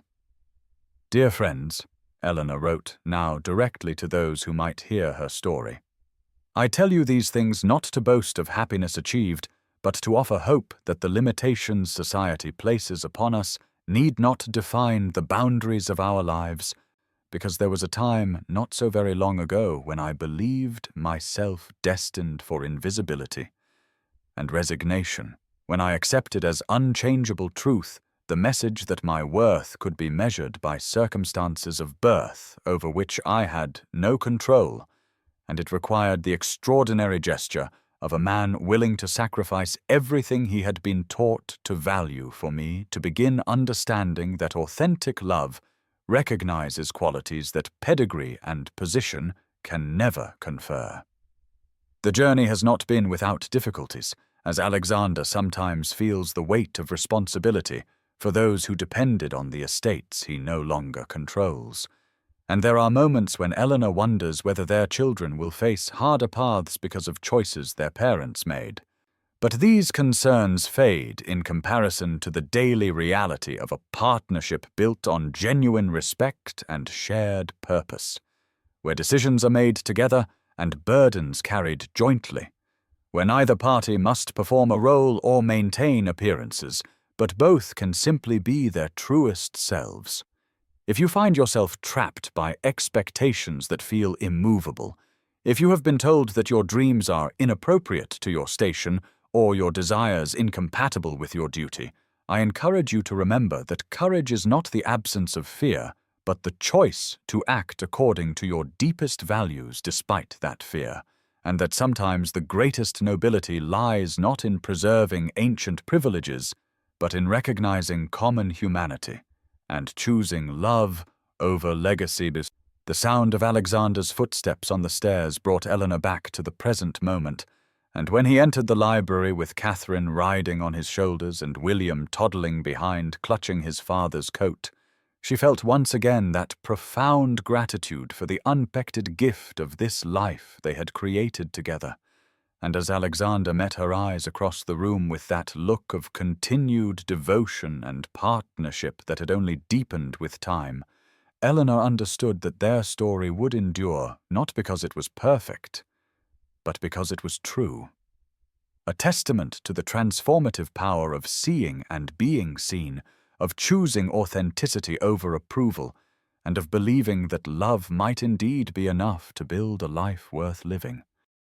Dear friends, Eleanor wrote now directly to those who might hear her story, I tell you these things not to boast of happiness achieved, but to offer hope that the limitations society places upon us need not define the boundaries of our lives, because there was a time not so very long ago when I believed myself destined for invisibility and resignation, when I accepted as unchangeable truth the message that my worth could be measured by circumstances of birth over which I had no control, and it required the extraordinary gesture of a man willing to sacrifice everything he had been taught to value for me to begin understanding that authentic love recognizes qualities that pedigree and position can never confer. The journey has not been without difficulties, as Alexander sometimes feels the weight of responsibility for those who depended on the estates he no longer controls. And there are moments when Eleanor wonders whether their children will face harder paths because of choices their parents made. But these concerns fade in comparison to the daily reality of a partnership built on genuine respect and shared purpose, where decisions are made together and burdens carried jointly, where neither party must perform a role or maintain appearances, but both can simply be their truest selves. If you find yourself trapped by expectations that feel immovable, if you have been told that your dreams are inappropriate to your station or your desires incompatible with your duty, I encourage you to remember that courage is not the absence of fear, but the choice to act according to your deepest values despite that fear, and that sometimes the greatest nobility lies not in preserving ancient privileges, but in recognizing common humanity and choosing love over legacy. The sound of Alexander's footsteps on the stairs brought Eleanor back to the present moment, and when he entered the library with Catherine riding on his shoulders and William toddling behind, clutching his father's coat, she felt once again that profound gratitude for the unpected gift of this life they had created together. And as Alexander met her eyes across the room with that look of continued devotion and partnership that had only deepened with time, Eleanor understood that their story would endure not because it was perfect, but because it was true. A testament to the transformative power of seeing and being seen, of choosing authenticity over approval, and of believing that love might indeed be enough to build a life worth living.